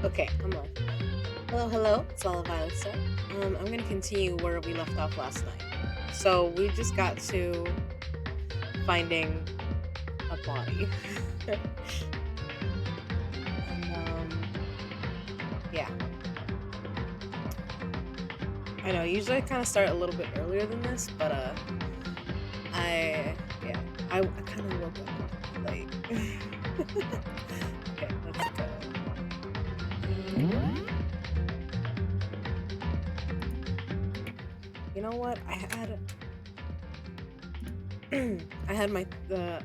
Okay, I'm on. Hello, hello. It's Lala Violet Star. I'm gonna continue where we left off last night. So we just got to finding a body, yeah. I know. Usually, I kind of start a little bit earlier than this, but I kind of woke up late. Okay, let's go. You know what? I had my the.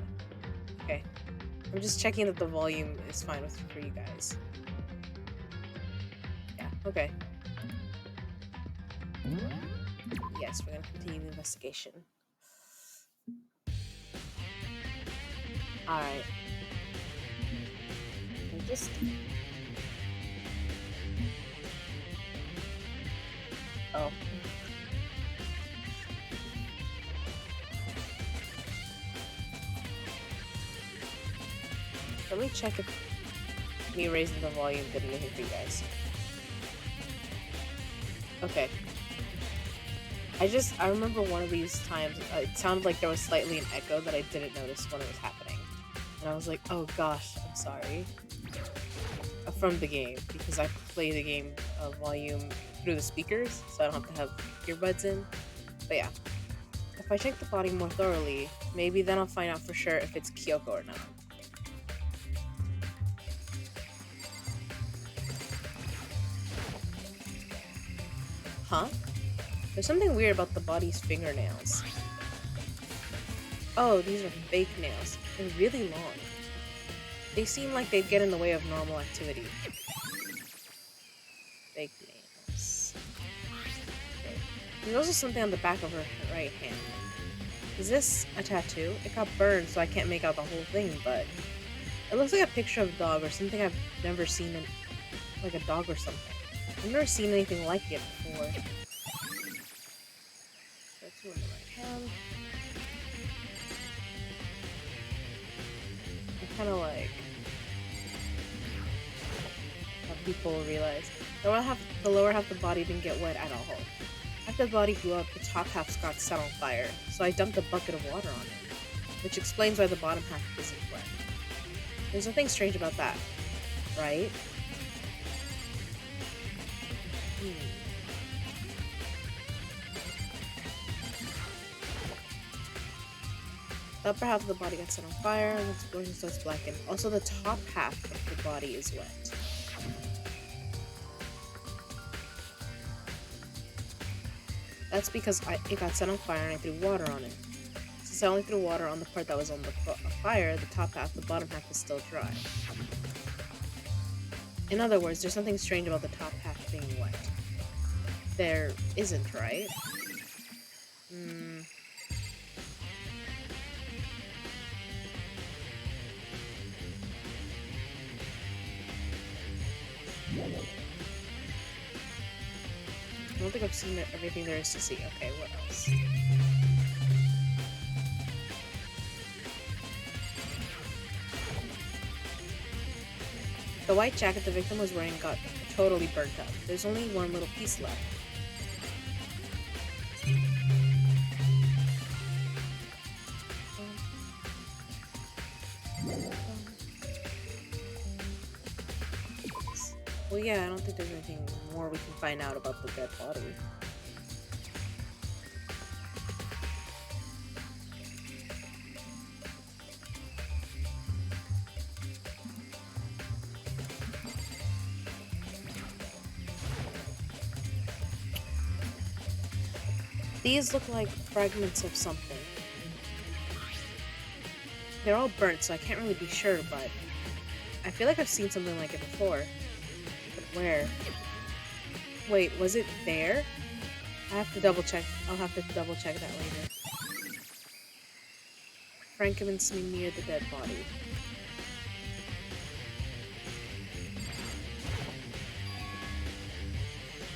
Okay, I'm just checking that the volume is fine for you guys. Yeah. Okay. Yes, we're gonna continue the investigation. All right. Just. Oh. Let me check if me raising the volume did anything for you guys. Okay. I remember one of these times, it sounded like there was slightly an echo that I didn't notice when it was happening. And I was like, oh gosh, I'm sorry. From the game, because I play the game volume through the speakers, so I don't have to have earbuds in. But yeah. If I check the body more thoroughly, maybe then I'll find out for sure if it's Kyoko or not. Huh? There's something weird about the body's fingernails. Oh, these are fake nails. They're really long. They seem like they'd get in the way of normal activity. Fake nails. Okay. There's also something on the back of her right hand. Is this a tattoo? It got burned, so I can't make out the whole thing, but it looks like a picture of a dog or something I've never seen in, like a dog or something. I've never seen anything like it before. Tattoo on the right hand. I kind of like how people realize the lower half of the body didn't get wet at all. After the body blew up, the top half got set on fire, so I dumped a bucket of water on it, which explains why the bottom half isn't wet. There's nothing strange about that, right? The upper half of the body got set on fire, and the explosion starts blackened. Also, the top half of the body is wet. That's because it got set on fire and I threw water on it. Since I only threw water on the part that was on the fire, the top half, the bottom half is still dry. In other words, there's something strange about the top half being wet. There isn't, right? I don't think I've seen everything there is to see. Okay, what else? The white jacket the victim was wearing got totally burnt up. There's only one little piece left. Well, yeah, I don't think there's anything more we can find out about the dead body. These look like fragments of something. They're all burnt, so I can't really be sure, but I feel like I've seen something like it before. But where? Wait, was it there? I have to double check. I'll have to double check that later. Frankenman's near the dead body.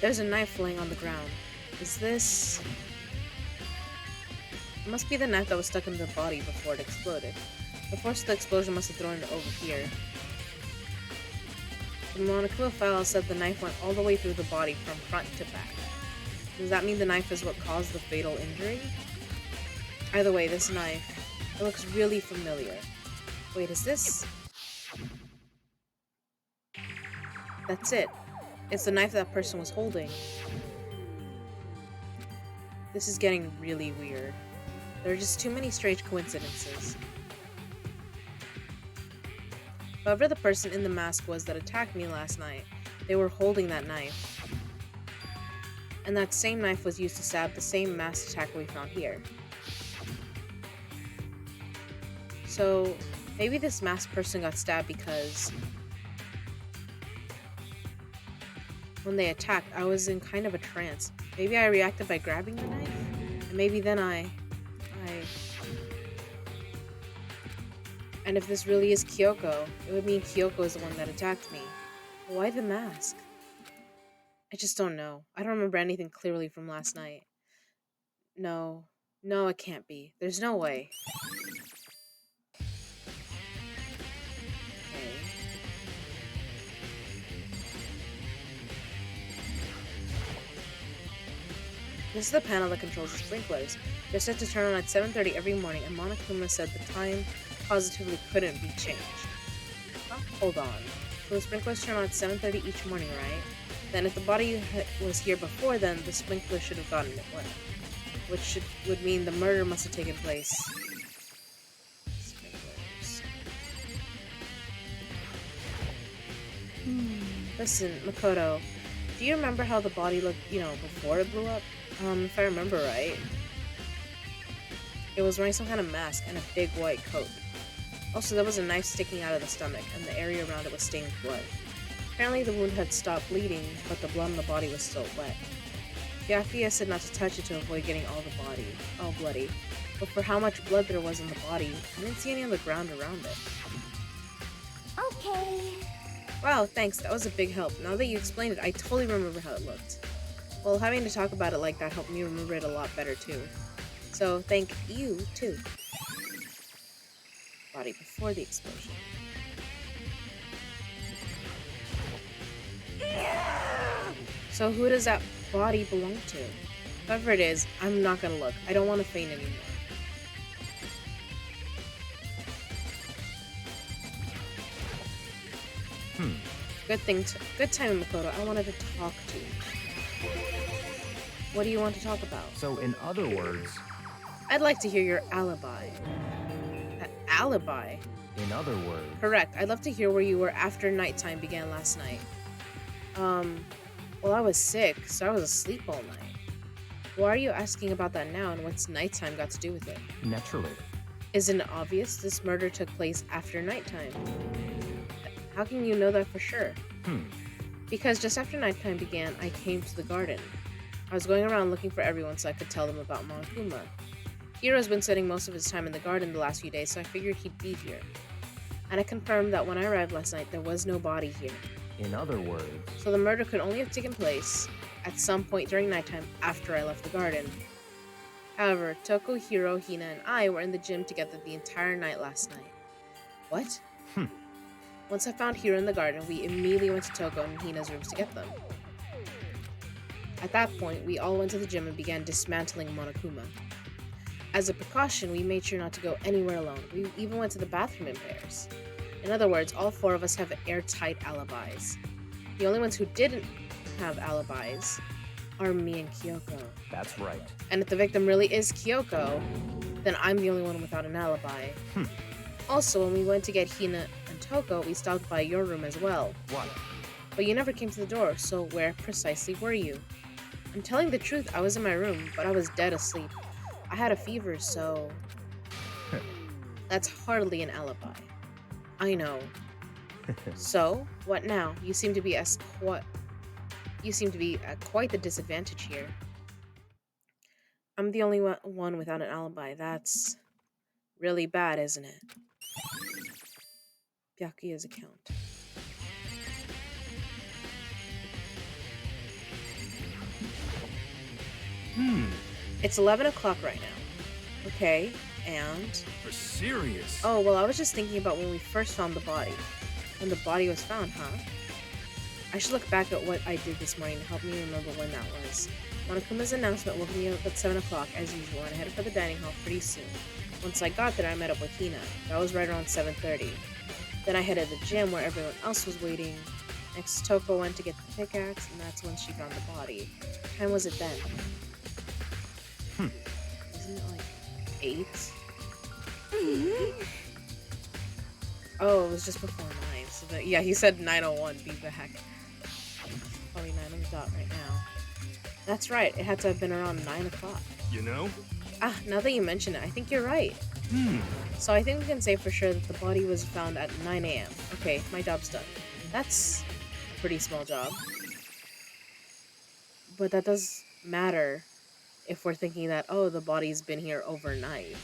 There's a knife laying on the ground. Is this... It must be the knife that was stuck in the body before it exploded. The force of the explosion must have thrown it over here. The Monokuma file said the knife went all the way through the body from front to back. Does that mean the knife is what caused the fatal injury? Either way, this knife, it looks really familiar. Wait, is this? That's it. It's the knife that person was holding. This is getting really weird. There are just too many strange coincidences. Whoever the person in the mask was that attacked me last night, they were holding that knife. And that same knife was used to stab the same masked attacker we found here. So, maybe this masked person got stabbed because when they attacked, I was in kind of a trance. Maybe I reacted by grabbing the knife? And maybe then And if this really is Kyoko, it would mean Kyoko is the one that attacked me. Why the mask? I just don't know. I don't remember anything clearly from last night. No, it can't be. There's no way. Okay. This is the panel that controls the sprinklers. They're set to turn on at 7:30 every morning, and Monokuma said the time positively couldn't be changed. Huh? Hold on. So the sprinklers turn on at 7:30 each morning, right? Then if the body was here before then, the sprinkler should have gotten it wet. Which would mean the murder must have taken place. Sprinklers. Listen, Makoto, do you remember how the body looked, before it blew up? If I remember right. It was wearing some kind of mask and a big white coat. Also, there was a knife sticking out of the stomach, and the area around it was stained with blood. Apparently, the wound had stopped bleeding, but the blood on the body was still wet. Byakuya said not to touch it to avoid getting all bloody. But for how much blood there was in the body, I didn't see any on the ground around it. Okay. Wow, thanks. That was a big help. Now that you explained it, I totally remember how it looked. Well, having to talk about it like that helped me remember it a lot better, too. So, thank you, too. Body before the explosion. So who does that body belong to? Whoever it is, I'm not gonna look. I don't want to faint anymore. Good timing, Makoto. I wanted to talk to you. What do you want to talk about? So, in other words... I'd like to hear your alibi. Alibi? In other words... Correct. I'd love to hear where you were after nighttime began last night. Well, I was sick, so I was asleep all night. Why are you asking about that now, and what's nighttime got to do with it? Naturally. Isn't it obvious this murder took place after nighttime? How can you know that for sure? Because just after nighttime began, I came to the garden. I was going around looking for everyone so I could tell them about Monokuma. Hiro's been spending most of his time in the garden the last few days, so I figured he'd be here. And I confirmed that when I arrived last night, there was no body here. In other words... So the murder could only have taken place at some point during nighttime after I left the garden. However, Toko, Hiro, Hina, and I were in the gym together the entire night last night. What? Once I found Hiro in the garden, we immediately went to Toko and Hina's rooms to get them. At that point, we all went to the gym and began dismantling Monokuma. As a precaution, we made sure not to go anywhere alone. We even went to the bathroom in pairs. In other words, all four of us have airtight alibis. The only ones who didn't have alibis are me and Kyoko. That's right. And if the victim really is Kyoko, then I'm the only one without an alibi. Also, when we went to get Hina and Toko, we stopped by your room as well. What? But you never came to the door, so where precisely were you? I'm telling the truth, I was in my room, but I was dead asleep. I had a fever, so... That's hardly an alibi. I know. So, what now? You seem to be at quite the disadvantage here. I'm the only one without an alibi. That's really bad, isn't it? Byakuya's account. It's 11 o'clock right now. Okay, and... You're serious? Oh, well, I was just thinking about when we first found the body. When the body was found, huh? I should look back at what I did this morning to help me remember when that was. Monokuma's announcement woke me up at 7 o'clock as usual, and I headed for the dining hall pretty soon. Once I got there, I met up with Hina. That was right around 7:30. Then I headed to the gym where everyone else was waiting. Next, Toko went to get the pickaxe, and that's when she found the body. What time was it then? Isn't it like 8? Oh, it was just before 9. So yeah, he said 9:01. Be back. Probably 9 on the dot right now. That's right. It had to have been around 9 o'clock. You know? Ah, now that you mention it, I think you're right. So I think we can say for sure that the body was found at 9 a.m. Okay, my job's done. That's a pretty small job. But that does matter if we're thinking that, oh, the body's been here overnight.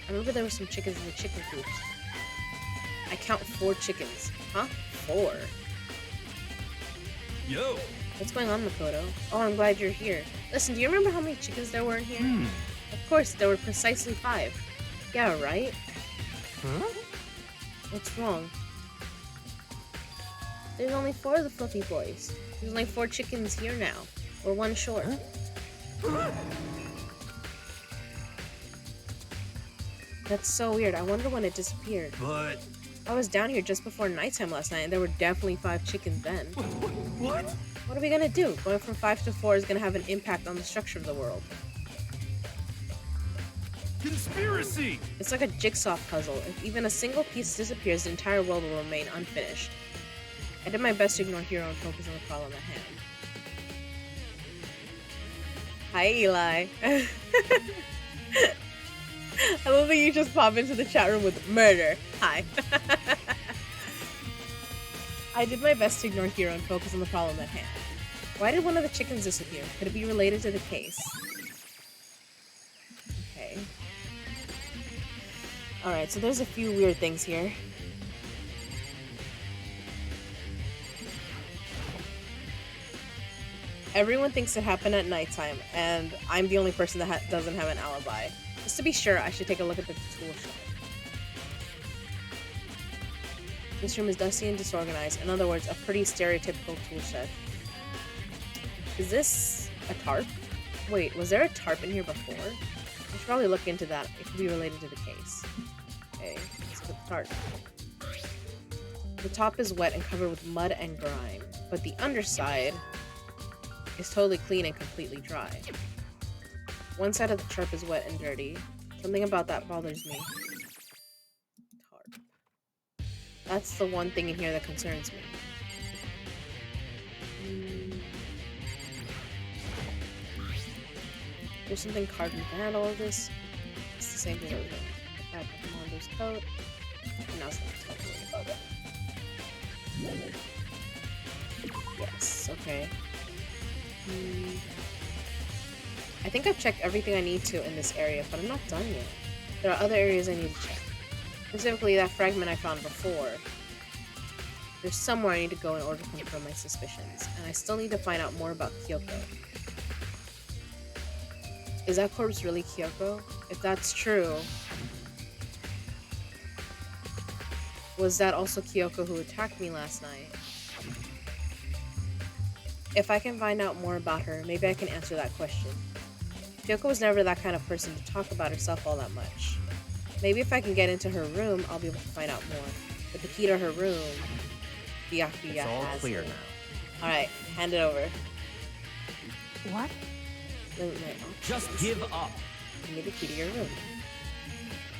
I remember there were some chickens in the chicken coops. I count 4 chickens. Huh? 4? Yo! What's going on, Makoto? Oh, I'm glad you're here. Listen, do you remember how many chickens there were in here? Of course, there were precisely 5. Yeah, right? Huh? What's wrong? There's only 4 of the fluffy boys. There's only 4 chickens here now. We're 1 short. That's so weird. I wonder when it disappeared. But... I was down here just before nighttime last night, and there were definitely 5 chickens then. What? What are we gonna do? Going from 5 to 4 is gonna have an impact on the structure of the world. Conspiracy! It's like a jigsaw puzzle. If even a single piece disappears, the entire world will remain unfinished. I did my best to ignore Hero and focus on the problem at hand. Hi, Eli. I love that you just pop into the chat room with murder. Hi. I did my best to ignore Hero and focus on the problem at hand. Why did one of the chickens disappear? Could it be related to the case? Okay. Alright, so there's a few weird things here. Everyone thinks it happened at nighttime, and I'm the only person that doesn't have an alibi. Just to be sure, I should take a look at the tool shelf. This room is dusty and disorganized. In other words, a pretty stereotypical tool shed. Is this a tarp? Wait, was there a tarp in here before? I should probably look into that. It could be related to the case. Okay, let's look at the tarp. The top is wet and covered with mud and grime, but the underside is totally clean and completely dry. One side of the tarp is wet and dirty. Something about that bothers me. Tarp. That's the one thing in here that concerns me. There's something carved into the handle of this. It's the same thing that was in the back of Commando's coat. And now something's talking about it. Yes, okay. I think I've checked everything I need to in this area, but I'm not done yet. There are other areas I need to check. Specifically, that fragment I found before. There's somewhere I need to go in order to confirm my suspicions, and I still need to find out more about Kyoko. Is that corpse really Kyoko? If that's true, was that also Kyoko who attacked me last night? If I can find out more about her, maybe I can answer that question. Kyoko was never that kind of person to talk about herself all that much. Maybe if I can get into her room, I'll be able to find out more. With the key to her room, Byakuya It's all has clear it. now. Alright, hand it over. What? Just give up. Give me the key to your room.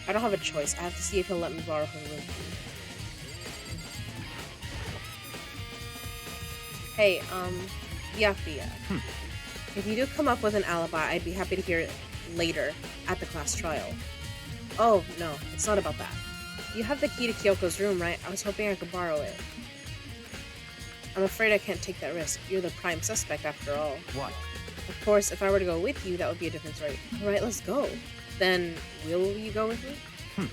I don't have a choice. I have to see if he'll let me borrow her room key. Hey, Byakuya. If you do come up with an alibi, I'd be happy to hear it later at the class trial. Oh, no, it's not about that. You have the key to Kyoko's room, right? I was hoping I could borrow it. I'm afraid I can't take that risk. You're the prime suspect after all. What? Of course, if I were to go with you, that would be a different story. Alright, let's go. Then, will you go with me?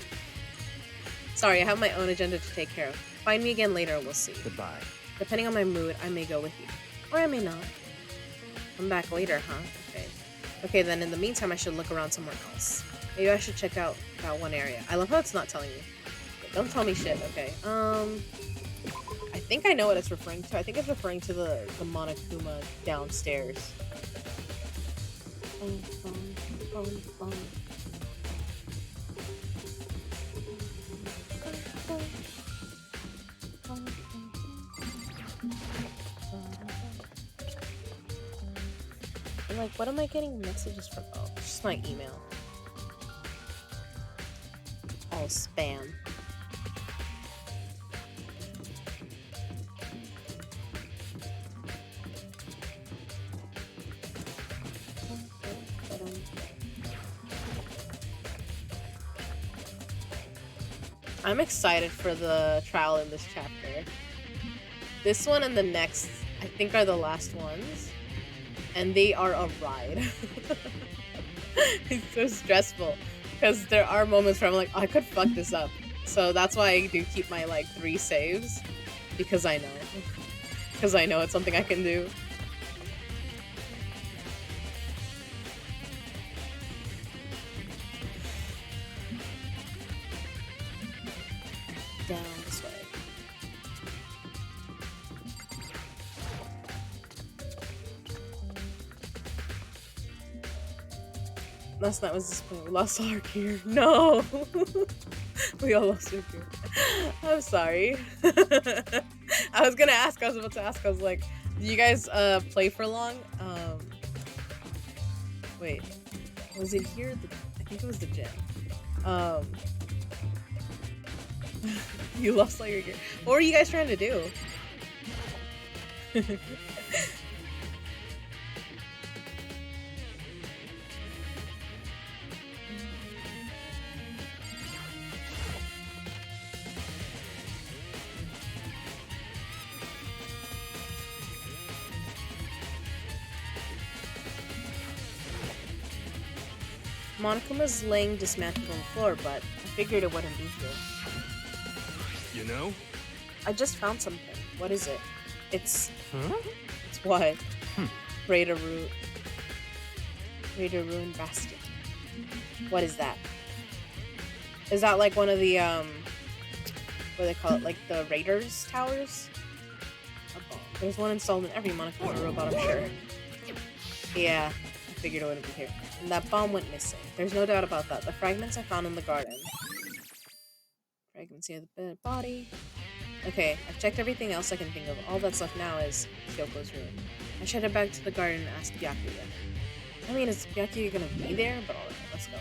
Sorry, I have my own agenda to take care of. Find me again later and we'll see. Goodbye. Depending on my mood, I may go with you. Or I may not. Come back later, huh? Okay. Okay, then in the meantime, I should look around somewhere else. Maybe I should check out that one area. I love how it's not telling me. Okay, don't tell me shit, okay. I think I know what it's referring to. I think it's referring to the Monokuma downstairs. I'm like, what am I getting messages from? Oh, it's just my email. All spam. I'm excited for the trial in this chapter. This one and the next, I think, are the last ones. And they are a ride. It's so stressful. Because there are moments where I'm like, oh, I could fuck this up. So that's why I do keep my, like, 3 saves. Because I know. Because I know it's something I can do. Down this way. Last night was disappointing. We lost all our gear. No! We all lost our gear. I'm sorry. I was gonna ask, I was about to ask, I was like, do you guys play for long? Wait. Was it here? I think it was the gym. You lost all your gear. What were you guys trying to do? Monokuma's laying dismantled on the floor, but I figured it wouldn't be here. You know? I just found something. What is it? It's... Huh? It's what? Raider Ruin Bastion. What is that? Is that like one of the, what do they call it? Like the Raiders towers? A bomb. There's one installed in every Monokuma robot, I'm sure. Yeah, I figured it wouldn't be here. And that bomb went missing. There's no doubt about that. The fragments I found in the garden. Fragments near the body. Okay, I've checked everything else I can think of. All that's left now is Kyoko's room. I should head back to the garden and ask Byakuya. I mean, is Byakuya gonna be there? But alright, let's go.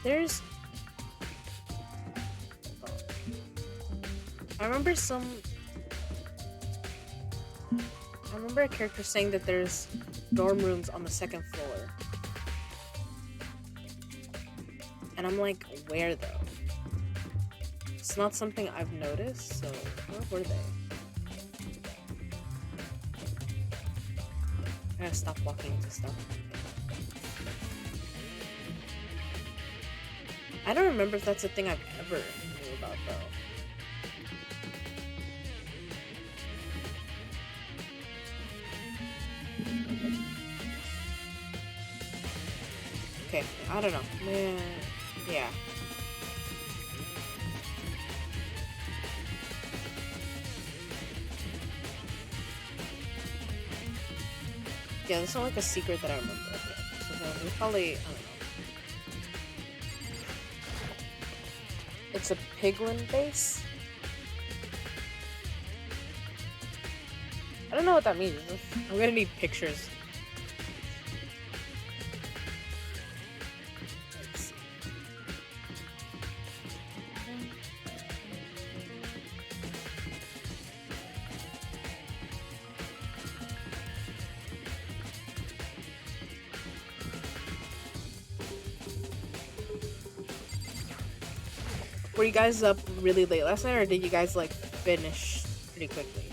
There's... I remember a character saying that there's dorm rooms on the 2nd floor. And I'm like, where though? It's not something I've noticed, so where were they? I gotta stop walking into stuff. I don't remember if that's a thing I've ever knew about though. Okay, I don't know. Yeah. Yeah, there's not like a secret that I remember. Okay. So there's probably, I don't know. It's a piglin base? I don't know what that means. I'm gonna need pictures. Let's see. Were you guys up really late last night, or did you guys like finish pretty quickly.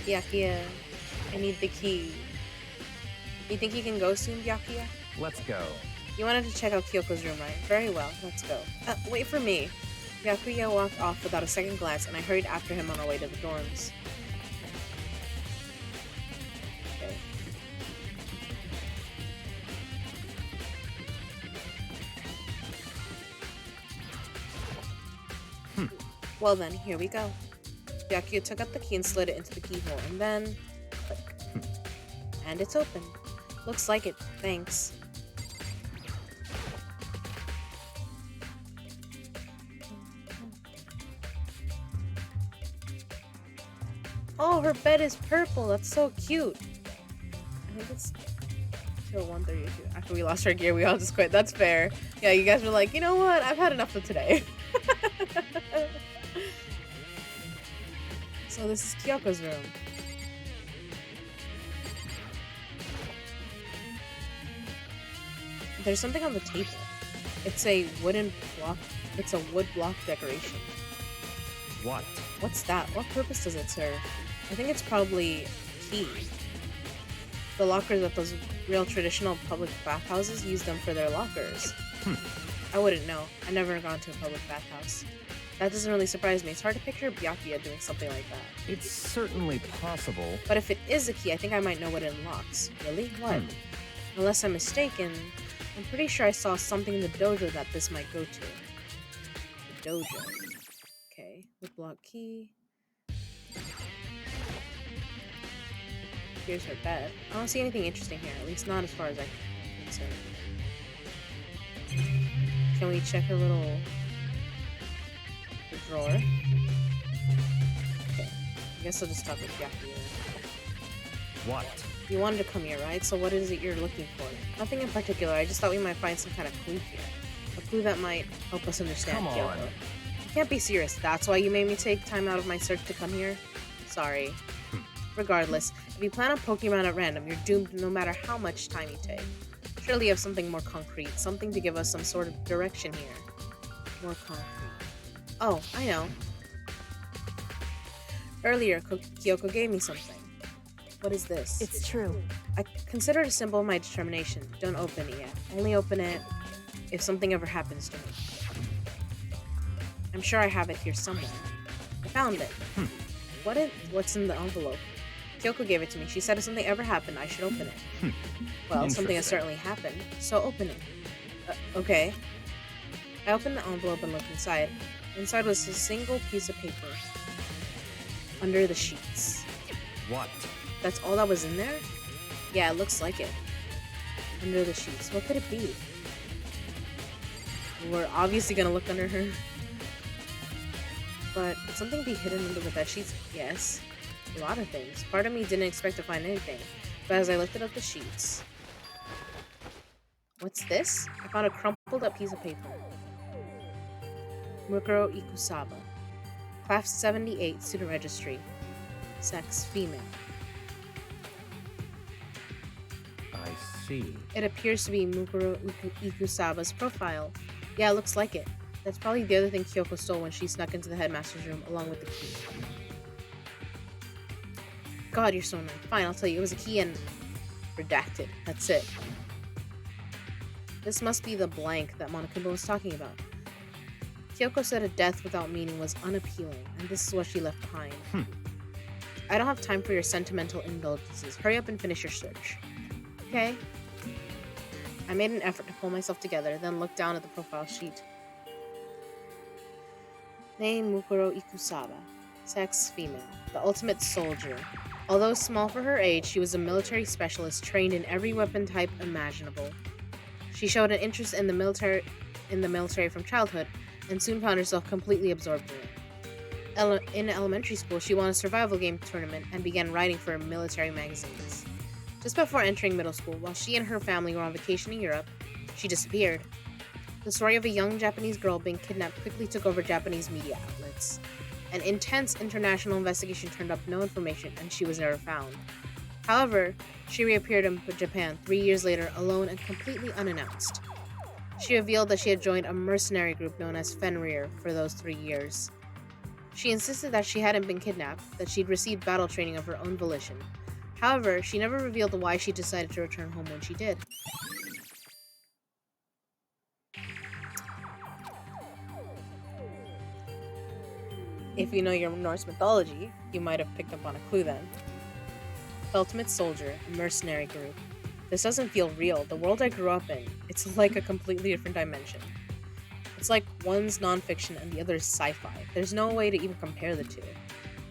Byakuya, I need the key. You think you can go soon, Byakuya? Let's go. You wanted to check out Kyoko's room, right? Very well, let's go. Wait for me. Byakuya walked off without a second glance, and I hurried after him on our way to the dorms. Okay. Well then, here we go. Byakuya took out the key and slid it into the keyhole, and then... click. And it's open. Looks like it, thanks. Oh, her bed is purple. That's so cute. I think it's till 1:32. After we lost our gear, we all just quit. That's fair. Yeah, you guys were like, you know what? I've had enough for today. So this is Kyoko's room. There's something on the table. It's a wooden block. It's a wood block decoration. What? What's that? What purpose does it serve? I think it's probably key. The lockers at those real traditional public bathhouses use them for their lockers. I wouldn't know. I've never gone to a public bathhouse. That doesn't really surprise me. It's hard to picture Byakuya doing something like that. It's certainly possible. But if it is a key, I think I might know what it unlocks. Really? What? Unless I'm mistaken, I'm pretty sure I saw something in the dojo that this might go to. The dojo. Okay, wood block key. Here's her bed. I don't see anything interesting here, at least not as far as I'm concerned. Can we check her little drawer? Okay. I guess I'll just talk with Byakuya. What? You wanted to come here, right? So what is it you're looking for? Nothing in particular. I just thought we might find some kind of clue here. A clue that might help us understand Come on. Kyoko. You can't be serious. That's why you made me take time out of my search to come here? Sorry. Regardless, if you plan on poking around at random, you're doomed no matter how much time you take. Surely you have something more concrete, something to give us some sort of direction here. More concrete. Oh, I know. Earlier, Kyoko gave me something. What is this? It's true. I consider it a symbol of my determination. Don't open it yet. Only open it if something ever happens to me. I'm sure I have it here somewhere. I found it. What's in the envelope? Kyoko gave it to me. She said if something ever happened, I should open it. Well, something has certainly happened, so open it. Okay. I opened the envelope and looked inside. Inside was a single piece of paper. Under the sheets. What? That's all that was in there? Yeah, it looks like it. Under the sheets. What could it be? We're obviously gonna look under her. But could something be hidden under the bed sheets? Yes. A lot of things. Part of me didn't expect to find anything. But as I lifted up the sheets... What's this? I found a crumpled up piece of paper. Mukuro Ikusaba. Class 78, student registry. Sex, female. I see. It appears to be Mukuro Ikusaba's profile. Yeah, it looks like it. That's probably the other thing Kyoko stole when she snuck into the headmaster's room along with the key. God, you're so annoying. Fine, I'll tell you. It was a key and... redacted. That's it. This must be the blank that Monokuma was talking about. Kyoko said a death without meaning was unappealing, and this is what she left behind. I don't have time for your sentimental indulgences. Hurry up and finish your search. Okay? I made an effort to pull myself together, then looked down at the profile sheet. Name Mukuro Ikusaba. Sex female, the ultimate soldier. Although small for her age, she was a military specialist trained in every weapon type imaginable. She showed an interest in the military from childhood and soon found herself completely absorbed in it. In elementary school, she won a survival game tournament and began writing for military magazines. Just before entering middle school, while she and her family were on vacation in Europe, she disappeared. The story of a young Japanese girl being kidnapped quickly took over Japanese media outlets. An intense international investigation turned up no information, and she was never found. However, she reappeared in Japan 3 years later, alone and completely unannounced. She revealed that she had joined a mercenary group known as Fenrir for those 3 years. She insisted that she hadn't been kidnapped, that she'd received battle training of her own volition. However, she never revealed why she decided to return home when she did. If you know your Norse mythology, you might have picked up on a clue then. The ultimate soldier, a mercenary group. This doesn't feel real. The world I grew up in, it's like a completely different dimension. It's like one's nonfiction and the other is sci-fi. There's no way to even compare the two.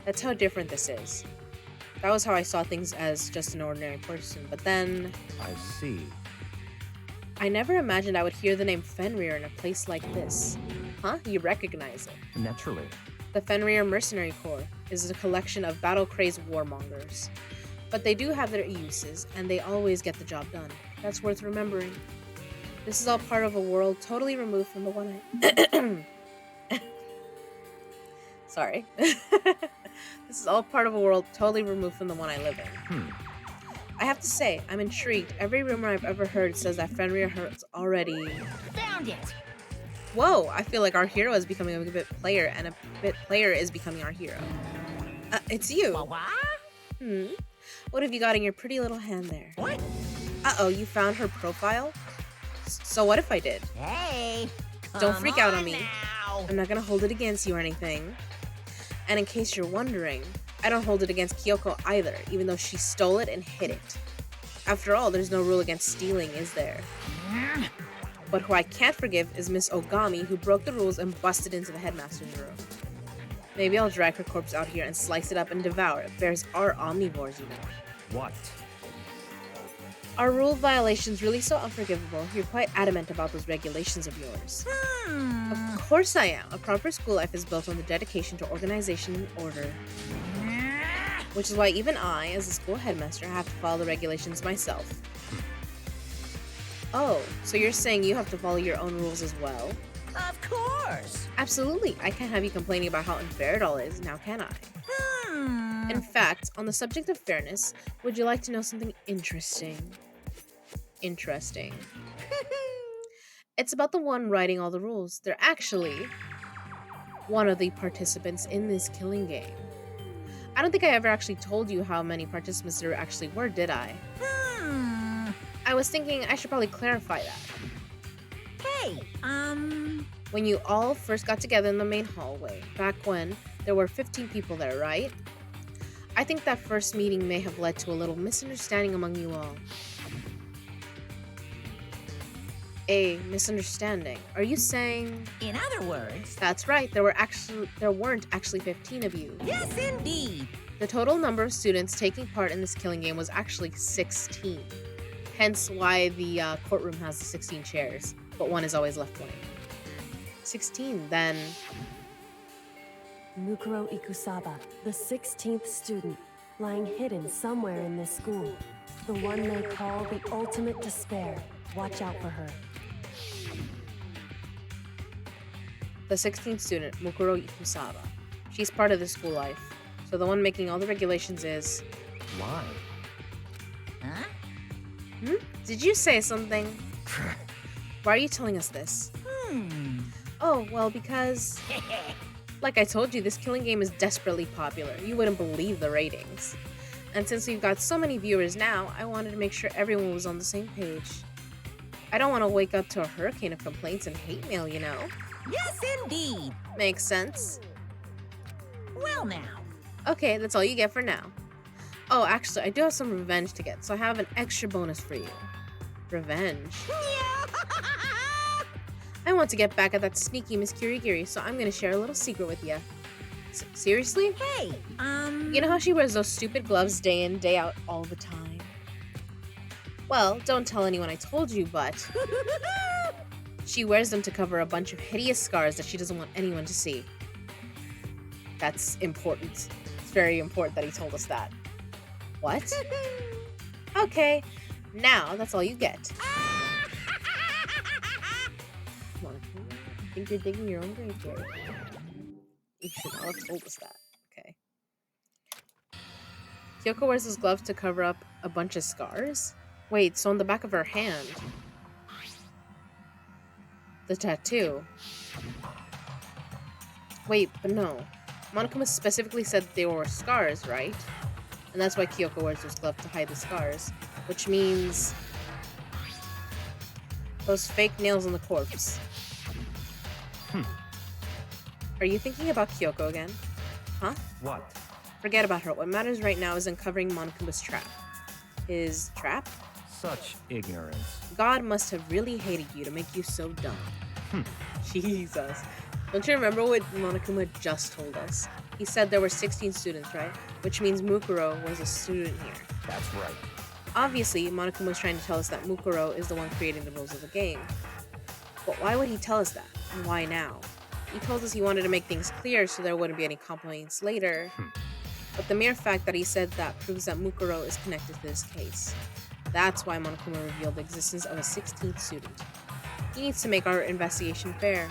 That's how different this is. That was how I saw things as just an ordinary person, but then... I see. I never imagined I would hear the name Fenrir in a place like this. Huh? You recognize it. Naturally. The Fenrir Mercenary Corps is a collection of battle-crazed warmongers. But they do have their uses, and they always get the job done. That's worth remembering. This is all part of a world totally removed from the one I... Sorry. This is all part of a world totally removed from the one I live in. I have to say, I'm intrigued. Every rumor I've ever heard says that Fenrir has already... Found it! Whoa, I feel like our hero is becoming a bit player, and a bit player is becoming our hero. It's you. What? What have you got in your pretty little hand there? What? Uh-oh, you found her profile? So what if I did? Hey! Don't freak out on me. Now. I'm not gonna hold it against you or anything. And in case you're wondering, I don't hold it against Kyoko either, even though she stole it and hid it. After all, there's no rule against stealing, is there? But who I can't forgive is Miss Ogami, who broke the rules and busted into the headmaster's room. Maybe I'll drag her corpse out here and slice it up and devour it. Bears are omnivores, you know. What? Are rule violations really so unforgivable? You're quite adamant about those regulations of yours. Of course I am. A proper school life is built on the dedication to organization and order. Which is why even I, as a school headmaster, have to follow the regulations myself. Oh, so you're saying you have to follow your own rules as well? Of course! Absolutely. I can't have you complaining about how unfair it all is, now can I? In fact, on the subject of fairness, would you like to know something interesting? Interesting. It's about the one writing all the rules. They're actually one of the participants in this killing game. I don't think I ever actually told you how many participants there actually were, did I? I was thinking I should probably clarify that. Hey, When you all first got together in the main hallway, back when there were 15 people there, right? I think that first meeting may have led to a little misunderstanding among you all. A misunderstanding? Are you saying... in other words... That's right, there weren't actually 15 of you. Yes, indeed! The total number of students taking part in this killing game was actually 16. Hence why the courtroom has the 16 chairs, but one is always left blank. 16, then... Mukuro Ikusaba, the 16th student, lying hidden somewhere in this school. The one they call the ultimate despair. Watch out for her. The 16th student, Mukuro Ikusaba. She's part of the school life, so the one making all the regulations is... Why? Huh? Did you say something? Why are you telling us this? Oh, well, because... Like I told you, this killing game is desperately popular. You wouldn't believe the ratings. And since we've got so many viewers now, I wanted to make sure everyone was on the same page. I don't want to wake up to a hurricane of complaints and hate mail, you know? Yes, indeed! Makes sense. Well now. Okay, that's all you get for now. Oh, actually, I do have some revenge to get, so I have an extra bonus for you. Revenge. I want to get back at that sneaky Miss Kirigiri, so I'm going to share a little secret with you. Seriously? Hey, You know how she wears those stupid gloves day in, day out all the time? Well, don't tell anyone I told you, but she wears them to cover a bunch of hideous scars that she doesn't want anyone to see. That's important. It's very important that he told us that. What? Okay, now that's all you get. Monica, I think you're digging your own grave here. You should not have told us that. Okay. Kyoko wears those gloves to cover up a bunch of scars? Wait, so on the back of her hand, the tattoo. Wait, but no. Monokuma specifically said they were scars, right? And that's why Kyoko wears those gloves to hide the scars. Which means those fake nails on the corpse. Are you thinking about Kyoko again? Huh? What? Forget about her. What matters right now is uncovering Monokuma's trap. His trap? Such ignorance. God must have really hated you to make you so dumb. Jesus. Don't you remember what Monokuma just told us? He said there were 16 students, right? Which means Mukuro was a student here. That's right. Obviously, Monokuma was trying to tell us that Mukuro is the one creating the rules of the game. But why would he tell us that? And why now? He told us he wanted to make things clear so there wouldn't be any complaints later. But the mere fact that he said that proves that Mukuro is connected to this case. That's why Monokuma revealed the existence of a 16th student. He needs to make our investigation fair.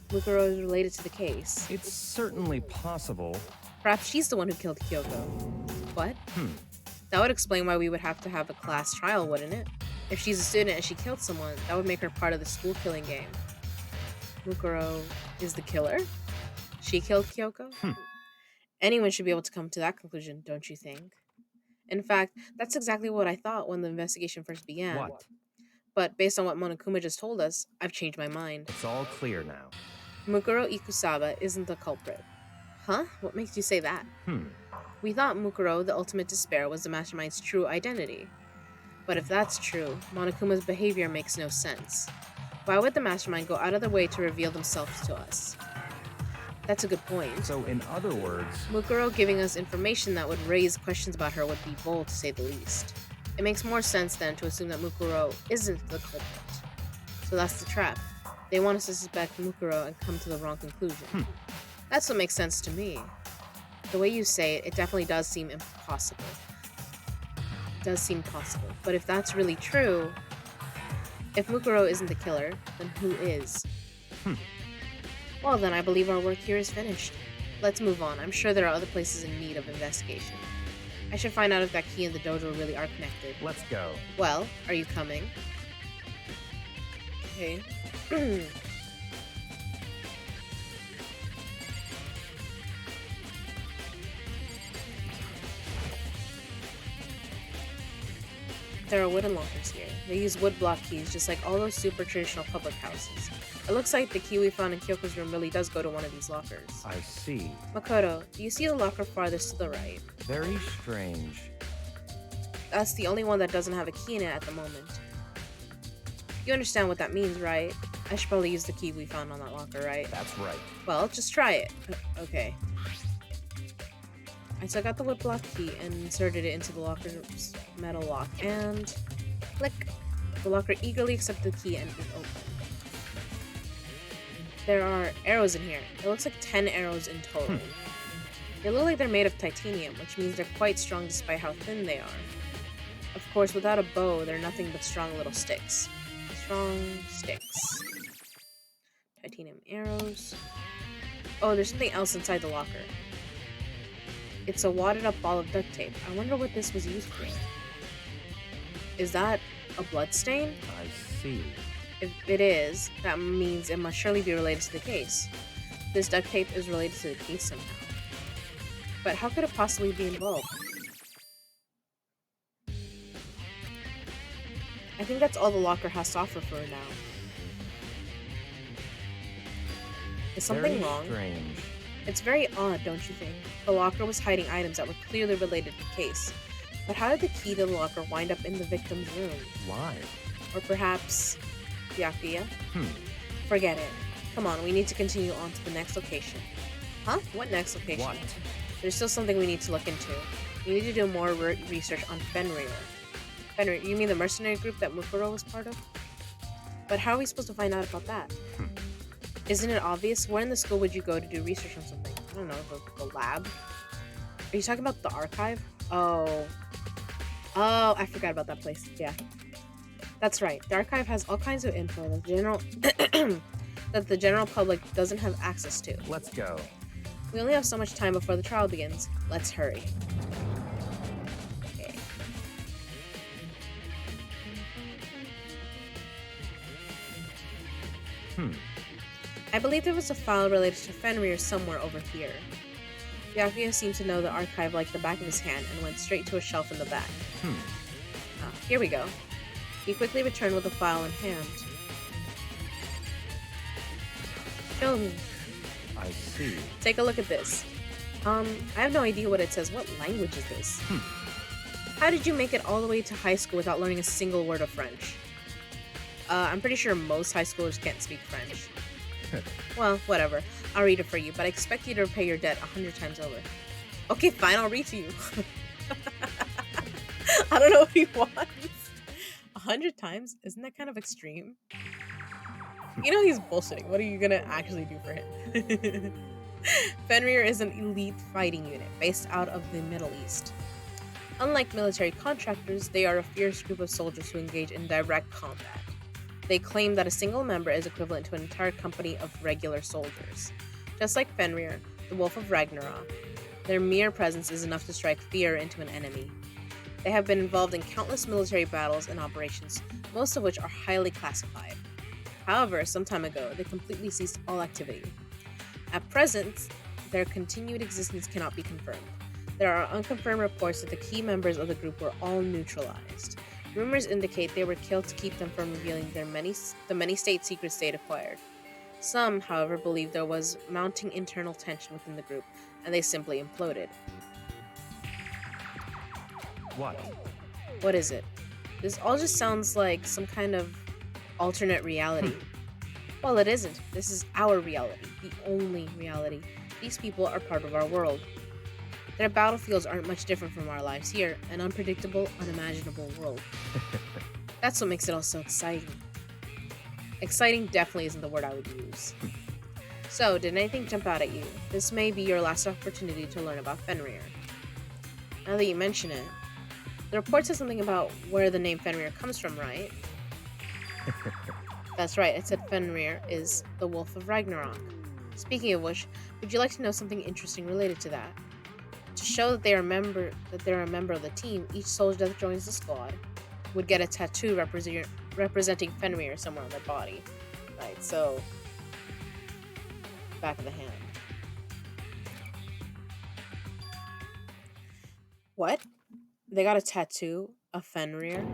Mukuro is related to the case. It's certainly possible. Perhaps she's the one who killed Kyoko. What? That would explain why we would have to have a class trial, wouldn't it? If she's a student and she killed someone, that would make her part of the school killing game. Mukuro is the killer? She killed Kyoko? Anyone should be able to come to that conclusion, don't you think? In fact, that's exactly what I thought when the investigation first began. What? But based on what Monokuma just told us, I've changed my mind. It's all clear now. Mukuro Ikusaba isn't the culprit. Huh? What makes you say that? We thought Mukuro, the ultimate despair, was the mastermind's true identity. But if that's true, Monokuma's behavior makes no sense. Why would the mastermind go out of their way to reveal themselves to us? That's a good point. So in other words, Mukuro giving us information that would raise questions about her would be bold to say the least. It makes more sense then to assume that Mukuro isn't the culprit. So that's the trap. They want us to suspect Mukuro and come to the wrong conclusion. That's what makes sense to me. The way you say it, it definitely does seem impossible. It does seem possible. But if that's really true, if Mukuro isn't the killer, then who is? Well, then I believe our work here is finished. Let's move on. I'm sure there are other places in need of investigation. I should find out if that key and the dojo really are connected. let's go. Well, are you coming? Okay. There are wooden lockers here. They use wood block keys just like all those super traditional public houses. It looks like the key we found in Kyoko's room really does go to one of these lockers. I see. Makoto, do you see the locker farthest to the right? Very strange. That's the only one that doesn't have a key in it at the moment. You understand what that means, right? I should probably use the key we found on that locker, right? That's right. Well, just try it. Okay. I took out the wood block key and inserted it into the locker's metal lock, and click. The locker eagerly accepted the key and it opened. There are arrows in here. It looks like 10 arrows in total. They look like they're made of titanium, which means they're quite strong despite how thin they are. Of course, without a bow, they're nothing but strong little sticks. Strong sticks. Titanium arrows. Oh, there's something else inside the locker. It's a wadded up ball of duct tape. I wonder what this was used for. Is that a blood stain? I see. If it is, that means it must surely be related to the case. This duct tape is related to the case somehow. But how could it possibly be involved? I think that's all the locker has to offer for now. Is something Very wrong? strange. It's very odd, don't you think? The locker was hiding items that were clearly related to the case. But how did the key to the locker wind up in the victim's room? Why? Or perhaps Byakuya? Forget it. Come on, we need to continue on to the next location. Huh? What next location? What? There's still something we need to look into. We need to do more research on Fenrir. Fenrir, you mean the mercenary group that Mukuro was part of? But how are we supposed to find out about that? Isn't it obvious? Where in the school would you go to do research on something? I don't know, the lab? Are you talking about the archive? Oh, I forgot about that place. Yeah. That's right. The archive has all kinds of info that the general public doesn't have access to. Let's go. We only have so much time before the trial begins. Let's hurry. Okay. I believe there was a file related to Fenrir somewhere over here. Byakuya seemed to know the archive like the back of his hand and went straight to a shelf in the back. Here we go. He quickly returned with the file in hand. Show me. I see. Take a look at this. I have no idea what it says. What language is this? How did you make it all the way to high school without learning a single word of French? I'm pretty sure most high schoolers can't speak French. Well, whatever. I'll read it for you, but I expect you to repay your debt 100 times over. Okay, fine, I'll read to you. I don't know what he wants. 100 times? Isn't that kind of extreme? You know he's bullshitting. What are you gonna actually do for him? Fenrir is an elite fighting unit based out of the Middle East. Unlike military contractors, they are a fierce group of soldiers who engage in direct combat. They claim that a single member is equivalent to an entire company of regular soldiers. Just like Fenrir, the Wolf of Ragnarok, their mere presence is enough to strike fear into an enemy. They have been involved in countless military battles and operations, most of which are highly classified. However, some time ago, they completely ceased all activity. At present, their continued existence cannot be confirmed. There are unconfirmed reports that the key members of the group were all neutralized. Rumors indicate they were killed to keep them from revealing the many state secrets they'd acquired. Some, however, believe there was mounting internal tension within the group, and they simply imploded. What? What is it? This all just sounds like some kind of alternate reality. Well, it isn't. This is our reality, the only reality. These people are part of our world. Their battlefields aren't much different from our lives here, an unpredictable, unimaginable world. That's what makes it all so exciting. Exciting definitely isn't the word I would use. So, did anything jump out at you? This may be your last opportunity to learn about Fenrir. Now that you mention it, the report says something about where the name Fenrir comes from, right? That's right, it said Fenrir is the Wolf of Ragnarok. Speaking of which, would you like to know something interesting related to that? To show that they're a member of the team, each soldier that joins the squad would get a tattoo representing Fenrir somewhere on their body. Right, so back of the hand. What? They got a tattoo of Fenrir?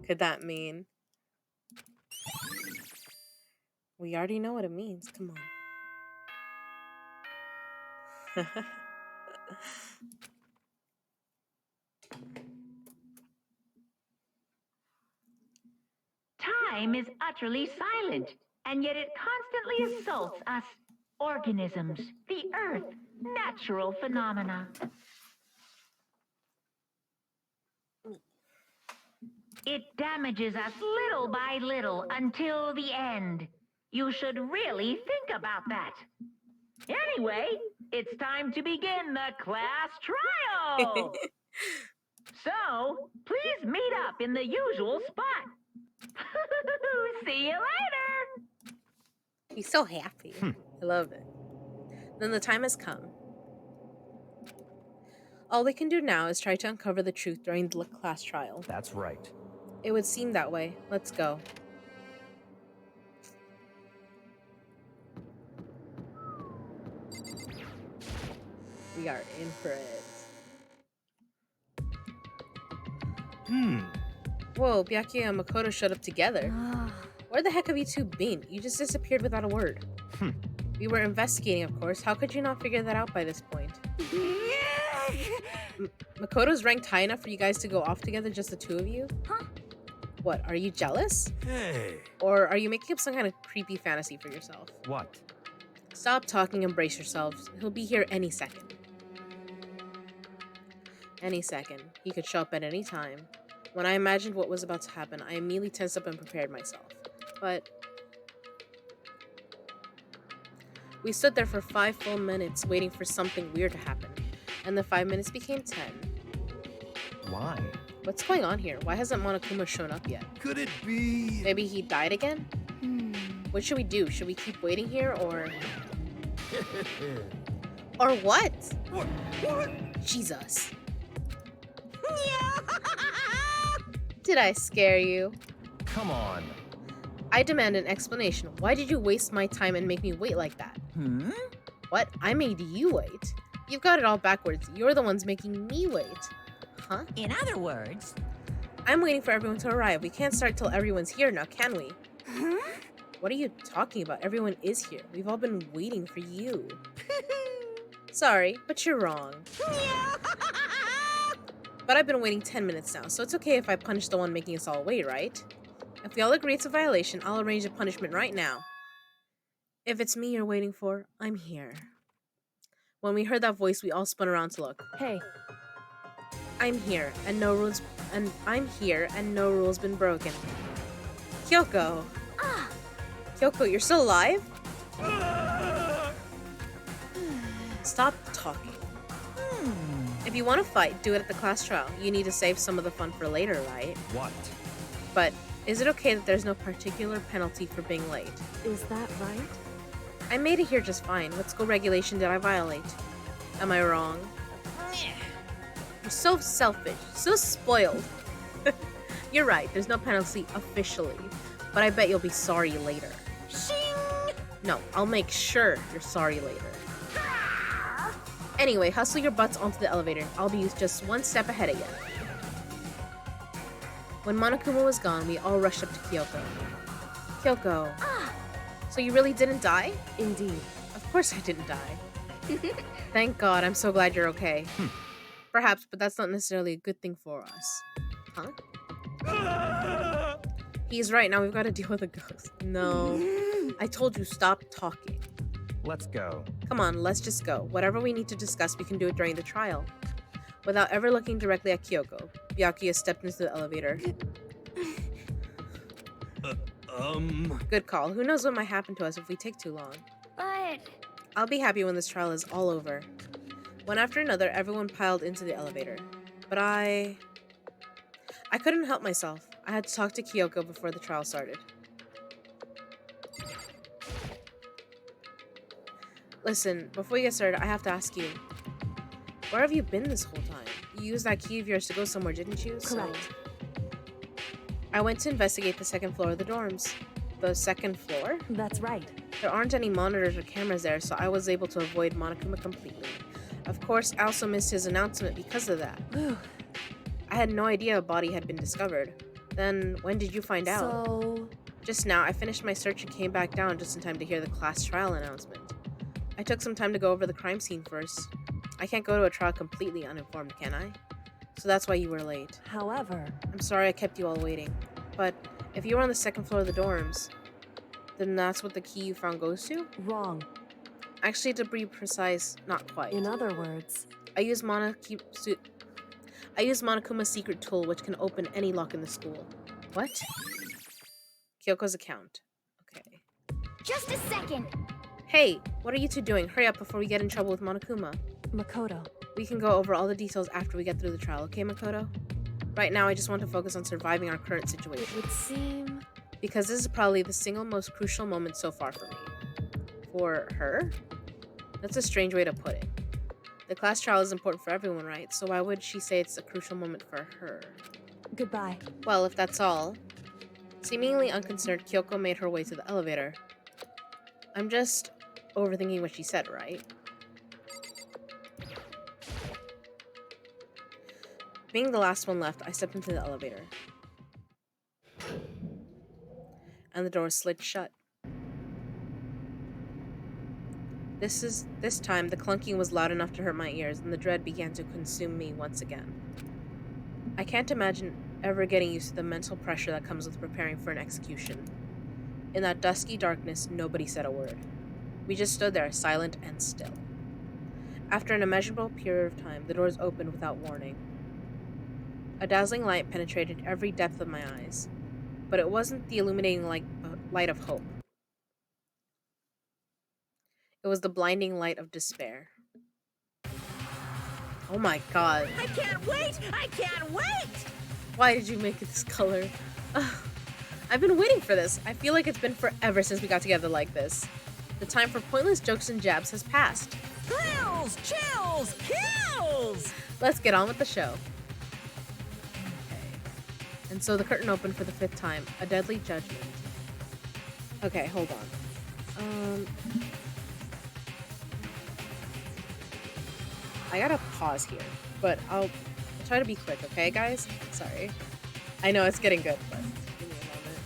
Could that mean? We already know what it means. Come on. Time is utterly silent, and yet it constantly assaults us, organisms, the earth, natural phenomena. It damages us little by little until the end. You should really think about that. Anyway, it's time to begin the class trial. So, please meet up in the usual spot. See you later. He's so happy. I love it. Then the time has come. All we can do now is try to uncover the truth during the class trial. That's right. It would seem that way. Let's go. We are in for it. Whoa, Byakuya and Makoto showed up together. Where the heck have you two been? You just disappeared without a word. We were investigating, of course. How could you not figure that out by this point? Makoto's ranked high enough for you guys to go off together, just the two of you? Huh? What, are you jealous? Hey. Or are you making up some kind of creepy fantasy for yourself? What? Stop talking and brace yourselves. He'll be here any second. Any second. He could show up at any time. When I imagined what was about to happen, I immediately tensed up and prepared myself. But we stood there for 5 full minutes waiting for something weird to happen. And the 5 minutes became 10. Why? What's going on here? Why hasn't Monokuma shown up yet? Could it be? Maybe he died again? What should we do? Should we keep waiting here or... Or what? What? Jesus. Did I scare you? Come on. I demand an explanation. Why did you waste my time and make me wait like that? What? I made you wait? You've got it all backwards. You're the ones making me wait. Huh? In other words, I'm waiting for everyone to arrive. We can't start till everyone's here now, can we? What are you talking about? Everyone is here. We've all been waiting for you. Sorry, but you're wrong. But I've been waiting 10 minutes now, so it's okay if I punish the one making us all wait, right? If we all agree it's a violation, I'll arrange a punishment right now. If it's me you're waiting for, I'm here. When we heard that voice, we all spun around to look. Hey, I'm here, and no rules been broken. Kyoko. Kyoko, you're still alive? Stop talking. If you want to fight, do it at the class trial. You need to save some of the fun for later, right? What? But is it okay that there's no particular penalty for being late? is that right? I made it here just fine. What school regulation did I violate? Am I wrong? You're so selfish, so spoiled. You're right, there's no penalty officially, but I bet you'll be sorry later. No, I'll make sure you're sorry later. Anyway, hustle your butts onto the elevator. I'll be just one step ahead again. When Monokuma was gone, we all rushed up to Kyoko. Kyoko. So you really didn't die? Indeed. Of course I didn't die. Thank God, I'm so glad you're okay. Perhaps, but that's not necessarily a good thing for us. Huh? He's right, now we've got to deal with a ghost. No. I told you, stop talking. Let's go. Come on, let's just go. Whatever we need to discuss, we can do it during the trial. Without ever looking directly at Kyoko, Byakuya stepped into the elevator. Good call. Who knows what might happen to us if we take too long. But I'll be happy when this trial is all over. One after another, everyone piled into the elevator. But I couldn't help myself. I had to talk to Kyoko before the trial started. Listen, before we get started, I have to ask you. Where have you been this whole time? You used that key of yours to go somewhere, didn't you? Correct. I went to investigate the second floor of the dorms. The second floor? That's right. There aren't any monitors or cameras there, so I was able to avoid Monokuma completely. Of course, I also missed his announcement because of that. I had no idea a body had been discovered. Then, when did you find out? So, Just now, I finished my search and came back down just in time to hear the class trial announcement. I took some time to go over the crime scene first. I can't go to a trial completely uninformed, can I? So that's why you were late. however, I'm sorry I kept you all waiting. But if you were on the second floor of the dorms, then that's what the key you found goes to? wrong. Actually, to be precise, not quite. In other words, I use Monokuma's secret tool, which can open any lock in the school. What? Kyoko's account. Okay. just a second. Hey, what are you two doing? Hurry up before we get in trouble with Monokuma. Makoto. We can go over all the details after we get through the trial, okay, Makoto? Right now, I just want to focus on surviving our current It situation, would seem... because this is probably the single most crucial moment so far for me. For her? That's a strange way to put it. The class trial is important for everyone, right? So why would she say it's a crucial moment for her? Goodbye. Well, if that's all... Seemingly unconcerned, Kyoko made her way to the elevator. I'm just overthinking what she said, right? Being the last one left, I stepped into the elevator. And the door slid shut. This time, the clunking was loud enough to hurt my ears, and the dread began to consume me once again. I can't imagine ever getting used to the mental pressure that comes with preparing for an execution. In that dusky darkness, nobody said a word. We just stood there, silent and still. After an immeasurable period of time, the doors opened without warning. A dazzling light penetrated every depth of my eyes, but it wasn't the illuminating light of hope. It was the blinding light of despair. Oh my god. I can't wait! I can't wait! Why did you make it this color? Ugh. I've been waiting for this. I feel like it's been forever since we got together like this. The time for pointless jokes and jabs has passed. Thrills, chills, kills! Let's get on with the show. Okay. And so the curtain opened for the 5th time. A deadly judgment. Okay, hold on. I gotta pause here, but I'll try to be quick, okay, guys? Sorry. I know it's getting good, but give me a moment.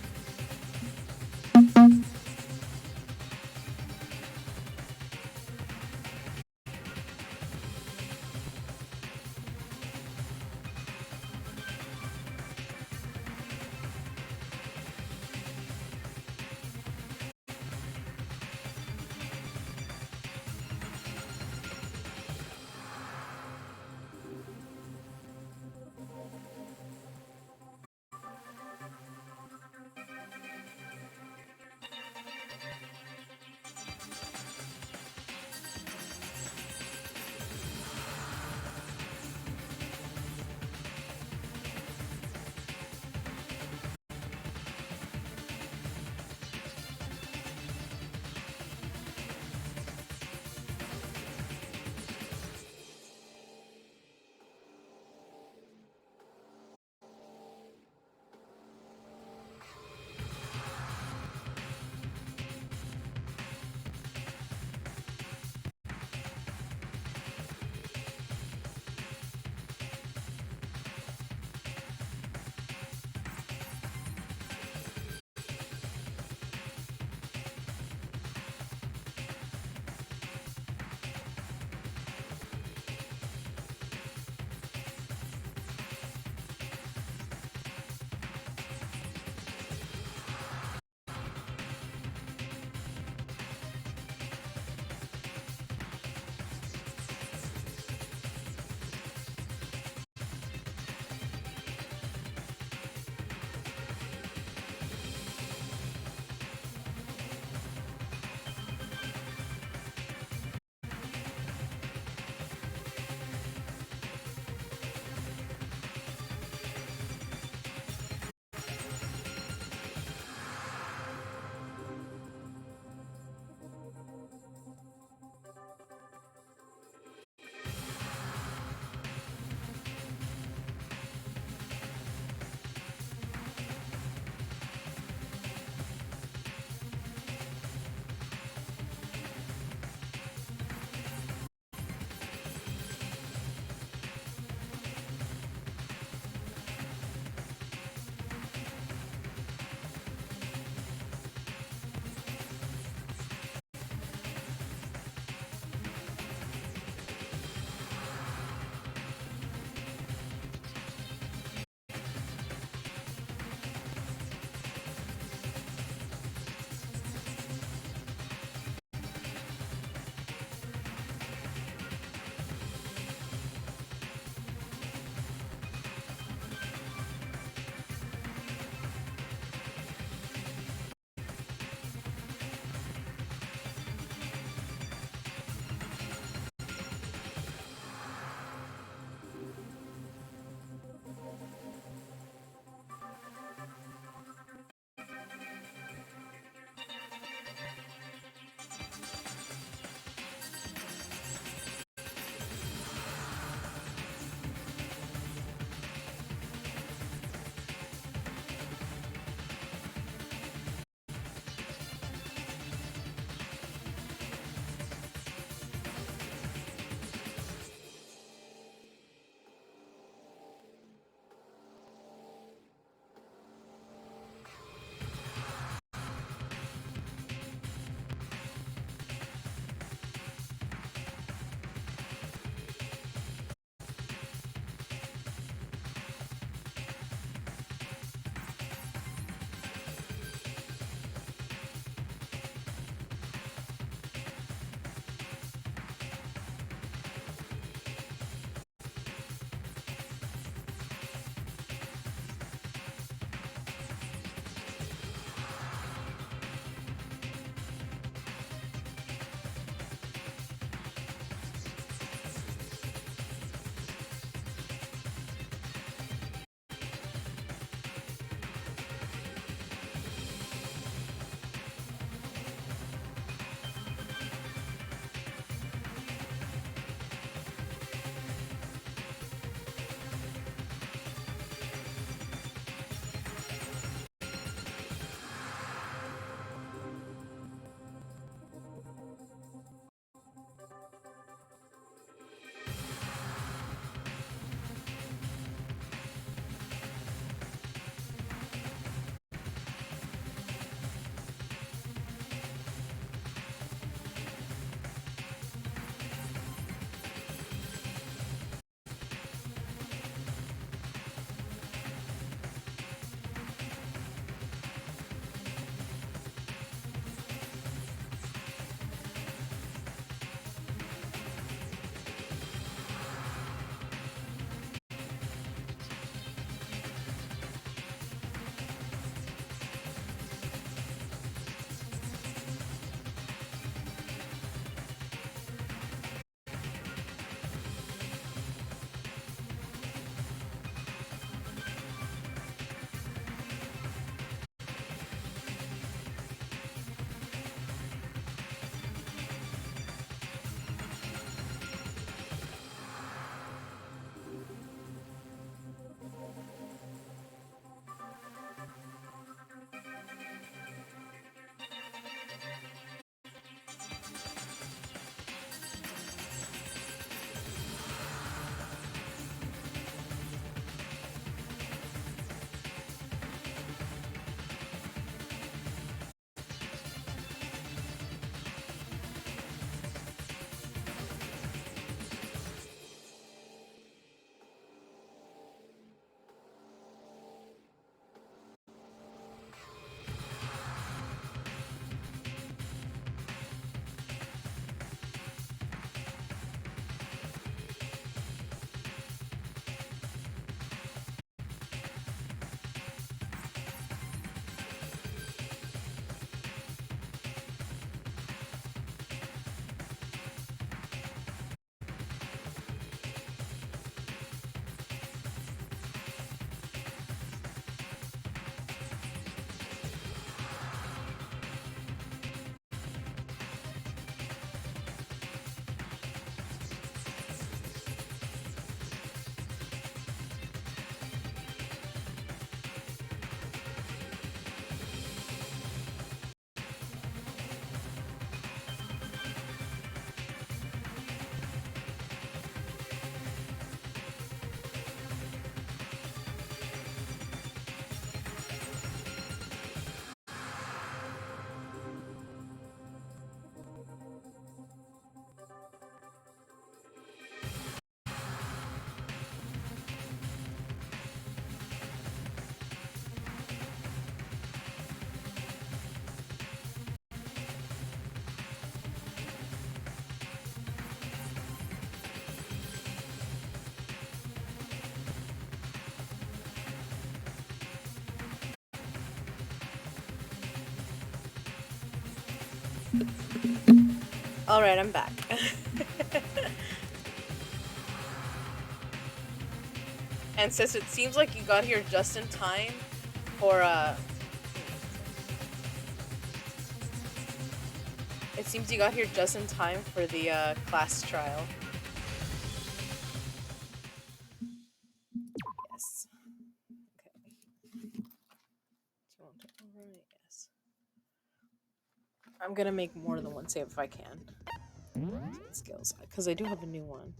Alright, I'm back. And sis, it seems like you got here just in time for, it seems you got here just in time for the, class trial. Yes. Okay. Yes. I'm gonna make more than one save if I can. Skills, because I do have a new one.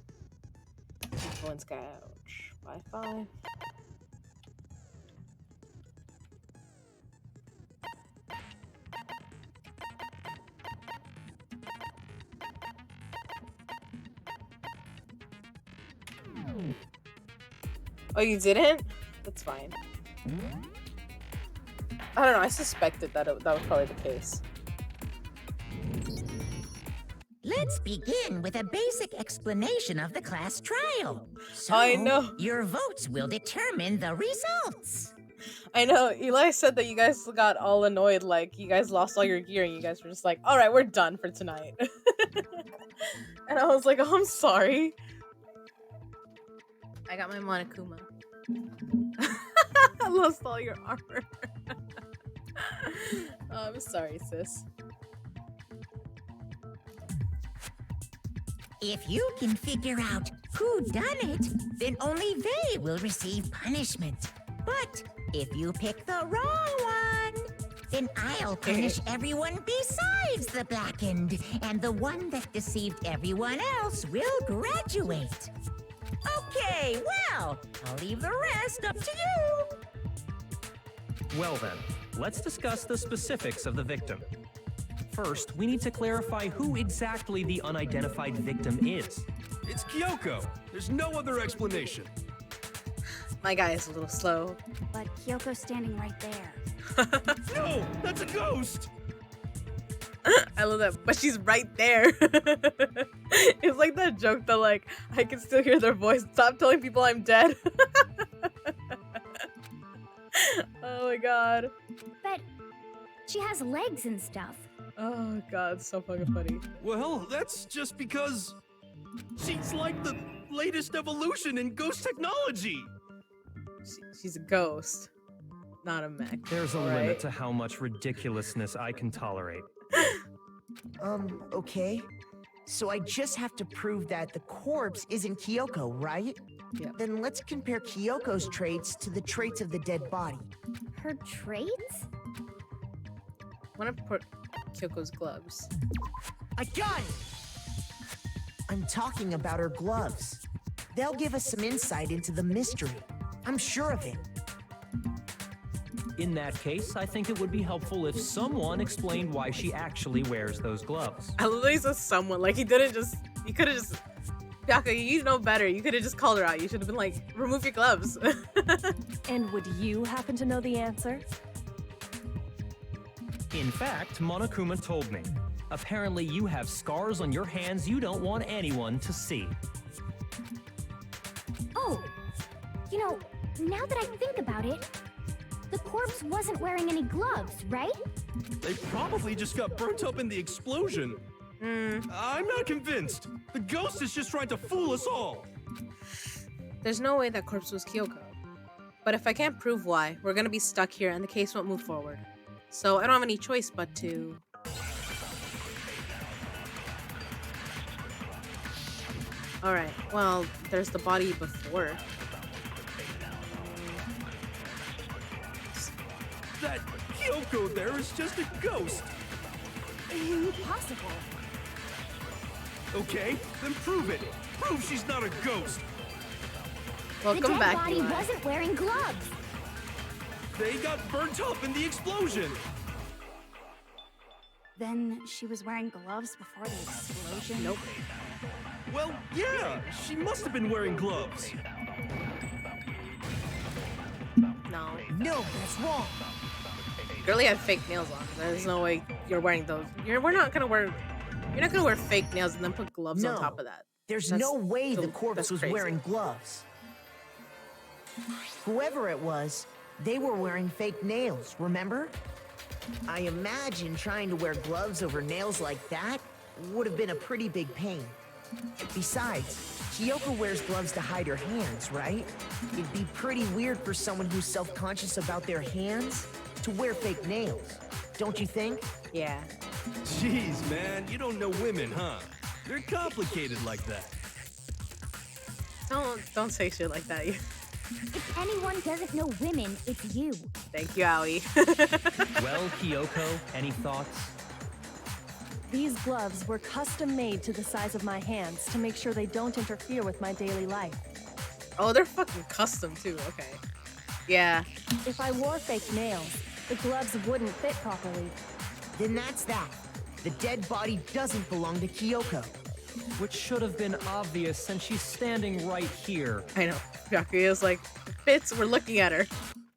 Influence gouge. Wi-Fi. Oh, you didn't? That's fine. I don't know. I suspected that that was probably the case. Let's begin with a basic explanation of the class trial. So, I know. Your votes will determine the results. I know. Eli said that you guys got all annoyed, like you guys lost all your gear, and you guys were just like, "All right, we're done for tonight." And I was like, "Oh, I'm sorry." I got my Monokuma. I lost all your armor. Oh, I'm sorry, sis. If you can figure out who done it, then only they will receive punishment. But if you pick the wrong one, then I'll punish everyone besides the blackened, and the one that deceived everyone else will graduate. Okay, well, I'll leave the rest up to you. Well then, let's discuss the specifics of the victim. First, we need to clarify who exactly the unidentified victim is. It's Kyoko. There's no other explanation. My guy is a little slow. But Kyoko's standing right there. No, that's a ghost. I love that, but she's right there. It's like that joke that, like, I can still hear their voice. Stop telling people I'm dead. Oh my god. But she has legs and stuff. Oh god, so fucking funny. Well, that's just because she's like the latest evolution in ghost technology. She's a ghost, not a mech. There's a alright? limit to how much ridiculousness I can tolerate. Okay. So I just have to prove that the corpse isn't Kyoko, right? Yeah. Then let's compare Kyoko's traits to the traits of the dead body. Her traits? I want to put Kyoko's gloves. I got it! I'm talking about her gloves. They'll give us some insight into the mystery. I'm sure of it. In that case, I think it would be helpful if someone explained why she actually wears those gloves. I literally said someone, like he could have just Bianca, you know better. You could have just called her out. You should have been like, remove your gloves. And would you happen to know the answer? In fact, Monokuma told me. Apparently you have scars on your hands you don't want anyone to see. Oh, you know, now that I think about it, the corpse wasn't wearing any gloves, right? They probably just got burnt up in the explosion. I'm not convinced. The ghost is just trying to fool us all. There's no way that corpse was Kyoko. But if I can't prove why, we're gonna be stuck here and the case won't move forward. So I don't have any choice but to... Alright, well, there's the body before. That Kyoko there is just a ghost. Impossible. Okay, then prove it. Prove she's not a ghost. The Welcome dead back, body Eli. wasn't wearing gloves. They got burnt up in the explosion. Then she was wearing gloves before the explosion? Nope. Well, yeah, she must have been wearing gloves. No. No, that's wrong. Girlie had fake nails on. There's no way you're wearing those. You're not gonna wear fake nails and then put gloves on No. top of that. There's That's no way the that's corpse was crazy. wearing gloves. Whoever it was, they were wearing fake nails, remember? I imagine trying to wear gloves over nails like that would have been a pretty big pain. Besides, Kyoko wears gloves to hide her hands, right? It'd be pretty weird for someone who's self-conscious about their hands to wear fake nails, don't you think? Yeah. Jeez, man, you don't know women, huh? They're complicated like that. Don't say shit like that. If anyone doesn't know women, it's you. Thank you, Aoi. Well, Kyoko, any thoughts? These gloves were custom made to the size of my hands to make sure they don't interfere with my daily life. Oh, they're fucking custom too. Okay. Yeah. If I wore fake nails, the gloves wouldn't fit properly. Then that's that. The dead body doesn't belong to Kyoko. Which should have been obvious since she's standing right here. I know. Byakuya's like, Fitz, we're looking at her.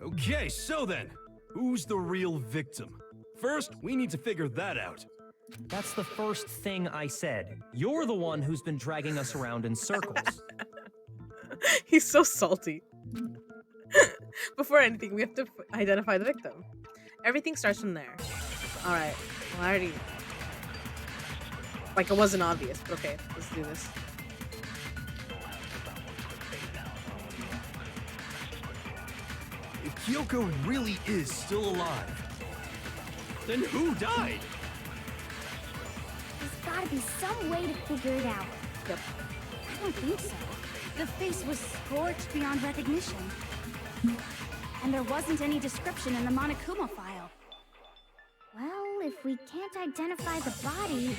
Okay, so then, who's the real victim? First, we need to figure that out. That's the first thing I said. You're the one who's been dragging us around in circles. He's so salty. Before anything, we have to identify the victim. Everything starts from there. Alright. Well, I already... Like, it wasn't obvious, but okay. Let's do this. If Kyoko really is still alive, then who died? There's gotta be some way to figure it out. Yep. I don't think so. The face was scorched beyond recognition. And there wasn't any description in the Monokuma file. Well, if we can't identify the body...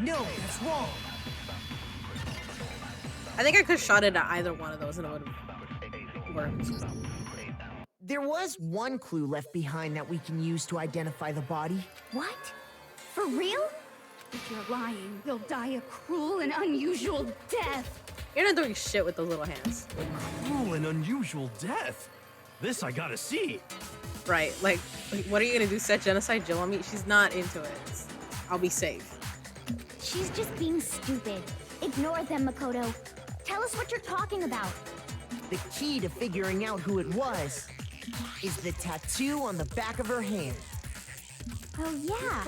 No, that's wrong. I think I could have shot it at either one of those and it would have worked. There was one clue left behind that we can use to identify the body. What? For real? If you're lying, you'll die a cruel and unusual death. You're not doing shit with those little hands. Cruel and unusual death. This I gotta see. Right. Like, what are you gonna do? Set genocide Jill on me? She's not into it. I'll be safe. She's just being stupid. Ignore them, Makoto. Tell us what you're talking about. The key to figuring out who it was is the tattoo on the back of her hand. Oh, yeah.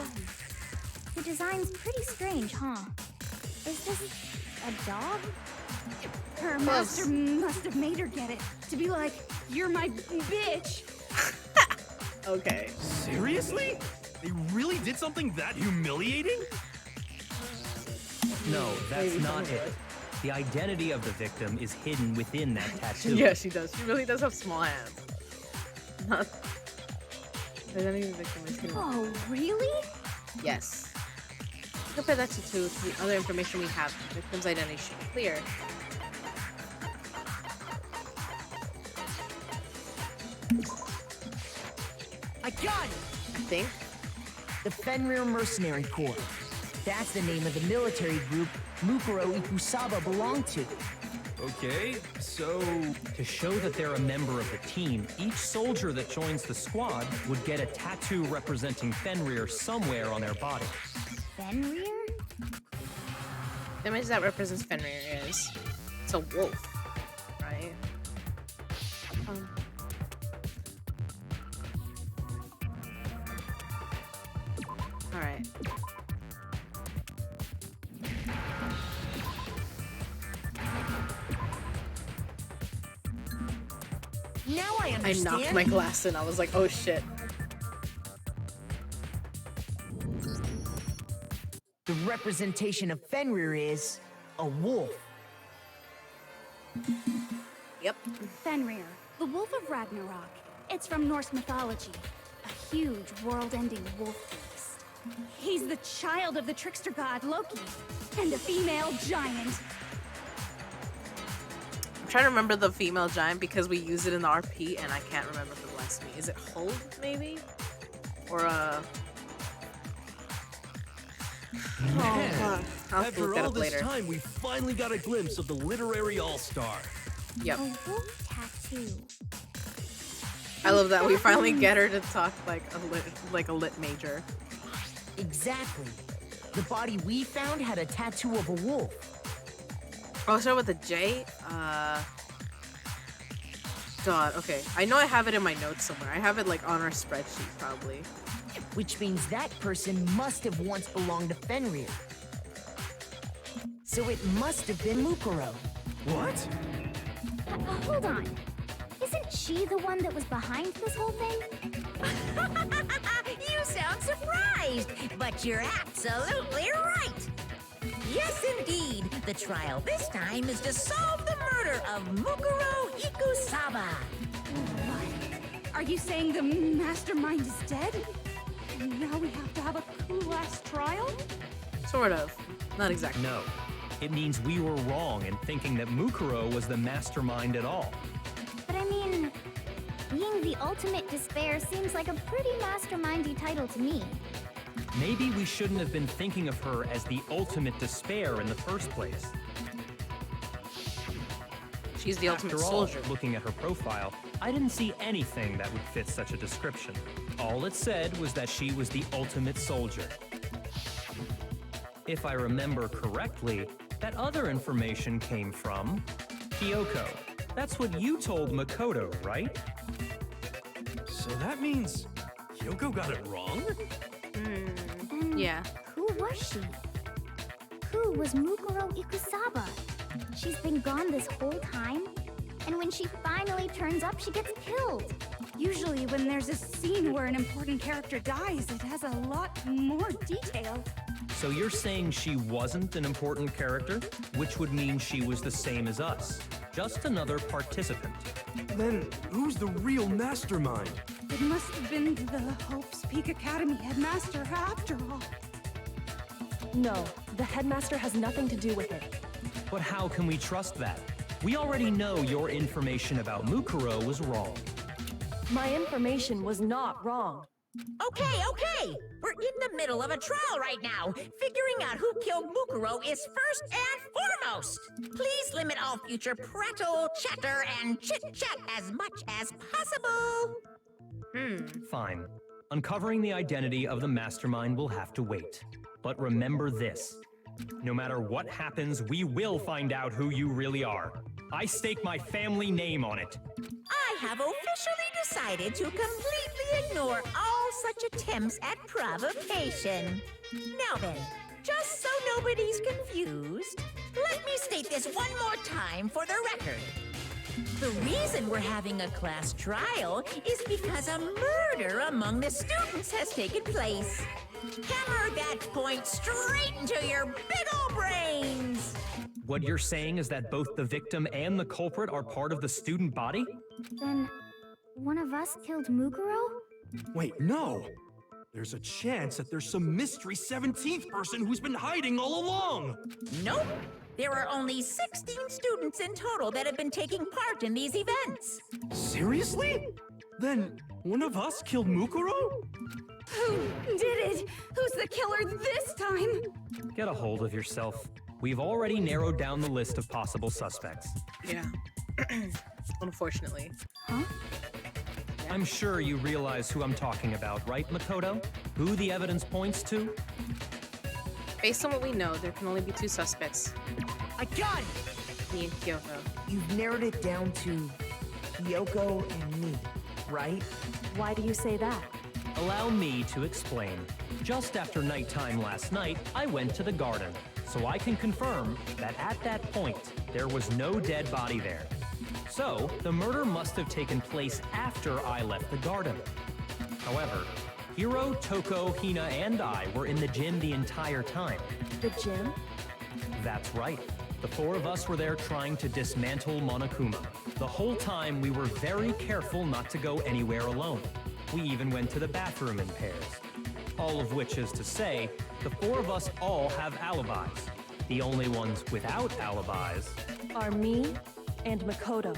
The design's pretty strange, huh? Is this a dog? Her master must have made her get it. To be like, you're my bitch. Okay. Seriously? They really did something that humiliating? No, that's not it. The identity of the victim is hidden within that tattoo. Yeah, she does. She really does have small hands. Not... The identity of the victim is hidden. Oh, really? Yes. Compare that to the other information we have. The victim's identity should be clear. I got it! I think. The Fenrir Mercenary Corps. That's the name of the military group Mukuro Ikusaba belonged to. Okay, so... To show that they're a member of the team, each soldier that joins the squad would get a tattoo representing Fenrir somewhere on their body. Fenrir? The image that represents Fenrir is... It's a wolf, right? Alright. Now I I understand. knocked my glass in. I was like, oh shit. The representation of Fenrir is a wolf. Yep. Fenrir, the Wolf of Ragnarok. It's from Norse mythology. A huge, world-ending wolf beast. He's the child of the trickster god Loki, and a female giant. I'm trying to remember the female giant because we use it in the RP and I can't remember for the life of me. Is it Hold, maybe? Or Man, fuck. I'll have to after look that all up this later. time, we finally got a glimpse of the literary all-star. Yep. A wolf tattoo. I love that we finally get her to talk like a lit major. Exactly. The body we found had a tattoo of a wolf. Oh, start with a J. God, okay. I know I have it in my notes somewhere. I have it like on our spreadsheet probably. Which means that person must have once belonged to Fenrir. So it must have been Mukuro. What? Hold on. Isn't she the one that was behind this whole thing? You sound surprised, but you're absolutely right. Yes, indeed. The trial this time is to solve the murder of Mukuro Ikusaba. What? Are you saying the mastermind is dead? And now we have to have a cool-ass trial? Sort of. Not exactly. No. It means we were wrong in thinking that Mukuro was the mastermind at all. But I mean, being the ultimate despair seems like a pretty mastermindy title to me. Maybe we shouldn't have been thinking of her as the ultimate despair in the first place. She's the ultimate After all, soldier. looking at her profile, I didn't see anything that would fit such a description. All it said was that she was the ultimate soldier. If I remember correctly, that other information came from Kyoko. That's what you told Makoto, right? So that means Kyoko got it wrong? Then Yeah. who was she? Who was Mukuro Ikusaba? She's been gone this whole time, and when she finally turns up, she gets killed. Usually when there's a scene where an important character dies, it has a lot more detail. So you're saying she wasn't an important character, which would mean she was the same as us, just another participant. Then who's the real mastermind? It must have been the Hope's Peak Academy headmaster after all. No, the headmaster has nothing to do with it. But how can we trust that? We already know your information about Mukuro was wrong. My information was not wrong. Okay. We're in the middle of a trial right now. Figuring out who killed Mukuro is first and foremost. Please limit all future prattle, chatter, and chit-chat as much as possible. Fine. Uncovering the identity of the mastermind will have to wait. But remember this. No matter what happens, we will find out who you really are. I stake my family name on it. I have officially decided to completely ignore all such attempts at provocation. Now then, just so nobody's confused, let me state this one more time for the record. The reason we're having a class trial is because a murder among the students has taken place. Hammer that point straight into your big ol' brains! What you're saying is that both the victim and the culprit are part of the student body? Then, one of us killed Mukuro? Wait, no! There's a chance that there's some mystery 17th person who's been hiding all along! Nope. There are only 16 students in total that have been taking part in these events. Seriously? Then one of us killed Mukuro? Who did it? Who's the killer this time? Get a hold of yourself. We've already narrowed down the list of possible suspects. Yeah. Unfortunately. Huh? I'm sure you realize who I'm talking about, right, Makoto? Who the evidence points to? Based on what we know, there can only be two suspects. I got it! Me and Kyoko. You've narrowed it down to Kyoko and me, right? Why do you say that? Allow me to explain. Just after nighttime last night, I went to the garden, so I can confirm that at that point, there was no dead body there. So, the murder must have taken place after I left the garden. However, Hiro, Toko, Hina, and I were in the gym the entire time. The gym? That's right. The four of us were there trying to dismantle Monokuma. The whole time, we were very careful not to go anywhere alone. We even went to the bathroom in pairs. All of which is to say, the four of us all have alibis. The only ones without alibis Are me and Makoto.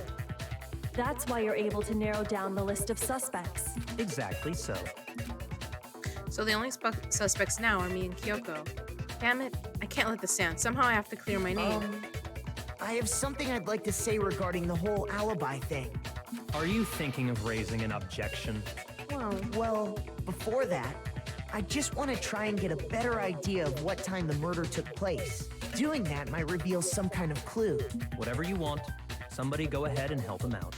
That's why you're able to narrow down the list of suspects. exactly so. So the only suspects now are me and Kyoko. Damn it, I can't let this stand. Somehow I have to clear my name. I have something I'd like to say regarding the whole alibi thing. Are you thinking of raising an objection? Well, before that, I just want to try and get a better idea of what time the murder took place. Doing that might reveal some kind of clue. Whatever you want. Somebody go ahead and help him out.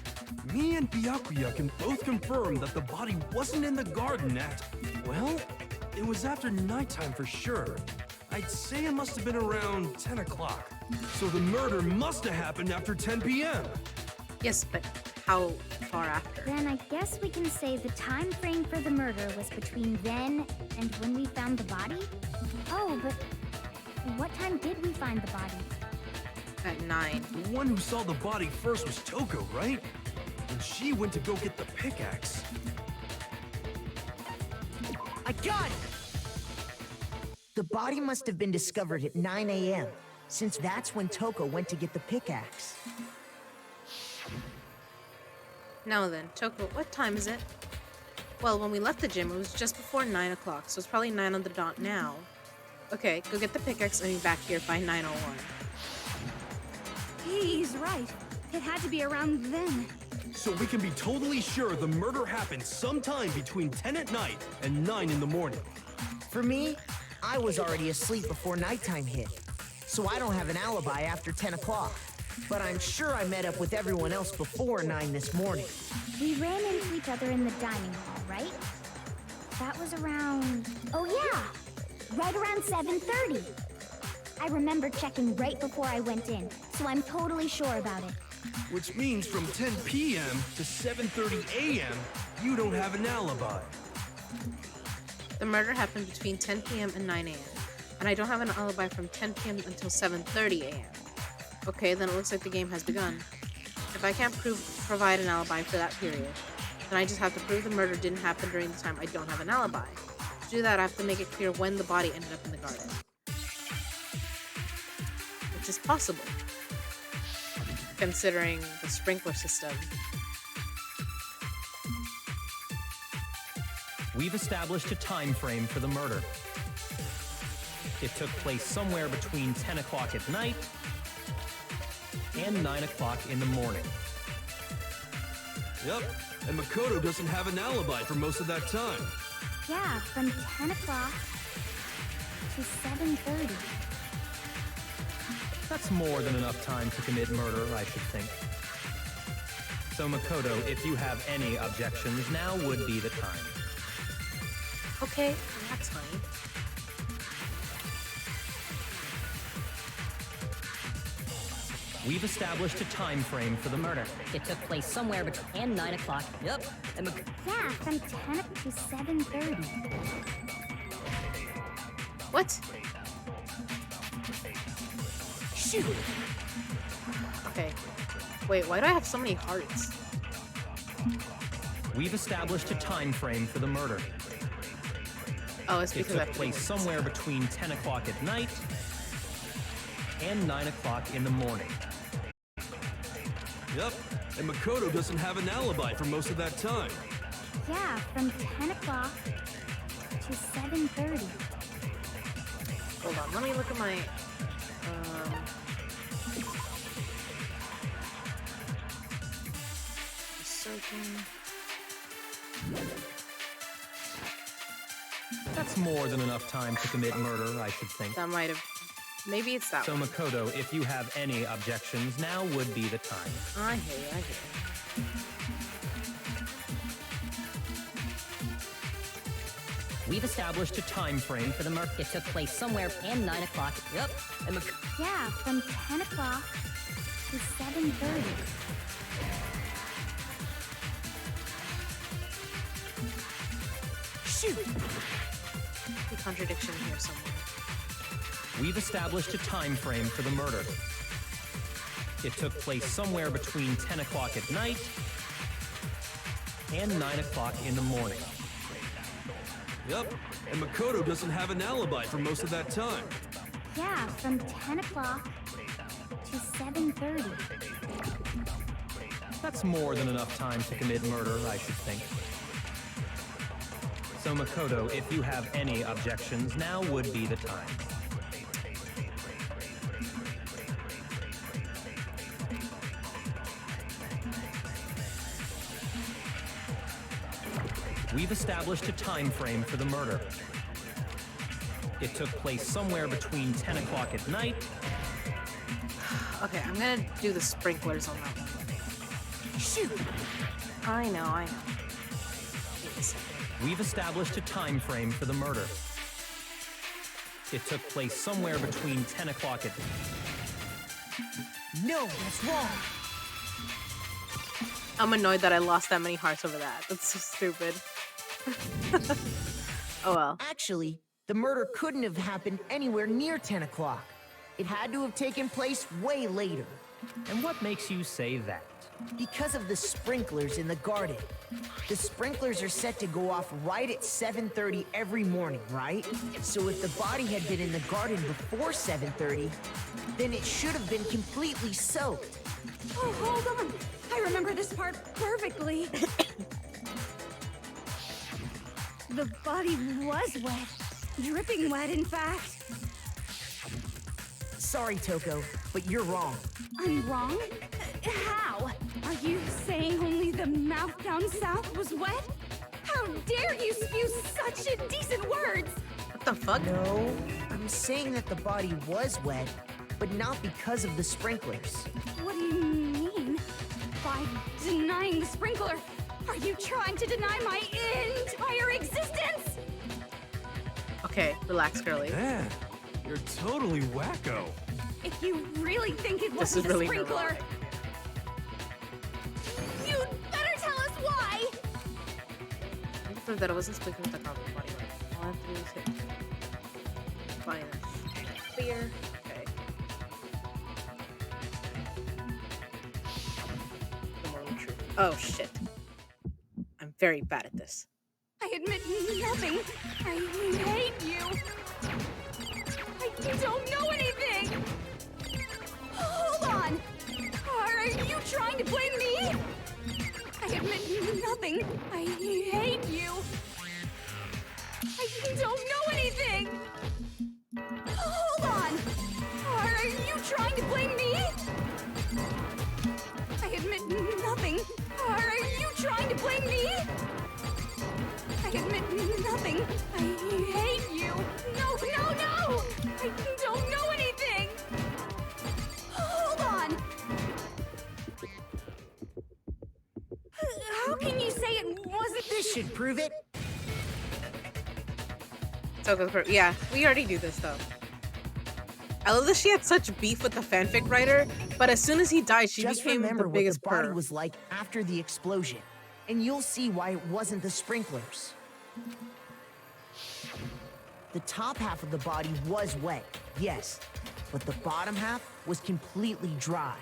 Me and Byakuya can both confirm that the body wasn't in the garden at, well, it was after nighttime for sure. I'd say it must have been around 10 o'clock. So the murder must have happened after 10 p.m. Yes, but how far after? Then I guess we can say the time frame for the murder was between then and when we found the body? Oh, but what time did we find the body? At 9. The one who saw the body first was Toko, right? And she went to go get the pickaxe. I got it! The body must have been discovered at 9 a.m., since that's when Toko went to get the pickaxe. Now then, Toko, what time is it? Well, when we left the gym, it was just before 9 o'clock, so it's probably 9 on the dot now. Okay, go get the pickaxe and be back here by 9:01. He's right. It had to be around then. So we can be totally sure the murder happened sometime between 10 at night and 9 in the morning. For me, I was already asleep before nighttime hit, so I don't have an alibi after 10 o'clock. But I'm sure I met up with everyone else before 9 this morning. We ran into each other in the dining hall, right? That was around... Oh yeah! Right around 7:30. I remember checking right before I went in, so I'm totally sure about it. Which means from 10 p.m. to 7:30 a.m., you don't have an alibi. The murder happened between 10 p.m. and 9 a.m. And I don't have an alibi from 10 p.m. until 7:30 a.m. Okay, then it looks like the game has begun. If I can't provide an alibi for that period, then I just have to prove the murder didn't happen during the time I don't have an alibi. To do that, I have to make it clear when the body ended up in the garden. Which is possible, considering the sprinkler system. We've established a time frame for the murder. It took place somewhere between 10 o'clock at night and 9 o'clock in the morning. Yep, and Makoto doesn't have an alibi for most of that time. Yeah, from 10 o'clock to 7:30. That's more than enough time to commit murder, I should think. So Makoto, if you have any objections, now would be the time. Okay, that's fine. We've established a time frame for the murder. It took place somewhere between 9 o'clock. Yep. And Yeah, from 10 to 7:30. What? Shoot! Okay. Wait, why do I have so many hearts? We've established a time frame for the murder. Oh, it's It because I took place somewhere between 10 o'clock at night and 9 o'clock in the morning. Yep, and Makoto doesn't have an alibi for most of that time. Yeah, from 10 o'clock to 7:30. Hold on, let me look at my... Searching... That's more than enough time to commit murder, I should think. That might have... Maybe it's that So one. Makoto, if you have any objections, now would be the time. I hear you, I hear you. we've established a time frame for the murder. It took place somewhere and 9 o'clock. Yep. And Yeah, from 10 o'clock to 7:30. Shoot! A contradiction here somewhere. We've established a time frame for the murder. It took place somewhere between 10 o'clock at night and 9 o'clock in the morning. Yep, and Makoto doesn't have an alibi for most of that time. Yeah, from 10 o'clock to 7:30. That's more than enough time to commit murder, I should think. So Makoto, if you have any objections, now would be the time. We've established a time frame for the murder. It took place somewhere between 10 o'clock at night Okay, I'm gonna do the sprinklers on that one. Shoot! I know. We've established a time frame for the murder. It took place somewhere between 10 o'clock at... No, that's wrong. I'm annoyed that I lost that many hearts over that. That's so stupid. Oh well. Actually, the murder couldn't have happened anywhere near 10 o'clock. It had to have taken place way later. And what makes you say that? Because of the sprinklers in the garden. The sprinklers are set to go off right at 7:30 every morning, right? So if the body had been in the garden before 7:30, then it should have been completely soaked. Oh, hold on. I remember this part perfectly. The body was wet. Dripping wet, in fact. Sorry, Toko, but you're wrong. I'm wrong? How? Are you saying only the mouth down south was wet? How dare you spew such indecent words? What the fuck? No, I'm saying that the body was wet, but not because of the sprinklers. What do you mean? By denying the sprinkler, are you trying to deny my entire existence? Okay, relax, girly. Man, you're totally wacko. If you really think it This wasn't is really the sprinkler, neurotic. you'd better tell us why! I can prove that it wasn't sprinkling with the carbon body. All I have to do is hit. Fine. Clear. Okay. The moment of truth. Oh shit. I'm very bad at this. I admit nothing. I hate you. I don't know anything. Hold on. Are you trying to blame me? I admit nothing. I hate you. I don't know anything. Hold on. Are you trying to blame me? I admit nothing. Are you trying to blame me? I admit nothing. I hate you. No, no, no! I don't know anything! Hold on! How can you say it wasn't This should prove it. Yeah, we already do this though. I love that she had such beef with the fanfic writer, but as soon as he died, she Just became remember the what biggest the body perv. was like after the explosion, and you'll see why it wasn't the sprinklers. The top half of the body was wet, yes, but the bottom half was completely dry.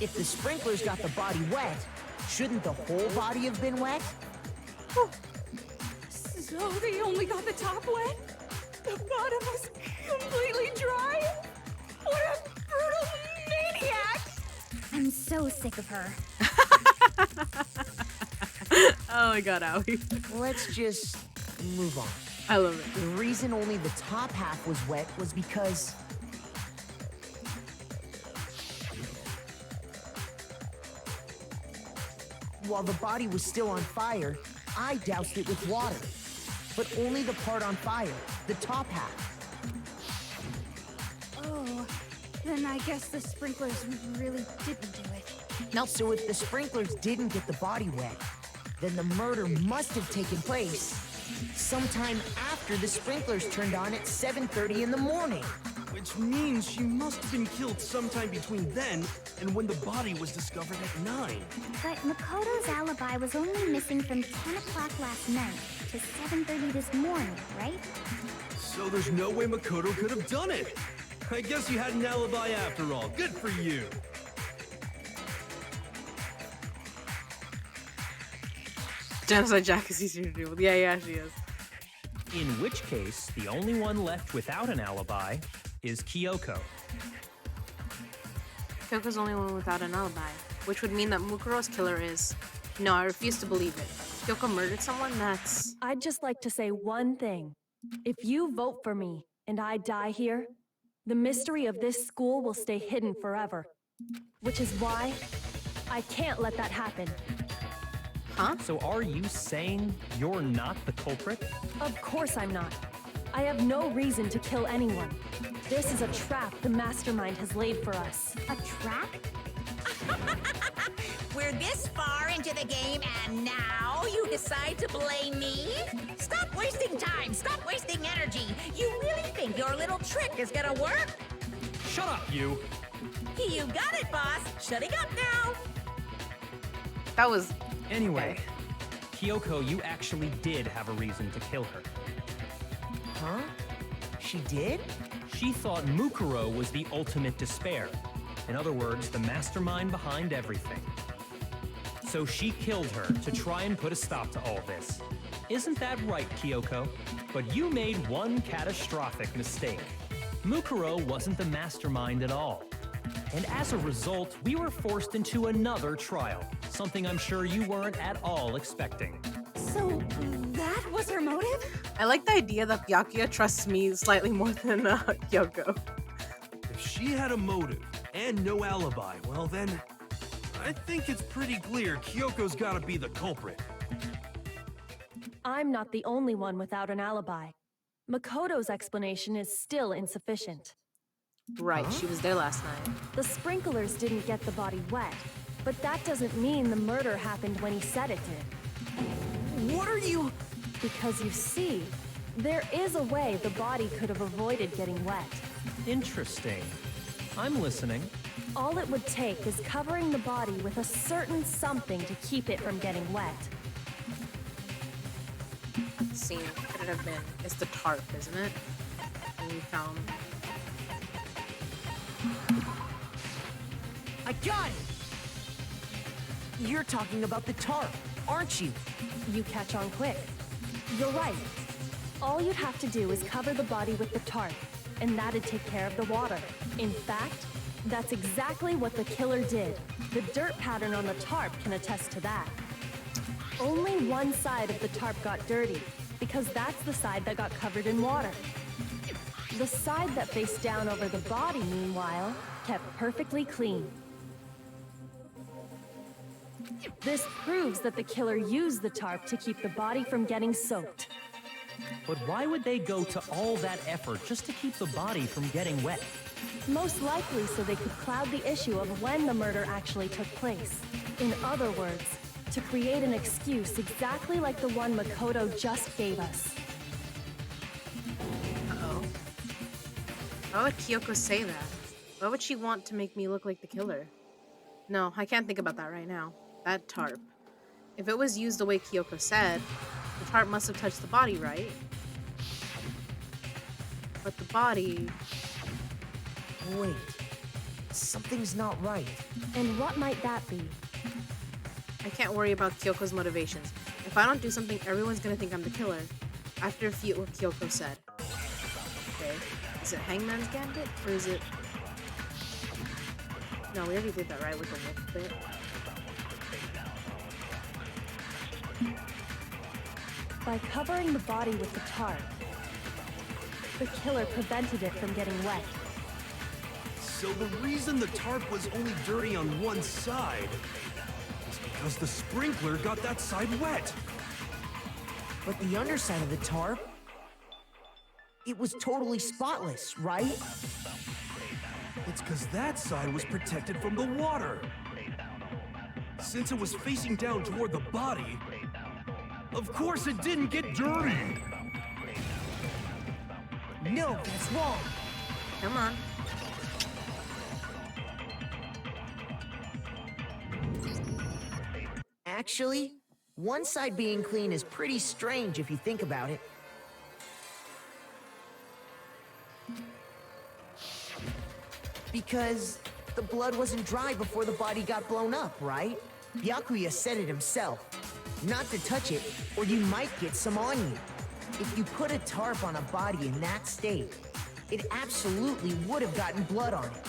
If the sprinklers got the body wet, shouldn't the whole body have been wet? So they only got the top wet? The bottom was completely dry? What a brutal maniac! I'm so sick of her. Oh my god, Owie. Let's just move on. I love it. The reason only the top half was wet was because while the body was still on fire, I doused it with water. But only the part on fire, the top half. Oh, then I guess the sprinklers really didn't do it. Now, so if the sprinklers didn't get the body wet, then the murder must have taken place sometime after the sprinklers turned on at 7:30 in the morning. Which means she must have been killed sometime between then and when the body was discovered at 9. But Makoto's alibi was only missing from 10 o'clock last night to 7:30 this morning, right? So there's no way Makoto could have done it. I guess you had an alibi after all. Good for you. Genocide Jack is easier to deal with. Yeah, she is. In which case, the only one left without an alibi is Kyoko. Kyoko's the only one without an alibi, which would mean that Mukuro's killer is... No, I refuse to believe it. Kyoko murdered someone? That's... I'd just like to say one thing. If you vote for me and I die here, the mystery of this school will stay hidden forever. Which is why I can't let that happen. Huh? So are you saying you're not the culprit? Of course I'm not. I have no reason to kill anyone. This is a trap the mastermind has laid for us. A trap? We're this far into the game, and now you decide to blame me? Stop wasting time! Stop wasting energy! You really think your little trick is gonna work? Shut up, you! You got it, boss! Shutting up now! That was Anyway, Kyoko, you actually did have a reason to kill her. Huh? She did? She thought Mukuro was the ultimate despair. In other words, the mastermind behind everything. So she killed her to try and put a stop to all this. Isn't that right, Kyoko? But you made one catastrophic mistake. Mukuro wasn't the mastermind at all. And as a result, we were forced into another trial, something I'm sure you weren't at all expecting. So, that was her motive? I like the idea that Byakuya trusts me slightly more than Kyoko. If she had a motive and no alibi, well then, I think it's pretty clear Kyoko's gotta be the culprit. I'm not the only one without an alibi. Makoto's explanation is still insufficient. Right, she was there last night. The sprinklers didn't get the body wet, but that doesn't mean the murder happened when he said it did. What are you... Because you see, there is a way the body could have avoided getting wet. Interesting. I'm listening. All it would take is covering the body with a certain something to keep it from getting wet. Scene could it have been? It's the tarp, isn't it? And we found. I got it! You're talking about the tarp, aren't you? You catch on quick. You're right. All you'd have to do is cover the body with the tarp, and that'd take care of the water. In fact, that's exactly what the killer did. The dirt pattern on the tarp can attest to that. Only one side of the tarp got dirty, because that's the side that got covered in water. The side that faced down over the body, meanwhile, kept perfectly clean. This proves that the killer used the tarp to keep the body from getting soaked. But why would they go to all that effort just to keep the body from getting wet? Most likely so they could cloud the issue of when the murder actually took place. In other words, to create an excuse exactly like the one Makoto just gave us. Uh-oh. Why would Kyoko say that? Why would she want to make me look like the killer? No, I can't think about that right now. That tarp. If it was used the way Kyoko said, the tarp must have touched the body, right? But the body... Wait, something's not right. And what might that be? I can't worry about Kyoko's motivations. If I don't do something, everyone's gonna think I'm the killer. I have to refute what Kyoko said. Okay. Is it Hangman's Gambit? Or is it... No, we already did that, right? With the wolf bit. By covering the body with the tarp, the killer prevented it from getting wet. So the reason the tarp was only dirty on one side is because the sprinkler got that side wet. But the underside of the tarp, it was totally spotless, right? It's because that side was protected from the water. Since it was facing down toward the body, of course it didn't get dirty. No, that's wrong. Come on. Actually, one side being clean is pretty strange if you think about it. Because the blood wasn't dry before the body got blown up, right? Byakuya said it himself. Not to touch it, or you might get some on you. If you put a tarp on a body in that state, it absolutely would have gotten blood on it.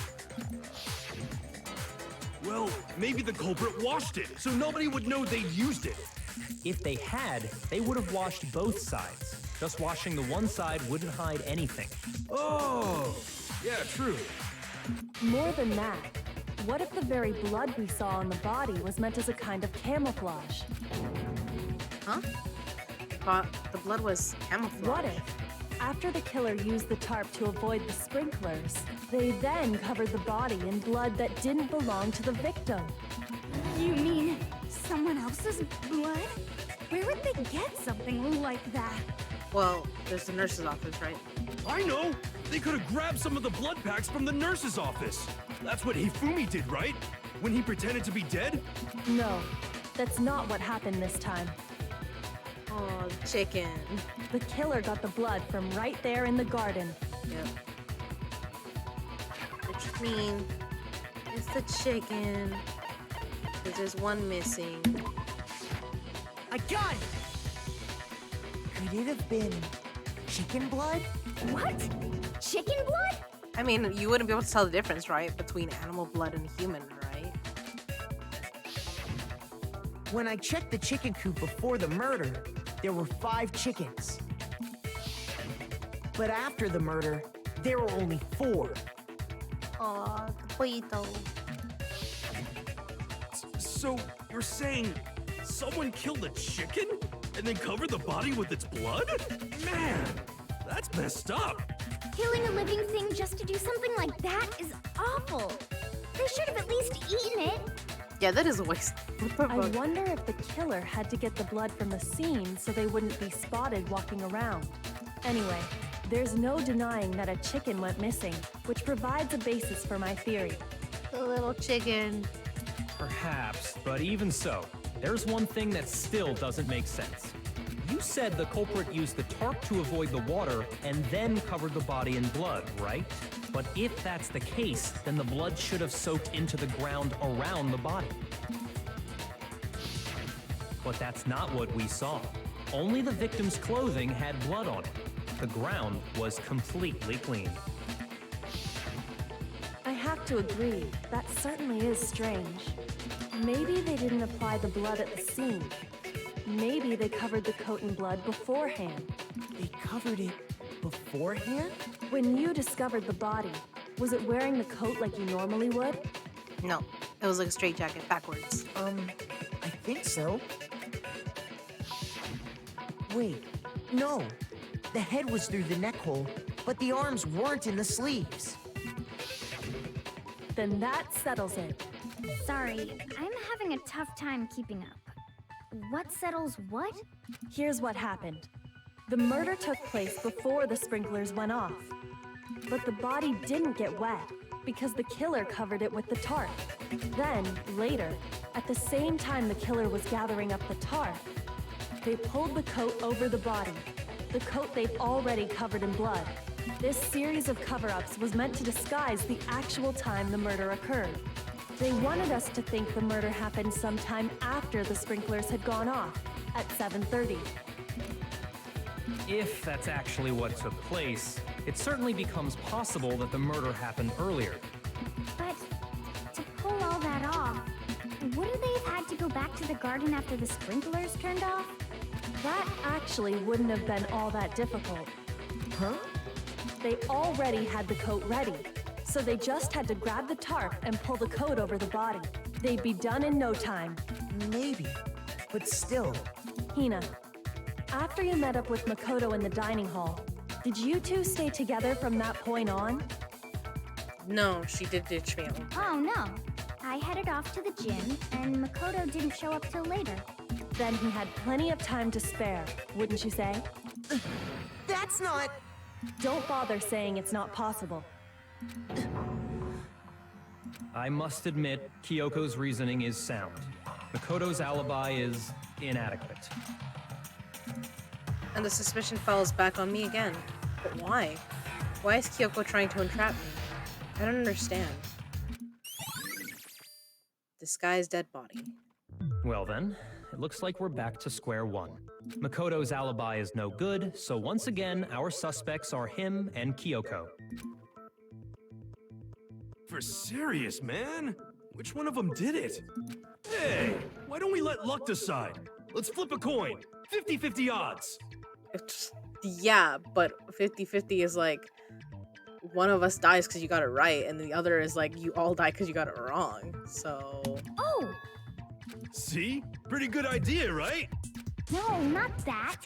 Well, maybe the culprit washed it, so nobody would know they'd used it. If they had, they would have washed both sides. Just washing the one side wouldn't hide anything. Oh, yeah, true. More than that, what if the very blood we saw on the body was meant as a kind of camouflage? Huh? But the blood was camouflage. What if, after the killer used the tarp to avoid the sprinklers, they then covered the body in blood that didn't belong to the victim? You mean someone else's blood? Where would they get something like that? Well, there's the nurse's office, right? I know! They could have grabbed some of the blood packs from the nurse's office. That's what Hifumi did, right? When he pretended to be dead? No, that's not what happened this time. Oh, chicken. The killer got the blood from right there in the garden. Yep. Which means it's the chicken. Because there's one missing. I got it! Could it have been chicken blood? What? Chicken blood? I mean, you wouldn't be able to tell the difference, right? Between animal blood and human, right? When I checked the chicken coop before the murder, there were 5 chickens. But after the murder, there were only 4. Aw, the pollito. So, you're saying someone killed a chicken and then covered the body with its blood? Man, that's messed up. Killing a living thing just to do something like that is awful. They should have at least eaten it. Yeah, that is a waste. What the I fuck? wonder if the killer had to get the blood from the scene so they wouldn't be spotted walking around. Anyway, there's no denying that a chicken went missing, which provides a basis for my theory. The little chicken. Perhaps, but even so, there's one thing that still doesn't make sense. You said the culprit used the tarp to avoid the water and then covered the body in blood, right? But if that's the case, then the blood should have soaked into the ground around the body. But that's not what we saw. Only the victim's clothing had blood on it. The ground was completely clean. I have to agree, that certainly is strange. Maybe they didn't apply the blood at the scene. Maybe they covered the coat in blood beforehand. They covered it beforehand? When you discovered the body, was it wearing the coat like you normally would? No, it was like a straight jacket backwards. I think so. Wait, no. The head was through the neck hole, but the arms weren't in the sleeves. Then that settles it. Sorry, I'm having a tough time keeping up. What settles what? Here's what happened. The murder took place before the sprinklers went off. But the body didn't get wet because the killer covered it with the tarp. Then, later, at the same time the killer was gathering up the tarp, they pulled the coat over the body, the coat they'd already covered in blood. This series of cover-ups was meant to disguise the actual time the murder occurred. They wanted us to think the murder happened sometime after the sprinklers had gone off, at 7:30. If that's actually what took place, it certainly becomes possible that the murder happened earlier. But to pull all that off, wouldn't they have had to go back to the garden after the sprinklers turned off? That actually wouldn't have been all that difficult. Huh? They already had the coat ready, so they just had to grab the tarp and pull the coat over the body. They'd be done in no time. Maybe, but still. Hina, after you met up with Makoto in the dining hall, did you two stay together from that point on? No, she did ditch me. Oh no. I headed off to the gym, and Makoto didn't show up till later. Then he had plenty of time to spare, wouldn't you say? That's not... Don't bother saying it's not possible. I must admit, Kyoko's reasoning is sound. Makoto's alibi is inadequate. And the suspicion falls back on me again. But why? Why is Kyoko trying to entrap me? I don't understand. Disguised dead body. Well then, it looks like we're back to square one. Makoto's alibi is no good, so once again, our suspects are him and Kyoko. For serious, man? Which one of them did it? Hey, why don't we let luck decide? Let's flip a coin. 50-50 odds. Yeah, but 50-50 is like one of us dies because you got it right, and the other is like you all die because you got it wrong. So. Oh! See? Pretty good idea, right? No, not that.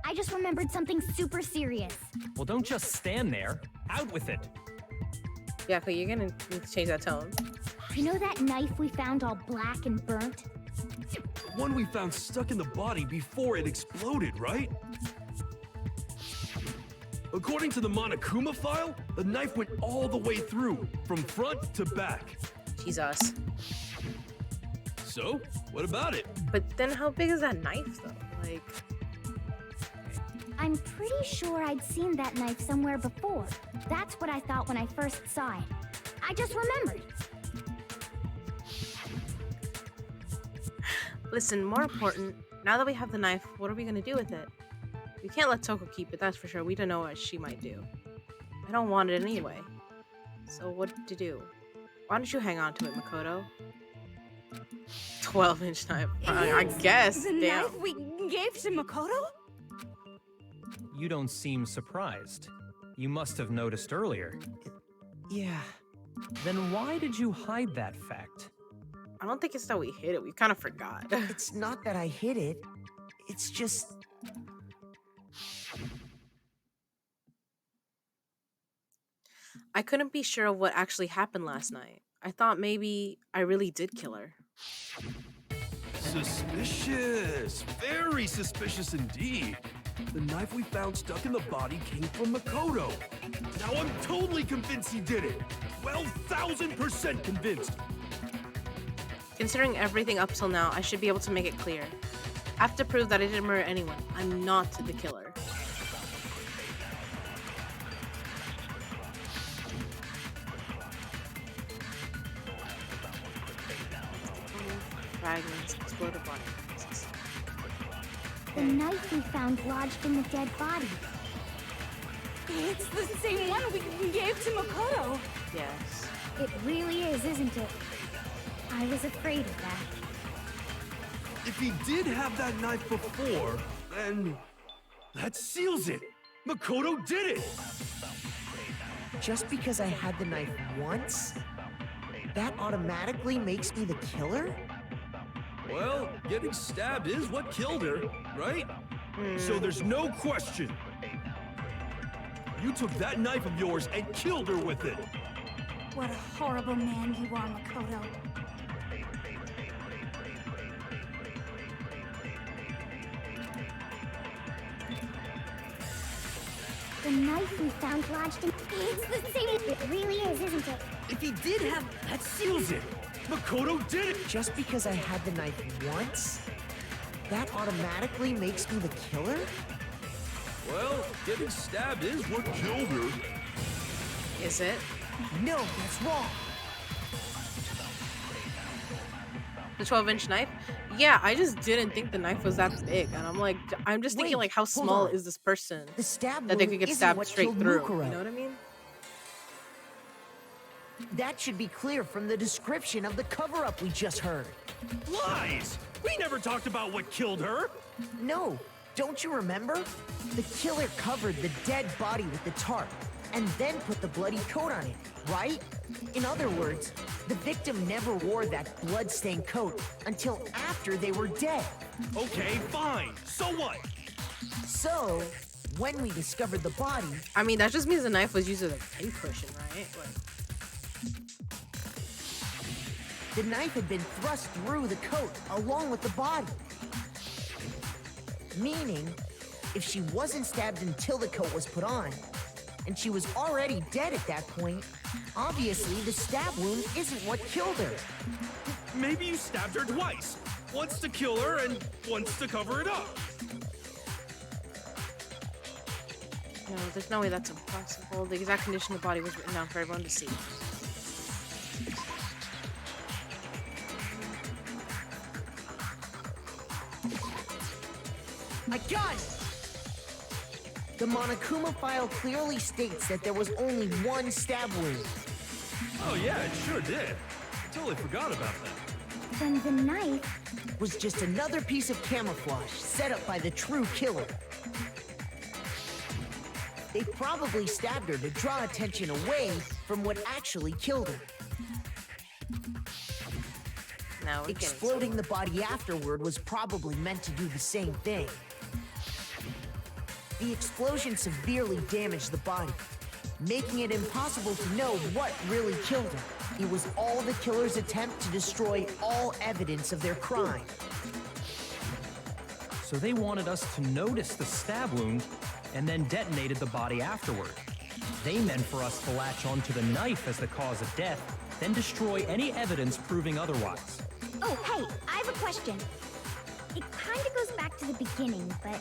I just remembered something super serious. Well, don't just stand there. Out with it. Yeah, okay, you're gonna need to change that tone. You know that knife we found all black and burnt? The one we found stuck in the body before it exploded, right? According to the Monokuma file, the knife went all the way through, from front to back. Jesus. So, what about it? But then how big is that knife, though? Like... I'm pretty sure I'd seen that knife somewhere before. That's what I thought when I first saw it. I just remembered. Listen, more important, now that we have the knife, what are we gonna do with it? We can't let Toko keep it, that's for sure. We don't know what she might do. I don't want it anyway. So what to do? Why don't you hang on to it, Makoto? 12-inch knife. I guess. The Damn. knife we gave to Makoto? You don't seem surprised. You must have noticed earlier. Yeah. Then why did you hide that fact? I don't think it's that we hid it. We kind of forgot. It's not that I hid it. It's just... I couldn't be sure of what actually happened last night. I thought maybe I really did kill her. Suspicious. Very suspicious indeed. The knife we found stuck in the body came from Makoto. Now I'm totally convinced he did it. 12,000% convinced. Considering everything up till now, I should be able to make it clear. I have to prove that I didn't murder anyone. I'm not the killer. Fragments, exploded body pieces. The knife we found lodged in the dead body. It's the same one we gave to Makoto. Yes. It really is, isn't it? I was afraid of that. If he did have that knife before, then that seals it. Makoto did it. Just because I had the knife once, that automatically makes me the killer? Well, getting stabbed is what killed her, right? So there's no question. You took that knife of yours and killed her with it. What a horrible man you are, Makoto. The knife we found lodged in... It's the same... It really is, isn't it? If he did have... That seals it. Makoto did it. Just because I had the knife once, that automatically makes me the killer? Well, getting stabbed is what killed her. Is it? No, that's wrong. The 12-inch knife? Yeah, I just didn't think the knife was that big. And I'm like, I'm just thinking, Wait, like, how hold small on. is this person The stab that they wound could get isn't stabbed what straight killed through? Mukuro. You know what I mean? That should be clear from the description of the cover-up we just heard. Lies! We never talked about what killed her. No, don't you remember? The killer covered the dead body with the tarp and then put the bloody coat on it, right? In other words, the victim never wore that blood-stained coat until after they were dead. Okay, fine. So what? So, when we discovered the body, I mean, that just means the knife was used as a pincushion, right? Like, the knife had been thrust through the coat along with the body. Meaning, if she wasn't stabbed until the coat was put on, and she was already dead at that point, obviously the stab wound isn't what killed her. Maybe you stabbed her twice. Once to kill her and once to cover it up. no, there's no way that's impossible. The exact condition of the body was written down for everyone to see. I got it! The Monokuma file clearly states that there was only one stab wound. Oh yeah, it sure did. I totally forgot about that. Then the knife... Was just another piece of camouflage set up by the true killer. They probably stabbed her to draw attention away from what actually killed her. Now we're getting Exploding the body afterward was probably meant to do the same thing. The explosion severely damaged the body, making it impossible to know what really killed her. It was all the killer's attempt to destroy all evidence of their crime. So they wanted us to notice the stab wound and then detonated the body afterward. They meant for us to latch onto the knife as the cause of death, then destroy any evidence proving otherwise. Oh, hey, I have a question. It kind of goes back to the beginning, but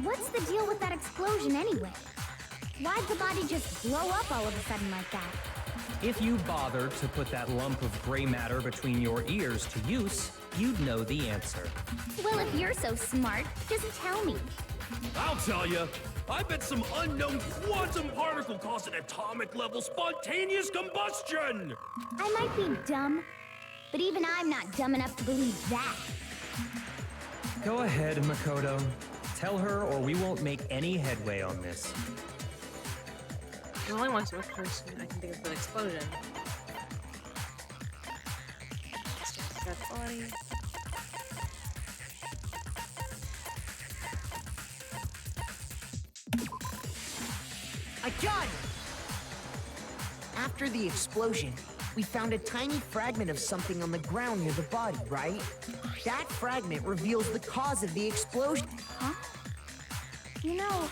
what's the deal with that explosion anyway? Why'd the body just blow up all of a sudden like that? If you bothered to put that lump of gray matter between your ears to use, you'd know the answer. Well, if you're so smart, just tell me. I'll tell you. I bet some unknown quantum particle caused an atomic-level spontaneous combustion! I might be dumb, but even I'm not dumb enough to believe that. Go ahead, Makoto. Tell her or we won't make any headway on this. There's only one sort of person I can think of with explosion. That body. I got it! After the explosion, we found a tiny fragment of something on the ground near the body, right? That fragment reveals the cause of the explosion. Huh? You know,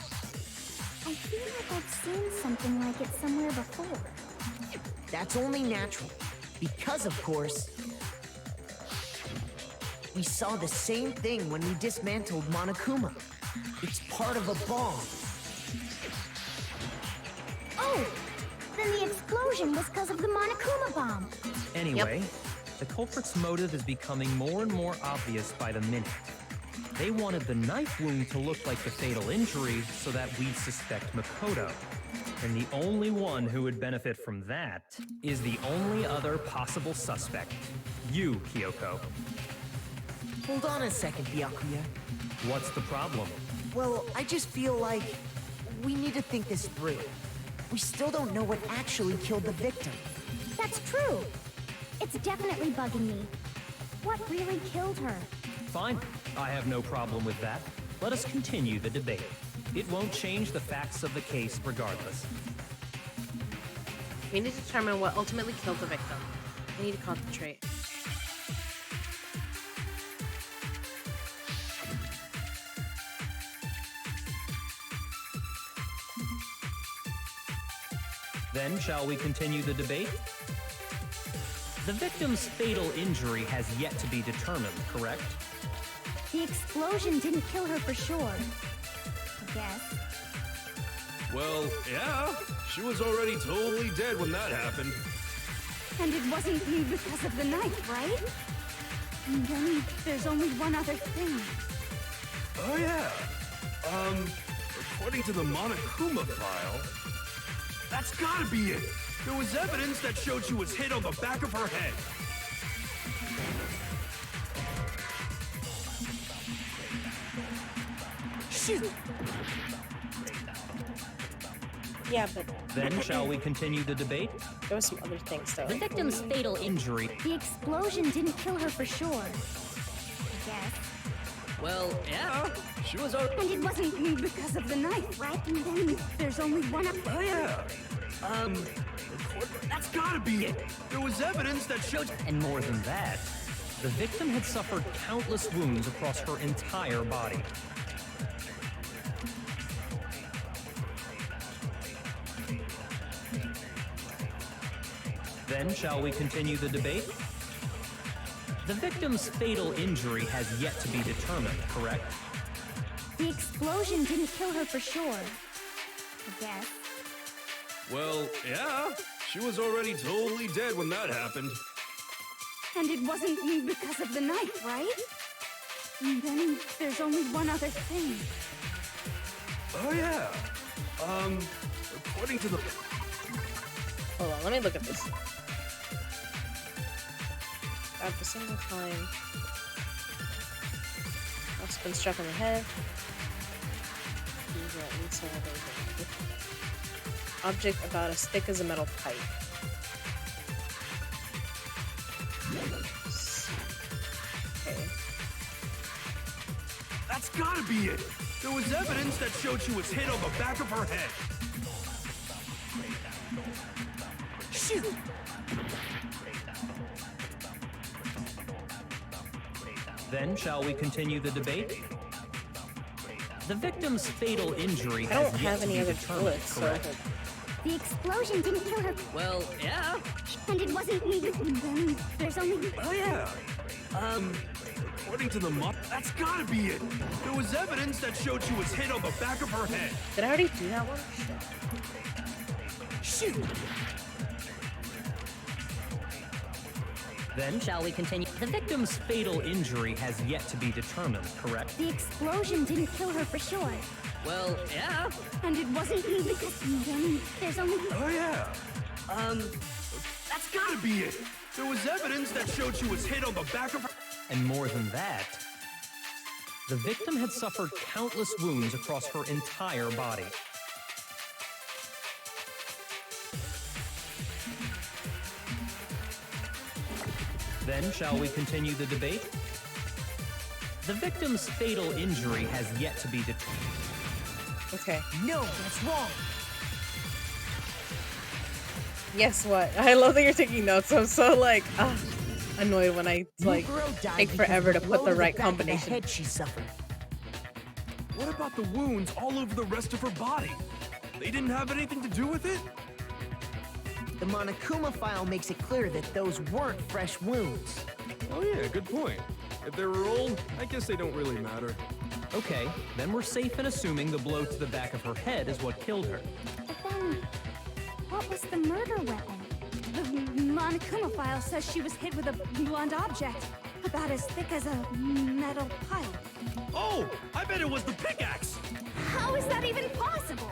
I feel like I've seen something like it somewhere before. That's only natural, because of course, we saw the same thing when we dismantled Monokuma. It's part of a bomb. Oh! Then the explosion was because of the Monokuma bomb. Anyway, the culprit's motive is becoming more and more obvious by the minute. They wanted the knife wound to look like the fatal injury so that we'd suspect Makoto. And the only one who would benefit from that is the only other possible suspect. You, Kyoko. Hold on a second, Byakuya. What's the problem? Well, I just feel like we need to think this through. We still don't know what actually killed the victim. That's true. It's definitely bugging me. What really killed her? Fine. I have no problem with that. Let us continue the debate. It won't change the facts of the case regardless. We need to determine what ultimately killed the victim. We need to concentrate. Then, shall we continue the debate? The victim's fatal injury has yet to be determined, correct? The explosion didn't kill her for sure. I guess. Well, yeah. She was already totally dead when that happened. And it wasn't because of the knife, right? And then there's only one other thing. Oh, yeah. According to the Monokuma file, that's gotta be it. There was evidence that showed she was hit on the back of her head. Shoot! Yeah, but Then, shall we continue the debate? there was some other things though. The victim's fatal injury. The explosion didn't kill her for sure. I guess. Well, yeah. She was And it wasn't because of the knife, right? And then there's only one other. Oh, yeah. That's gotta be it. There was evidence that showed... And more than that, the victim had suffered countless wounds across her entire body. Then, shall we continue the debate? The victim's fatal injury has yet to be determined, correct? The explosion didn't kill her for sure. I guess. Well, yeah. She was already totally dead when that happened. And it wasn't because of the knife, right? And then there's only one other thing. Oh, yeah. According to the... Hold on, let me look at this. At the single time. Also been struck in the head. These are at least object about as thick as a metal pipe. Okay. That's gotta be it. There was evidence that showed she was hit on the back of her head. Shoot! Then, shall we continue the debate? The victim's fatal injury I has don't yet have to any be other determined, bullets, so correct? The explosion didn't kill her, Well, yeah. and it wasn't me. Then there's only. Oh yeah. According to the mop, that's gotta be it. There was evidence that showed she was hit on the back of her head. Did I already do that one? Shoot! Then, shall we continue? The victim's fatal injury has yet to be determined, correct? The explosion didn't kill her for sure, Well, yeah. and it wasn't me. Then there's only. Oh yeah. That's gotta be it. There was evidence that showed she was hit on the back of her. And more than that, the victim had suffered countless wounds across her entire body. Then, shall we continue the debate? The victim's fatal injury has yet to be determined. Okay. No, that's wrong. Guess what? I love that you're taking notes. I'm so like annoyed when I like Mukuro died take because forever of to the put blow the to right back of the combination. head she suffered. What about the wounds all over the rest of her body? They didn't have anything to do with it? The Monokuma file makes it clear that those weren't fresh wounds. Oh yeah, good point. If they were old, I guess they don't really matter. Okay, then we're safe in assuming the blow to the back of her head is what killed her. But then, what was the murder weapon? The Monokuma file says she was hit with a blunt object, about as thick as a metal pipe. Oh, I bet it was the pickaxe. How is that even possible?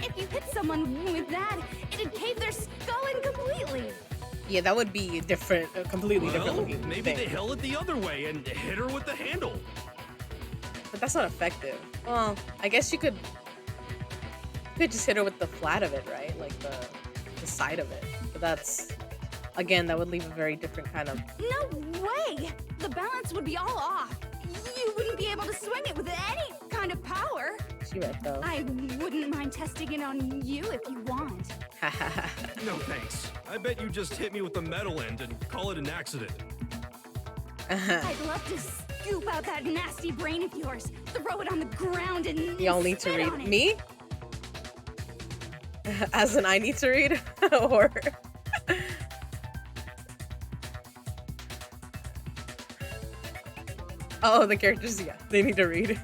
If you hit someone with that, it'd cave their skull in completely. Yeah, that would be different, completely different Well, looking maybe thing. they held it the other way and hit her with the handle. But that's not effective. Well, I guess you could just hit her with the flat of it, right? Like the side of it. But that's, again, that would leave a very different kind of. No way! The balance would be all off. You wouldn't be able to swing it with any kind of power. She right though. I wouldn't mind testing it on you if you want. No thanks. I bet you just hit me with the metal end and call it an accident. I'd love to scoop out that nasty brain of yours, throw it on the ground, and Y'all need to spit read on it. me? As in I need to read? Or oh, the characters, yeah, they need to read.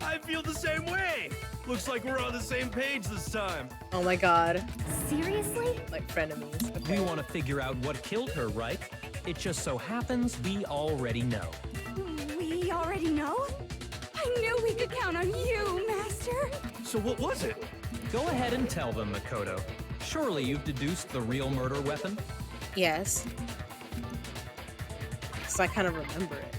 I feel the same way. Looks like we're on the same page this time. Oh my god. Seriously? Like frenemies. We Okay. want to figure out what killed her, right? It just so happens we already know. We already know? I knew we could count on you, Master. So what was it? Go ahead and tell them, Makoto. Surely you've deduced the real murder weapon? Yes. Because I kind of remember it.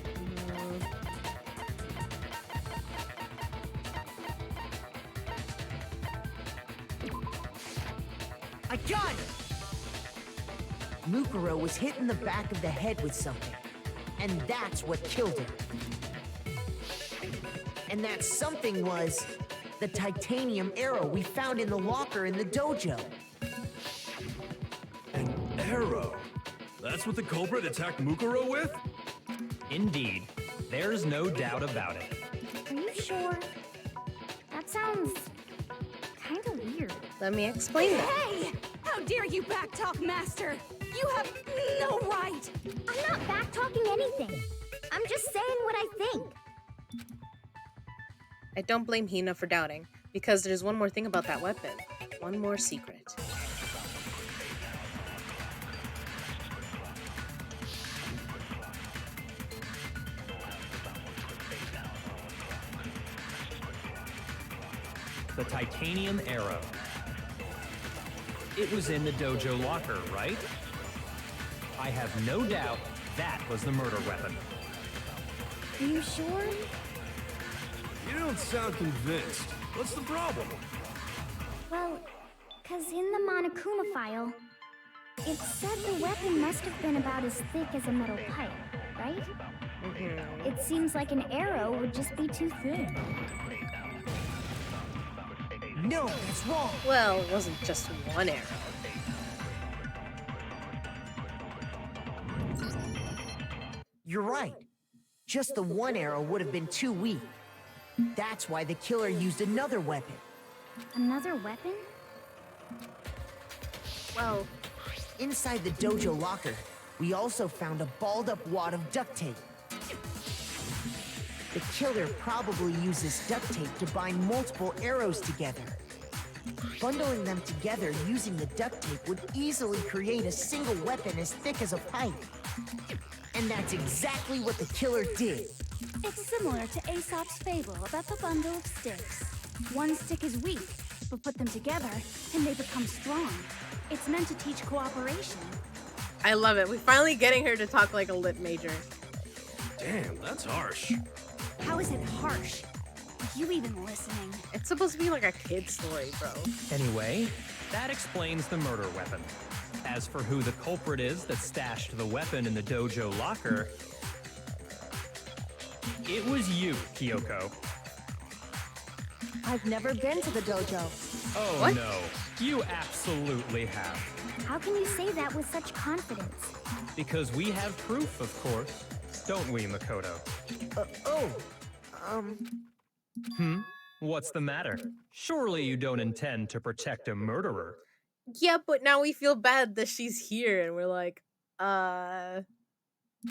I got it! Mukuro was hit in the back of the head with something, and that's what killed her. And that something was the titanium arrow we found in the locker in the dojo. An arrow. That's what the culprit attacked Mukuro with? Indeed. There's no doubt about it. Are you sure? That sounds kind of weird. Let me explain that. Hey! How dare you backtalk, Master? You have no right! I'm not backtalking anything. I'm just saying what I think. I don't blame Hina for doubting, because there's one more thing about that weapon. One more secret. The titanium arrow. It was in the dojo locker, right? I have no doubt that was the murder weapon. Are you sure? You don't sound convinced. What's the problem? Well, because in the Monokuma file, it said the weapon must have been about as thick as a metal pipe, right? It seems like an arrow would just be too thin. No, that's wrong. Well, it wasn't just one arrow. You're right. Just the one arrow would have been too weak. That's why the killer used another weapon. Another weapon? Well, inside the dojo locker, we also found a balled-up wad of duct tape. The killer probably uses duct tape to bind multiple arrows together. Bundling them together using the duct tape would easily create a single weapon as thick as a pipe. And that's exactly what the killer did. It's similar to Aesop's fable about the bundle of sticks. One stick is weak, but put them together and they become strong. It's meant to teach cooperation. I love it. We're finally getting her to talk like a lit major. Damn, that's harsh. How is it harsh? Are you even listening? It's supposed to be like a kid's story, bro. Anyway, that explains the murder weapon. As for who the culprit is that stashed the weapon in the dojo locker, it was you, Kyoko. I've never been to the dojo. Oh What? no, you absolutely have. How can you say that with such confidence? Because we have proof, of course. Don't we, Makoto? What's the matter? Surely you don't intend to protect a murderer. Yeah, but now we feel bad that she's here and we're like,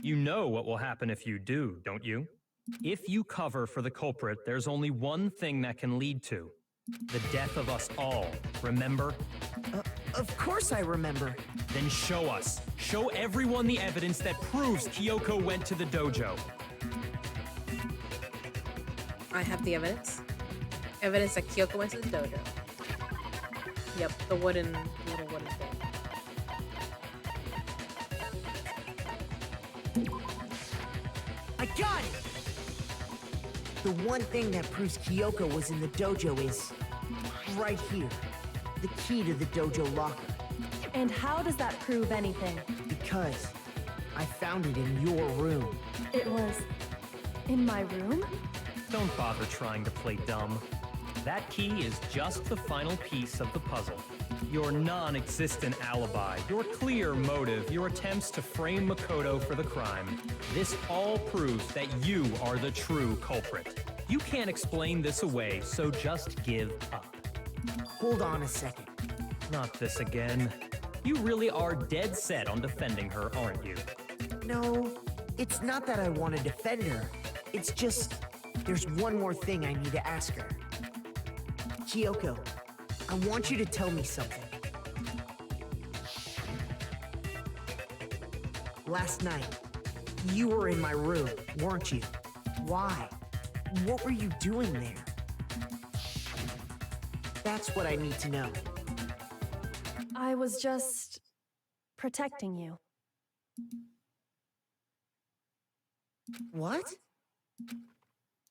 You know what will happen if you do, don't you? If you cover for the culprit, there's only one thing that can lead to the death of us all, remember? Of course I remember. Then show us. Show everyone the evidence that proves Kyoko went to the dojo. I have the evidence. Evidence that Kyoko went to the dojo. Yep, the little wooden thing. I got it! The one thing that proves Kyoko was in the dojo is right here. The key to the dojo locker. And how does that prove anything? Because I found it in your room. It was in my room? Don't bother trying to play dumb. That key is just the final piece of the puzzle. Your non-existent alibi, your clear motive, your attempts to frame Makoto for the crime. This all proves that you are the true culprit. You can't explain this away, so just give up. Hold on a second. Not this again. You really are dead set on defending her, aren't you? No, it's not that I want to defend her. It's just, there's one more thing I need to ask her. Kyoko, I want you to tell me something. Last night, you were in my room, weren't you? Why? What were you doing there? That's what I need to know. I was just protecting you. What?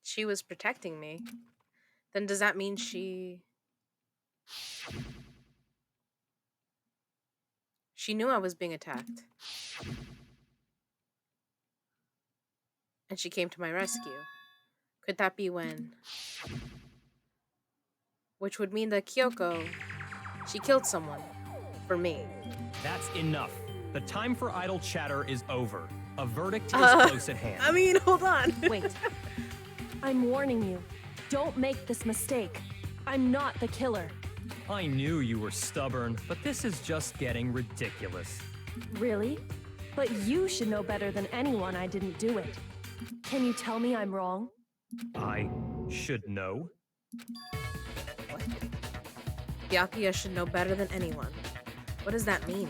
She was protecting me. Then does that mean she knew I was being attacked? And she came to my rescue. Could that be when? Which would mean that Kyoko, she killed someone. For me. That's enough. The time for idle chatter is over. A verdict is close at hand. I mean, hold on. Wait. I'm warning you. Don't make this mistake. I'm not the killer. I knew you were stubborn, but this is just getting ridiculous. Really? But you should know better than anyone I didn't do it. Can you tell me I'm wrong? I should know? What? Byakuya should know better than anyone. What does that mean?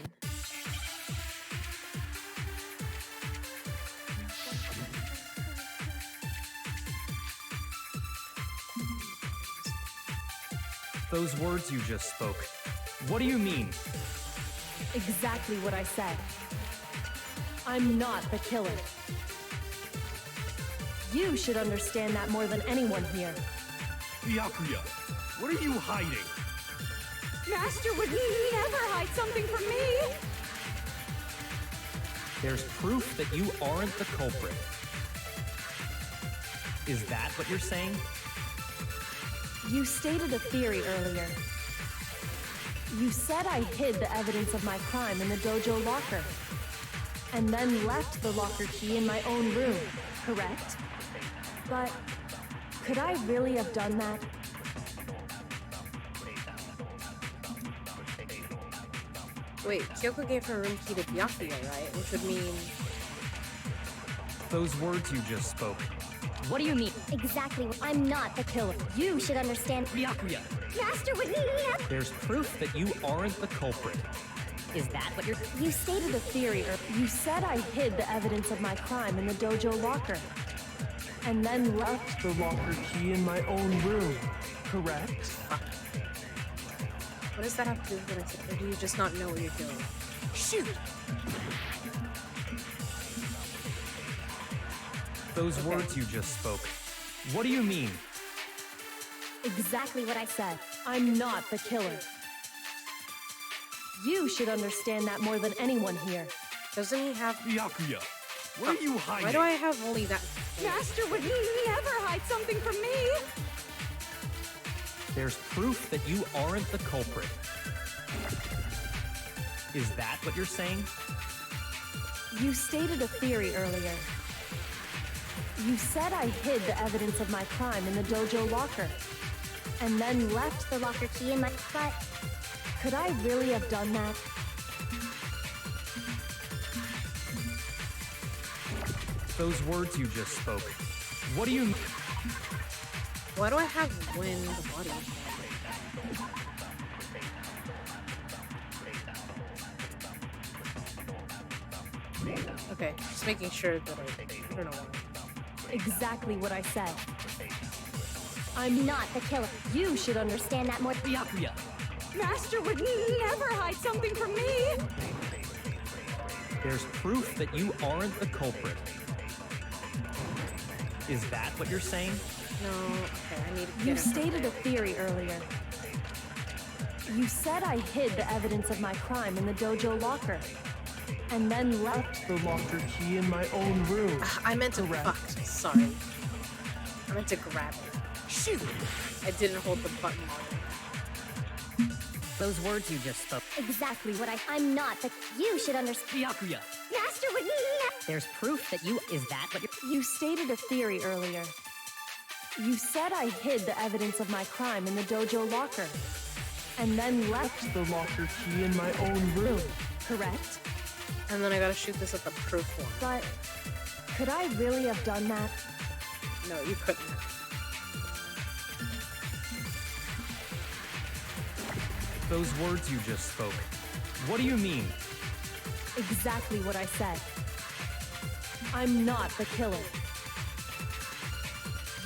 Those words you just spoke, what do you mean? Exactly what I said. I'm not the killer. You should understand that more than anyone here. Byakuya, what are you hiding? Master would never hide something from me! There's proof that you aren't the culprit. Is that what you're saying? You stated a theory earlier. You said I hid the evidence of my crime in the dojo locker, and then left the locker key in my own room, correct? But could I really have done that? Wait, Kyoko gave her room key to Byakuya, right? Which would mean... Those words you just spoke. What do you mean? Exactly. I'm not the killer. You should understand. Byakuya, Master would never. There's proof that you aren't the culprit. is that what you're... You stated a theory, or you said I hid the evidence of my crime in the dojo locker, and then left The locker key in my own room, correct? What does that have to do with what I said? Or do you just not know what you're doing? Shoot! Those words you just spoke. What do you mean? exactly what I said. I'm not the killer. You should understand that more than anyone here. Doesn't he have... Byakuya, what are you hiding? Why do I have only that? Master would never hide something from me. There's proof that you aren't the culprit. Is that what you're saying? You stated a theory earlier. You said I hid the evidence of my crime in the dojo locker, and then left the locker key in my... But could I really have done that? Those words you just spoke. What do you... Why do I have when the body? Okay, just making sure that I don't know why. Exactly what I said. I'm not the killer. You should understand that more. Byakuya, Master would never hide something from me. There's proof that you aren't the culprit. Is that what you're saying? No, okay, I need to You get him. stated a theory earlier. You said I hid the evidence of my crime in the dojo locker, and then left The locker key in my own room. I meant to... Correct. Fuck, sorry. I meant to grab it. Shoot! I didn't hold the button on it. those words you just spoke. Exactly what I'm not the... You should understand. Byakuya, Master would never... there's proof that you... Is that what you're... You stated a theory earlier. You said I hid the evidence of my crime in the dojo locker, and then left The locker key in my own room. correct? And then I gotta shoot this at the proof one. But could I really have done that? No, you couldn't. Those words you just spoke. What do you mean? Exactly what I said. I'm not the killer.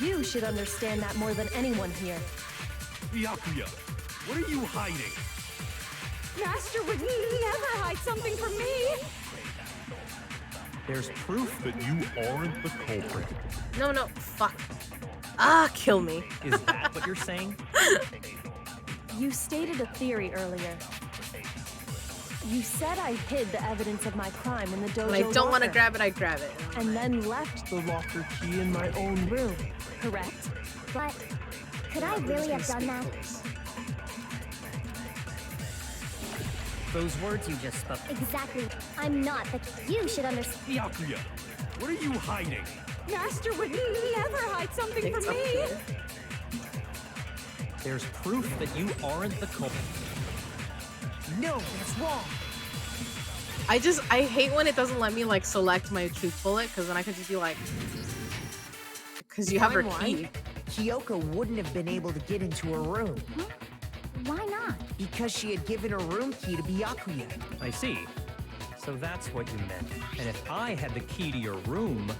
You should understand that more than anyone here. Byakuya, what are you hiding? Master would never hide something from me. There's proof that You aren't the culprit. No, no, fuck. Ah, kill me. Is that what you're saying? You stated a theory earlier. You said I hid the evidence of my crime in the dojo When I don't want to locker, grab it, I grab it. and then left The locker key in my own room. correct? But could I really have done that? Those words you just spoke. Exactly. I'm not the... You should understand. Byakuya, what are you hiding? Master would never hide something It's from up me. here. There's proof that you aren't the culprit. No, that's wrong. I hate when it doesn't let me like select my truth bullet, because then I could just be like, because you have her key. Kyoko wouldn't have been able to get into her room Why not? because she had given her room key to Byakuya. I see. So that's what you meant. And if I had the key to your room,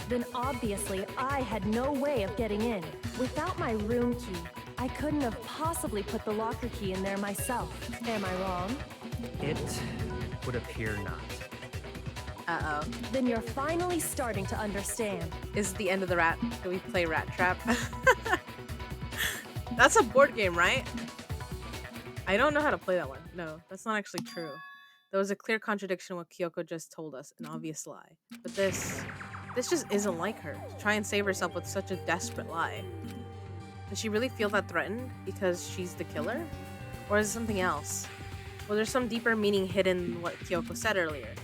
Then obviously I had no way of getting in. Without my room key, I couldn't have possibly put the locker key in there myself. Am I wrong? it would appear not. Uh-oh. Then you're finally starting to understand. This is the end of the rat. Do we play Rat Trap? That's a board game, right? I don't know how to play that one. No, that's not actually true. There was a clear contradiction in what Kyoko just told us, an obvious lie. But this just isn't like her. To try and save herself with such a desperate lie. Does she really feel that threatened because she's the killer? Or is it something else? Well, there's some deeper meaning hidden in what Kyoko said earlier.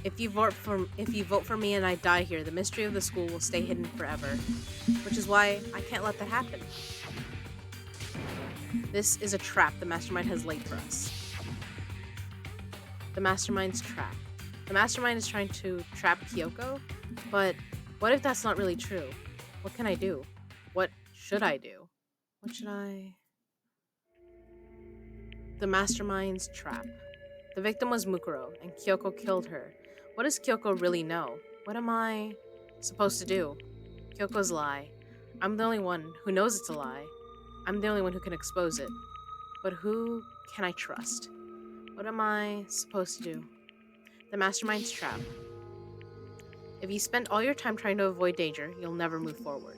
If you vote for me and I die here, the mystery of the school will stay hidden forever. Which is why I can't let that happen. This is a trap the mastermind has laid for us. The mastermind's trap. The mastermind is trying to trap Kyoko, but what if that's not really true? What can I do? What should I do? What should I... The mastermind's trap. The victim was Mukuro, and Kyoko killed her. What does Kyoko really know? What am I supposed to do? Kyoko's lie. I'm the only one who knows it's a lie. I'm the only one who can expose it. But who can I trust? What am I supposed to do? The mastermind's trap. If you spend all your time trying to avoid danger, you'll never move forward.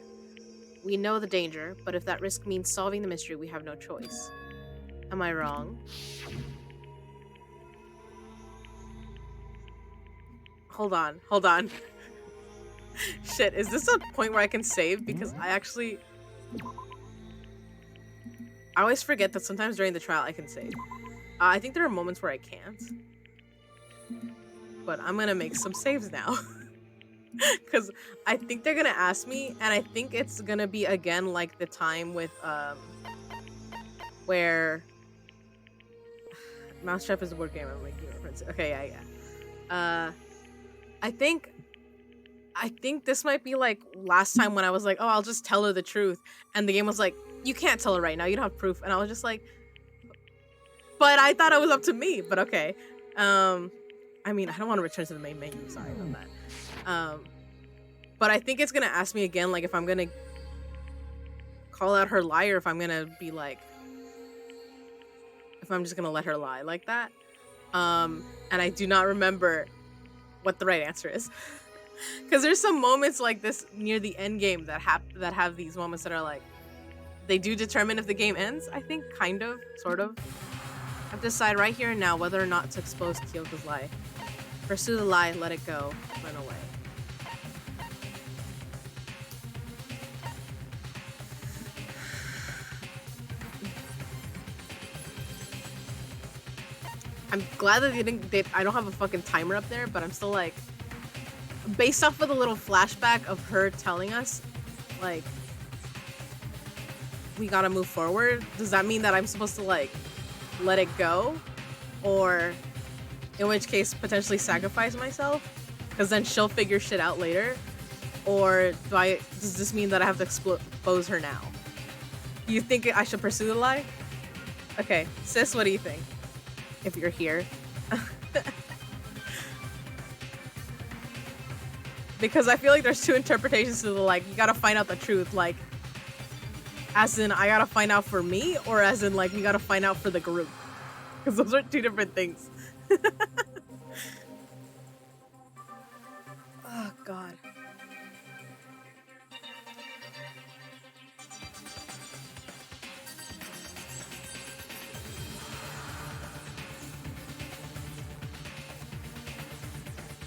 We know the danger, but if that risk means solving the mystery, we have no choice. Am I wrong? Hold on. Shit, is this a point where I can save? Because I always forget that sometimes during the trial I can save. I think there are moments where I can't. But I'm gonna make some saves now. Because I think they're gonna ask me, and I think it's gonna be again like the time with, where... Mousetrap is a board game I'm making reference. Okay, yeah. I think this might be like last time when I was like, oh, I'll just tell her the truth. And the game was like, you can't tell her right now. You don't have proof. And I was just like, but I thought it was up to me. But okay. I mean, I don't want to return to the main menu. Sorry about that. But I think it's going to ask me again, like, if I'm going to call out her lie or if I'm going to be like, if I'm just going to let her lie like that. And I do not remember what the right answer is. Because there's some moments like this near the end game that have these moments that are like, they do determine if the game ends, I think, kind of, sort of. I have to decide right here and now whether or not to expose Kyoko's lie. Pursue the lie, let it go, run away. I'm glad that I don't have a fucking timer up there, but I'm still like, based off of the little flashback of her telling us, like, we gotta move forward, does that mean that I'm supposed to, like, let it go? Or, in which case, potentially sacrifice myself? Because then she'll figure shit out later? Or does this mean that I have to expose her now? Do you think I should pursue the lie? Okay, sis, what do you think? If you're here. Because I feel like there's two interpretations to the, like, you gotta find out the truth, like, as in I gotta find out for me, or as in, like, we gotta find out for the group. Because those are two different things. Oh, God.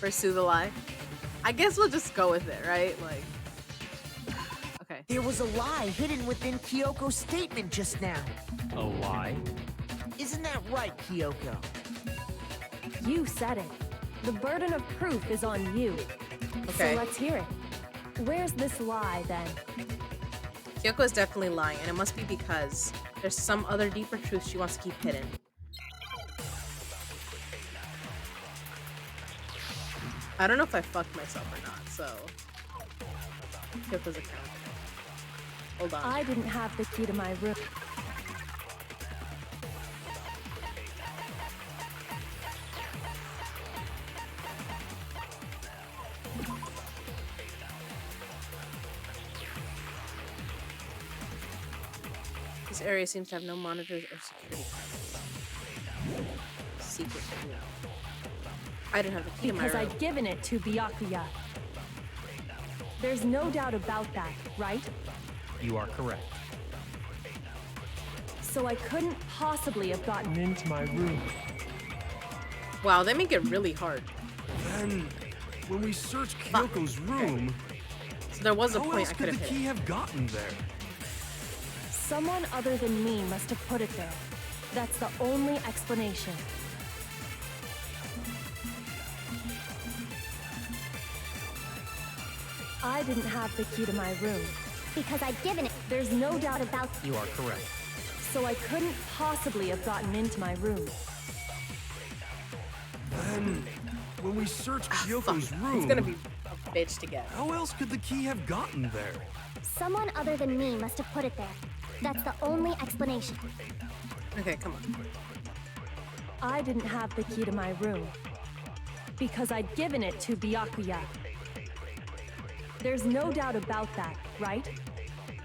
Pursue the lie. I guess we'll just go with it, right? Like, okay. There was a lie hidden within Kyoko's statement just now. A lie? Isn't that right, Kyoko? You said it. The burden of proof is on you. Okay. So let's hear it. Where's this lie, then? Kyoko is definitely lying, and it must be because there's some other deeper truth she wants to keep hidden. I don't know if I fucked myself or not, so... Kyoko's account. Hold on. I didn't have the key to my room. This area seems to have no monitors or security cameras. Secret room. I didn't have the key to my room. Because I'd given it to Byakuya. There's no doubt about that, right? You are correct. So I couldn't possibly have gotten Into my room. Wow, they make it really hard. Then, when we searched Kyoko's room, So there was a How point else I could could the have key hit it. have gotten there? Someone other than me must have put it there. That's the only explanation. I didn't have the key to my room. Because I'd given it. There's no doubt about You are correct. so I couldn't possibly have gotten into my room. Then, when we searched Kyoko's Fuck. room, It's gonna be a bitch to get. how else could the key have gotten there? Someone other than me must have put it there. That's the only explanation. Okay, come on. I didn't have the key to my room. Because I'd given it to Byakuya. There's no doubt about that, right?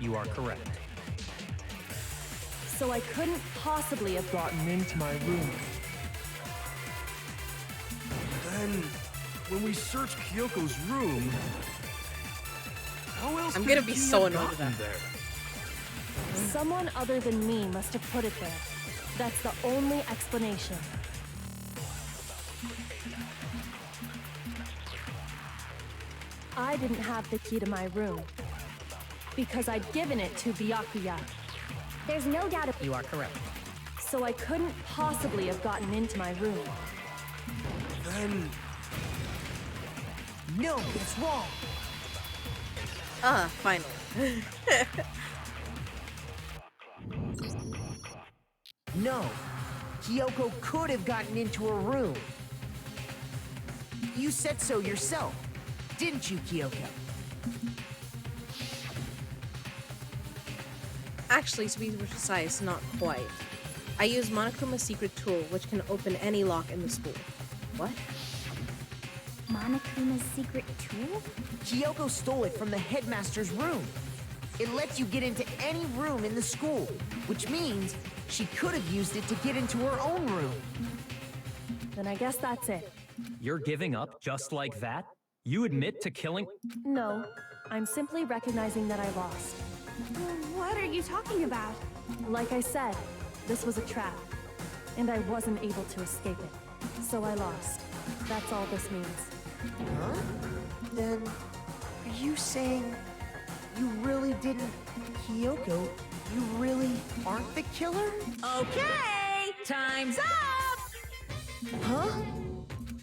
You are correct. So I couldn't possibly have gotten into my room. Then, when we searched Kyoko's room, how else I'm could gonna the be key so have annoyed with gotten that. there? Someone other than me must have put it there. That's the only explanation. I didn't have the key to my room. Because I'd given it to Byakuya. There's no doubt You are correct. So I couldn't possibly have gotten into my room. Then, No, it's wrong. Finally. No, Kyoko could have gotten into her room. You said so yourself, didn't you, Kyoko? Actually, to be precise, not quite. I use Monokuma's secret tool, which can open any lock in the school. What? Monokuma's secret tool? Kyoko stole it from the headmaster's room. It lets you get into any room in the school, which means she could have used it to get into her own room. Then I guess that's it. You're giving up just like that? You admit to killing? No, I'm simply recognizing that I lost. What are you talking about? Like I said, this was a trap, and I wasn't able to escape it. So I lost. That's all this means. Huh? Then, are you saying you really didn't... Kyoko, you really aren't the killer? Okay, time's up! Huh?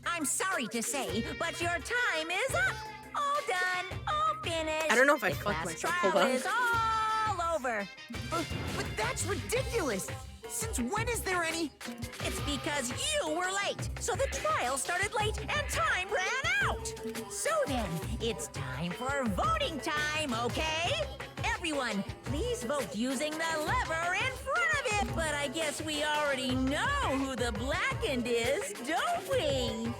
I'm sorry to say, but your time is up. All done, all finished. I don't know if I The fucked class myself. trial Hold on. is all over. But that's ridiculous! Since when is there any... It's because you were late, so the trial started late and time ran out. So then, it's time for voting time, okay? Everyone, please vote using the lever in front of it. But I guess we already know who the blackened is, don't we?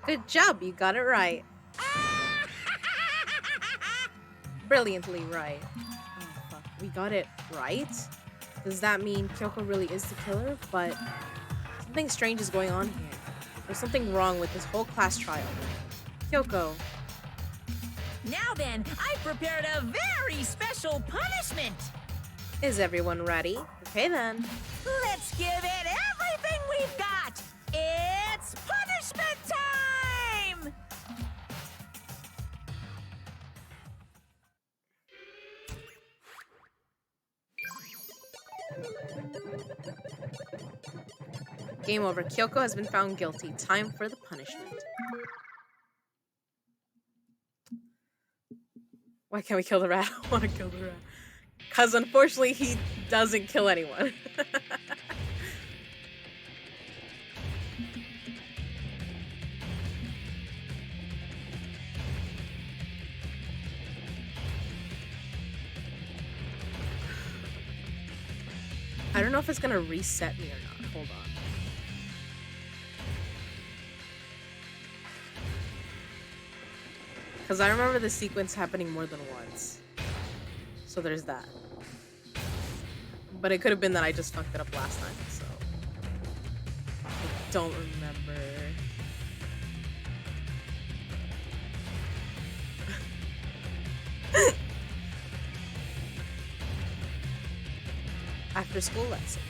Good job, you got it right. Brilliantly right. Oh, fuck. We got it right? Does that mean Kyoko really is the killer? But something strange is going on here. There's something wrong with this whole class trial. Kyoko. Now then, I've prepared a very special punishment. Is everyone ready? Okay then. Let's give it everything we've got. It's punishment time! Game over. Kyoko has been found guilty. Time for the punishment. Why can't we kill the rat? I want to kill the rat. Because unfortunately he doesn't kill anyone. I don't know if it's gonna reset me or not. Hold on. Because I remember the sequence happening more than once. So there's that. But it could have been that I just fucked it up last time, so I don't remember. After school lesson.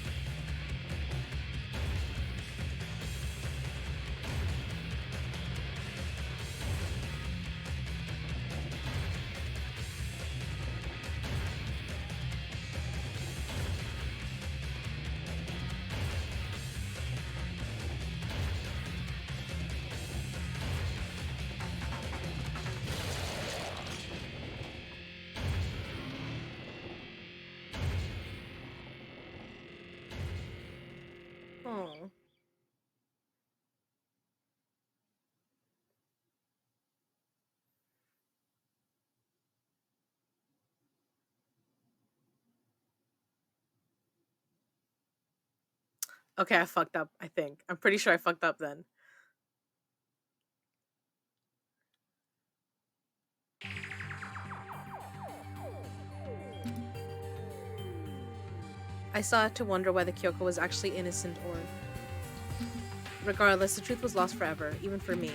Oh. Okay, I fucked up, I think. I'm pretty sure I fucked up then. I started to wonder whether Kyoko was actually innocent or... Regardless, the truth was lost forever, even for me.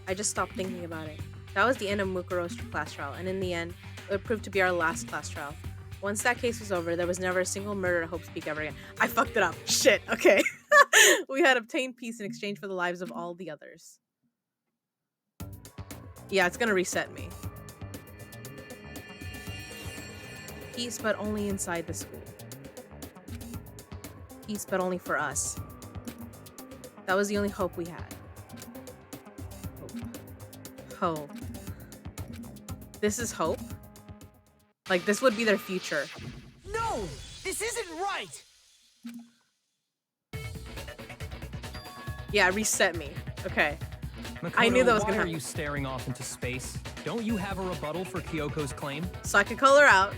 I just stopped thinking about it. That was the end of Mukuro's class trial, and in the end, it would prove to be our last class trial. Once that case was over, there was never a single murder at Hope Speak ever again. I fucked it up. Shit, okay. We had obtained peace in exchange for the lives of all the others. Yeah, it's gonna reset me. Peace, but only inside the school. Peace, but only for us. That was the only hope we had. Hope. This is hope? Like, this would be their future. No! This isn't right! Yeah, reset me. Okay. Makoto, I knew that was why gonna are happen. you staring off into space? Don't you have a rebuttal for Kyoko's claim? So I could call her out.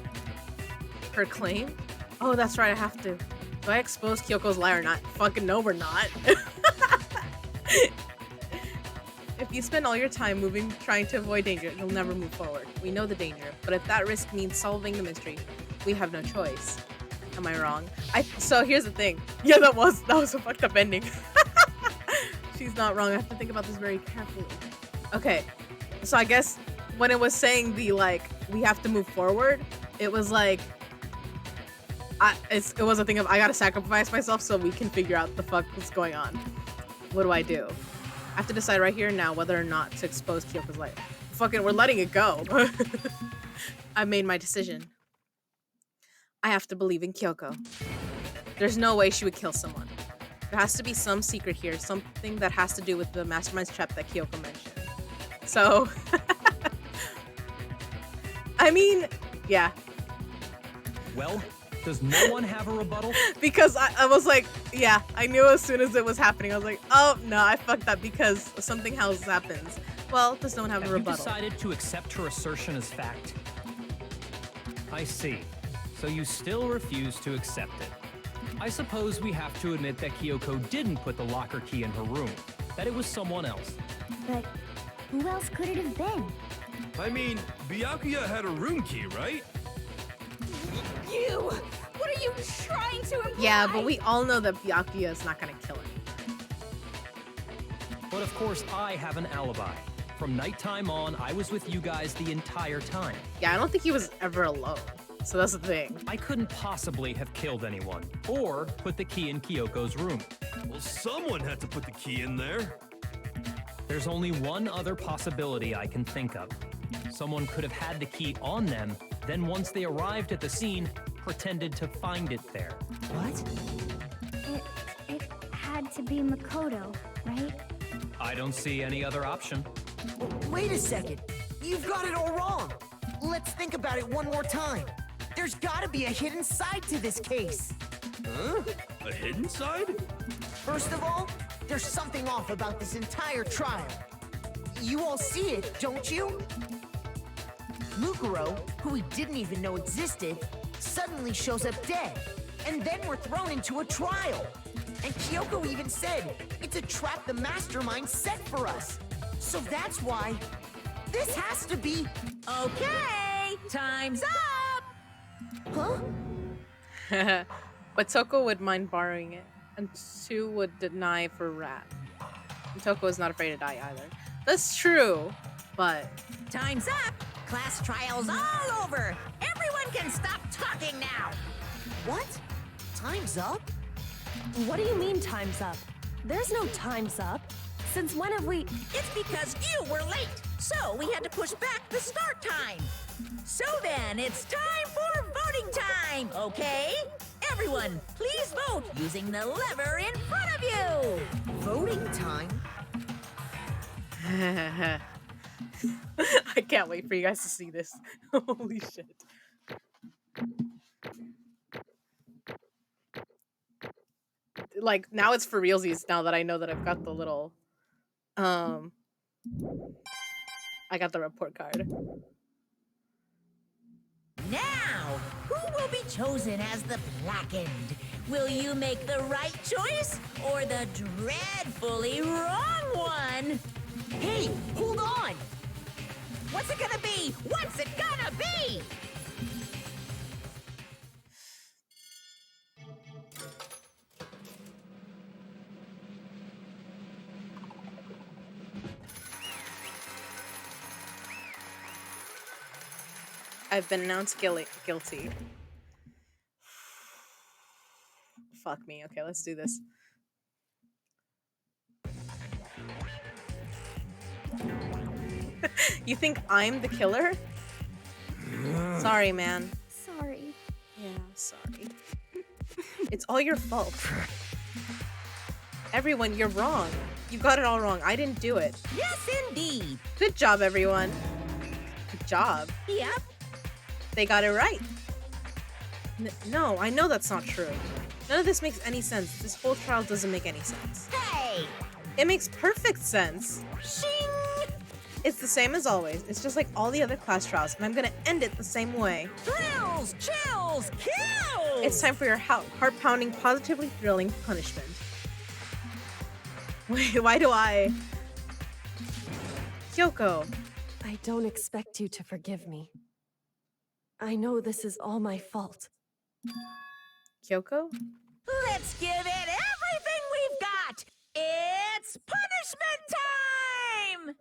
Her claim? Oh, that's right, I have to. Do I expose Kyoko's lie or not? Fucking no, we're not. If you spend all your time moving, trying to avoid danger, you'll never move forward. We know the danger, but if that risk means solving the mystery, we have no choice. Am I wrong? So here's the thing. Yeah, that was a fucked up ending. She's not wrong. I have to think about this very carefully. Okay, so I guess when it was saying the, like, we have to move forward, it was like, it was a thing of I gotta sacrifice myself so we can figure out the fuck what's going on. What do I do? I have to decide right here and now whether or not to expose Kyoko's life. Fucking, we're letting it go. I made my decision. I have to believe in Kyoko. There's no way she would kill someone. There has to be some secret here, something that has to do with the mastermind's trap that Kyoko mentioned. So, I mean, yeah. Well, does no one have a rebuttal? Because I was like, yeah, I knew as soon as it was happening. I was like, oh, no, I fucked up because something else happens. Well, does no one have a rebuttal? You decided to accept her assertion as fact? I see. So you still refuse to accept it. I suppose we have to admit that Kyoko didn't put the locker key in her room, that it was someone else. But who else could it have been? I mean, Byakuya had a room key, right? You! What are you trying to imply? Yeah, but we all know that Byakuya is not gonna kill him. But of course, I have an alibi. From nighttime on, I was with you guys the entire time. Yeah, I don't think he was ever alone. So that's the thing. I couldn't possibly have killed anyone, or put the key in Kyoko's room. Well, someone had to put the key in there. There's only one other possibility I can think of. Someone could have had the key on them, then once they arrived at the scene, pretended to find it there. What? It had to be Makoto, right? I don't see any other option. Wait a second. You've got it all wrong. Let's think about it one more time. There's gotta be a hidden side to this case. Huh? A hidden side? First of all, there's something off about this entire trial. You all see it, don't you? Mukuro, who we didn't even know existed, suddenly shows up dead. And then we're thrown into a trial. And Kyoko even said, it's a trap the mastermind set for us. So that's why this has to be... Okay, time's up! Huh? But Toko would mind borrowing it, and Sue would deny for Rat. And Toko is not afraid to die either. That's true, but Time's up! Class trials all over! Everyone can stop talking now! What? Time's up? What do you mean time's up? There's no time's up. Since when have we... It's because you were late, so we had to push back the start time. So then, it's time for voting time, okay? Everyone, please vote using the lever in front of you! Voting time? I can't wait for you guys to see this. Holy shit. Like, now it's for realsies now that I know that I've got the little, I got the report card. Now, who will be chosen as the blackened? Will you make the right choice or the dreadfully wrong one? Hey, hold on! What's it gonna be? What's it gonna be? I've been announced guilty. Fuck me. Okay, let's do this. You think I'm the killer? Sorry, man. Sorry. Yeah, sorry. It's all your fault. Everyone, you're wrong. You got it all wrong. I didn't do it. Yes, indeed. Good job, everyone. Good job. Yep. They got it right. No, I know that's not true. None of this makes any sense. This whole trial doesn't make any sense. Hey! It makes perfect sense. Shing! It's the same as always. It's just like all the other class trials, and I'm gonna end it the same way. Thrills, chills, kills! It's time for your heart-pounding, positively thrilling punishment. Wait, why do I... Kyoko. I don't expect you to forgive me. I know this is all my fault. Kyoko? Let's give it everything we've got! It's punishment time!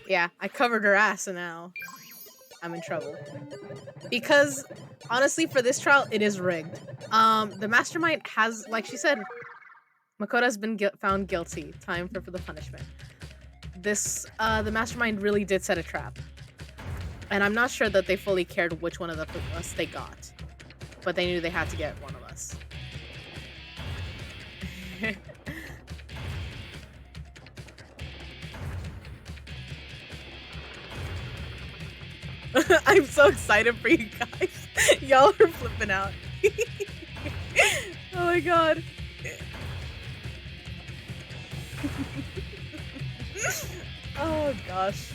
Yeah, I covered her ass and now I'm in trouble. Because, honestly, for this trial, it is rigged. The mastermind has, like she said, Makoto has been found guilty. Time for the punishment. This, the mastermind really did set a trap. And I'm not sure that they fully cared which one of us they got. But they knew they had to get one of us. I'm so excited for you guys. Y'all are flipping out. Oh my god. Oh gosh.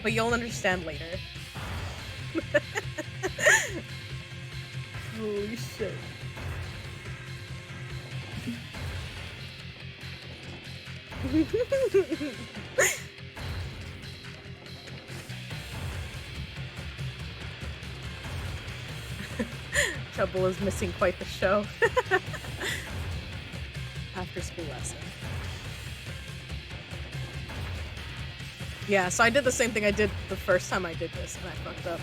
But you'll understand later. Holy shit. Trouble is missing quite the show. After school lesson. Yeah, so I did the same thing I did the first time I did this, and I fucked up.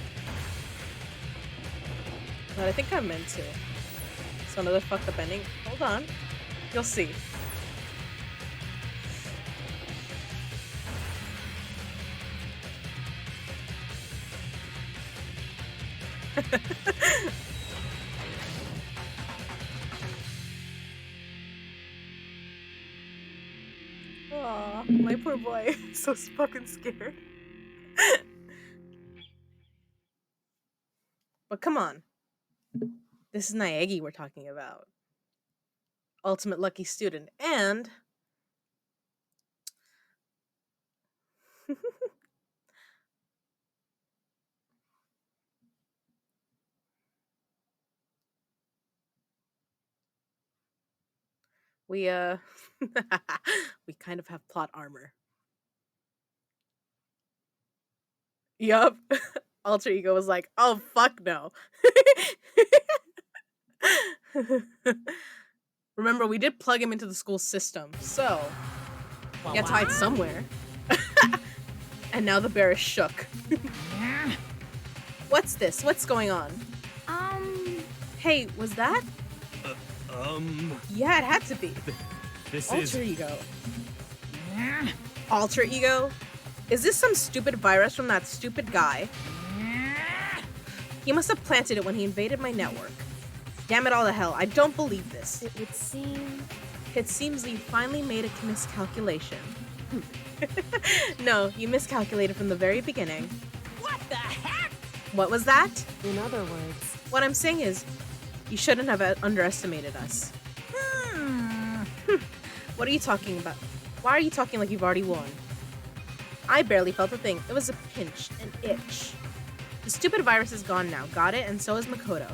But I think I meant to. So another fucked up ending. Hold on. You'll see. Aw, my poor boy. So fucking scared. But come on. This is Naegi we're talking about. Ultimate lucky student. And... we, we kind of have plot armor. Yup. Alter Ego was like, oh, fuck no. Remember, we did plug him into the school system, so he got tied somewhere. And now the bear is shook. What's this? What's going on? Hey, was that? Yeah, it had to be. This Alter Ego. Alter Ego? Is this some stupid virus from that stupid guy? He must have planted it when he invaded my network. Damn it all to hell, I don't believe this. It would seem... It seems you finally made a miscalculation. No, you miscalculated from the very beginning. What the heck? What was that? In other words... What I'm saying is, you shouldn't have underestimated us. What are you talking about? Why are you talking like you've already won? I barely felt a thing. It was a pinch, an itch. The stupid virus is gone now. Got it? And so is Makoto.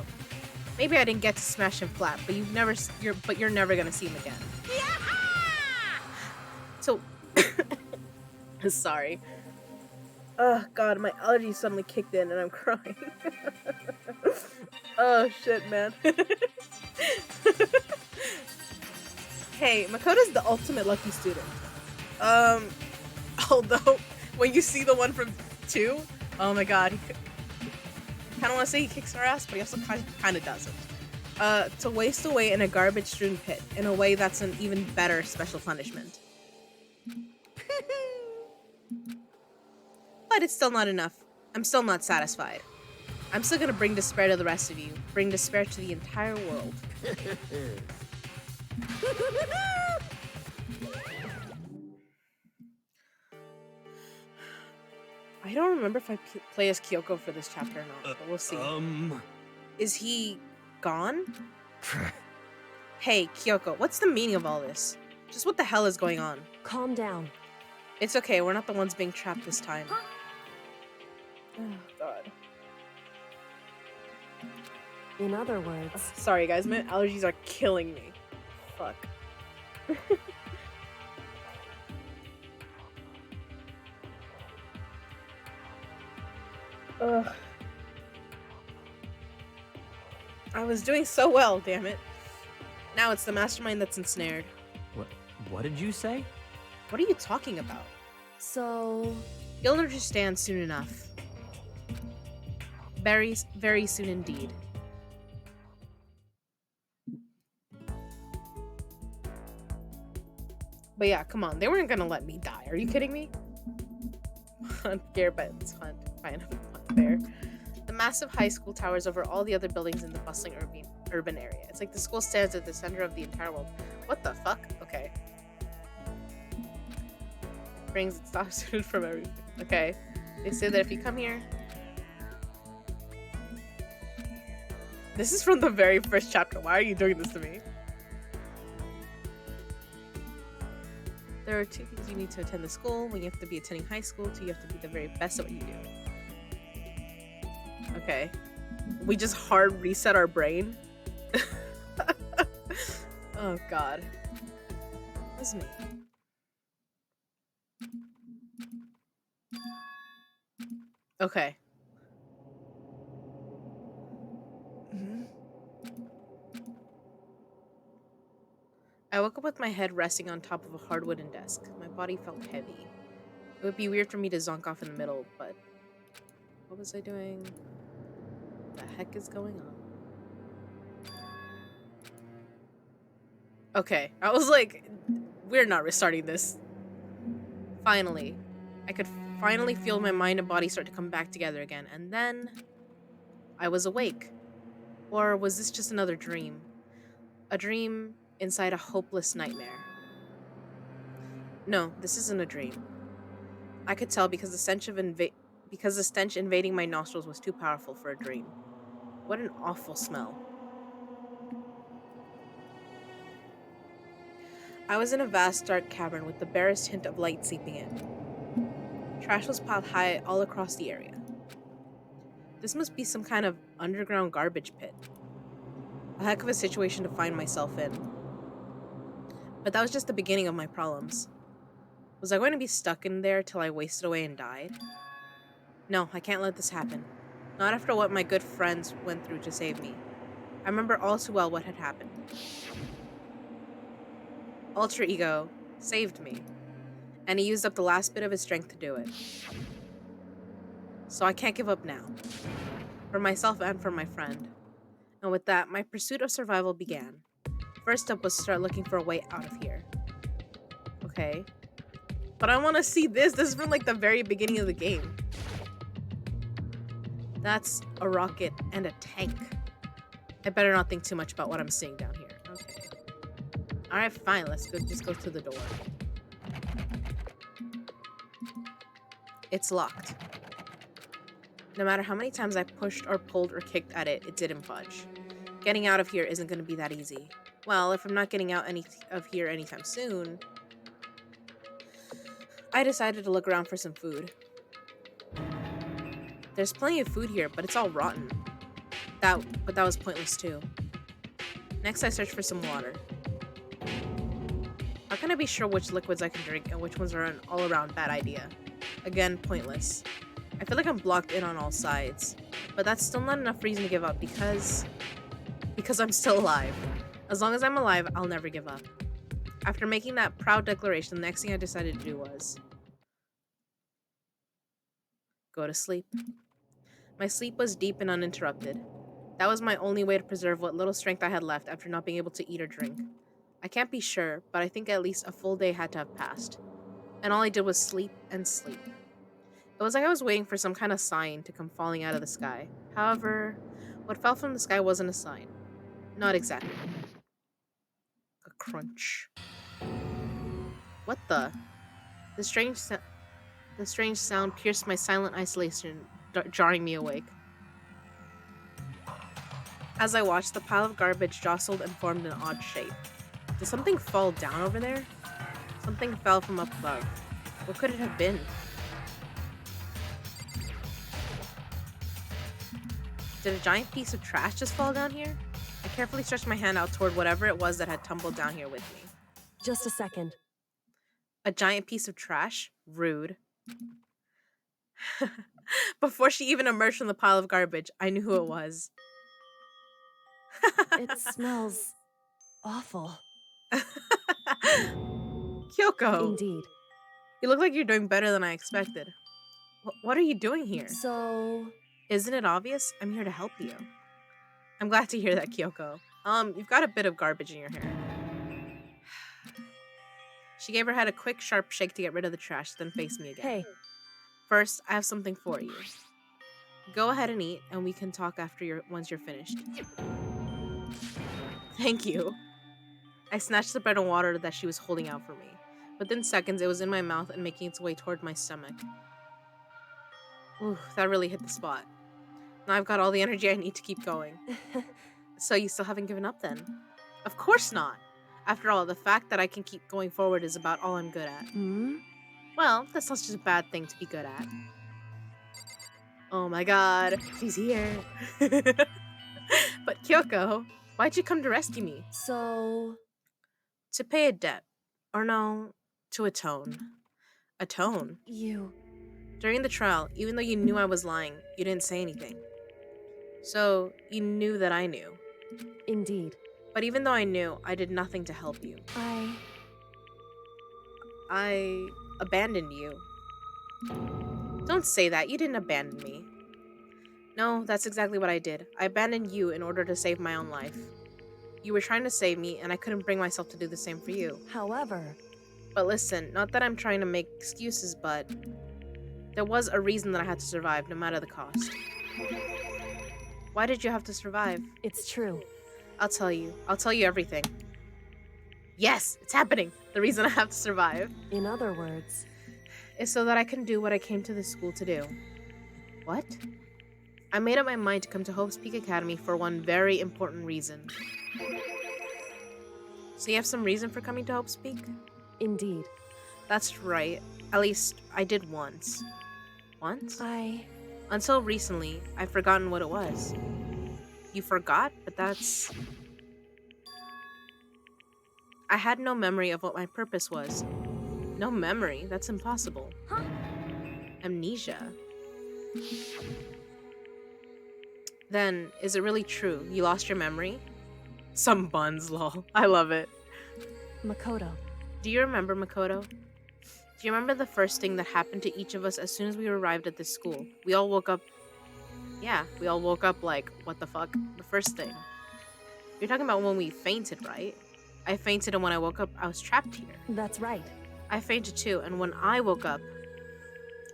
Maybe I didn't get to smash him flat, but you're never gonna see him again. So, sorry. Oh god, my allergies suddenly kicked in and I'm crying. Oh shit, man. Hey, Makoto's the ultimate lucky student. Although, when you see the one from 2, oh my god, I kind of want to say he kicks our ass, but he also kind of doesn't. To waste away in a garbage-strewn pit, in a way that's an even better special punishment. But it's still not enough. I'm still not satisfied. I'm still gonna bring despair to the rest of you. Bring despair to the entire world. I don't remember if I play as Kyoko for this chapter or not, but we'll see. Is he gone? Hey, Kyoko, what's the meaning of all this? Just what the hell is going on? Calm down. It's okay, we're not the ones being trapped this time. Oh, God. In other words... Sorry, guys, my allergies are killing me. Fuck. Ugh. I was doing so well, damn it. Now it's the mastermind that's ensnared. What did you say? What are you talking about? So... You'll understand soon enough. Very, very soon indeed. But yeah, come on. They weren't gonna let me die. Are you kidding me? Unfair, but it's fun. Fine, unfair. The massive high school towers over all the other buildings in the bustling urban area. It's like the school stands at the center of the entire world. What the fuck? Okay. Brings its top student from everything. Okay. They say that if you come here... This is from the very first chapter. Why are you doing this to me? There are 2 things you need to attend the school. When you have to be attending high school, 2, you have to be the very best at what you do. Okay. We just hard reset our brain. Oh god. That's me. Okay. I woke up with my head resting on top of a hard wooden desk. My body felt heavy. It would be weird for me to zonk off in the middle, but... What was I doing? What the heck is going on? Okay, I was like, we're not restarting this. Finally. I could finally feel my mind and body start to come back together again, and then... I was awake. Or was this just another dream? A dream inside a hopeless nightmare. No, this isn't a dream. I could tell because the stench invading my nostrils was too powerful for a dream. What an awful smell. I was in a vast dark cavern with the barest hint of light seeping in. Trash was piled high all across the area. This must be some kind of underground garbage pit. A heck of a situation to find myself in. But that was just the beginning of my problems. Was I going to be stuck in there till I wasted away and died? No, I can't let this happen. Not after what my good friends went through to save me. I remember all too well what had happened. Alter Ego saved me, and he used up the last bit of his strength to do it. So I can't give up now, for myself and for my friend. And with that, my pursuit of survival began. First step was to start looking for a way out of here. Okay. But I want to see this. This is from like the very beginning of the game. That's a rocket and a tank. I better not think too much about what I'm seeing down here. Okay. Alright, fine. Let's go. Just go through the door. It's locked. No matter how many times I pushed or pulled or kicked at it, it didn't budge. Getting out of here isn't going to be that easy. Well, if I'm not getting out of here anytime soon, I decided to look around for some food. There's plenty of food here, but it's all rotten. But that was pointless too. Next, I searched for some water. How can I be sure which liquids I can drink and which ones are an all-around bad idea? Again, pointless. I feel like I'm blocked in on all sides, but that's still not enough reason to give up because I'm still alive. As long as I'm alive, I'll never give up. After making that proud declaration, the next thing I decided to do was go to sleep. My sleep was deep and uninterrupted. That was my only way to preserve what little strength I had left after not being able to eat or drink. I can't be sure, but I think at least a full day had to have passed. And all I did was sleep and sleep. It was like I was waiting for some kind of sign to come falling out of the sky. However, what fell from the sky wasn't a sign. Not exactly. A crunch. What the? The strange sound pierced my silent isolation, jarring me awake. As I watched, the pile of garbage jostled and formed an odd shape. Did something fall down over there? Something fell from up above. What could it have been? Did a giant piece of trash just fall down here? I carefully stretched my hand out toward whatever it was that had tumbled down here with me. Just a second. A giant piece of trash? Rude. Before she even emerged from the pile of garbage, I knew who it was. It smells awful. Kyoko! Indeed. You look like you're doing better than I expected. What are you doing here? So... Isn't it obvious? I'm here to help you. I'm glad to hear that, Kyoko. You've got a bit of garbage in your hair. She gave her head a quick, sharp shake to get rid of the trash, then faced me again. Hey. First, I have something for you. Go ahead and eat, and we can talk once you're finished. Thank you. I snatched the bread and water that she was holding out for me. Within seconds, it was in my mouth and making its way toward my stomach. Ooh, that really hit the spot. Now I've got all the energy I need to keep going. So you still haven't given up then? Of course not. After all, the fact that I can keep going forward is about all I'm good at. Hmm? Well, that's not just a bad thing to be good at. Oh my god, she's here. But Kyoko, why'd you come to rescue me? So... To pay a debt. Or no, to atone. Atone? You... During the trial, even though you knew I was lying, you didn't say anything. So, you knew that I knew. Indeed. But even though I knew, I did nothing to help you. I abandoned you. Don't say that, you didn't abandon me. No, that's exactly what I did. I abandoned you in order to save my own life. You were trying to save me, and I couldn't bring myself to do the same for you. However... But listen, not that I'm trying to make excuses, but... there was a reason that I had to survive, no matter the cost. Why did you have to survive? It's true. I'll tell you. I'll tell you everything. Yes, it's happening. The reason I have to survive. In other words... is so that I can do what I came to this school to do. What? I made up my mind to come to Hope's Peak Academy for one very important reason. So you have some reason for coming to Hope's Peak? Indeed. That's right. At least, I did once. Once? Until recently, I've forgotten what it was. You forgot? But that's... I had no memory of what my purpose was. No memory? That's impossible. Huh? Amnesia. Then, is it really true? You lost your memory? Some buns, lol. I love it. Makoto. Do you remember, Makoto? Do you remember the first thing that happened to each of us as soon as we arrived at this school? We all woke up. Yeah, we all woke up like, what the fuck? The first thing. You're talking about when we fainted, right? I fainted, and when I woke up, I was trapped here. That's right. I fainted too, and when I woke up,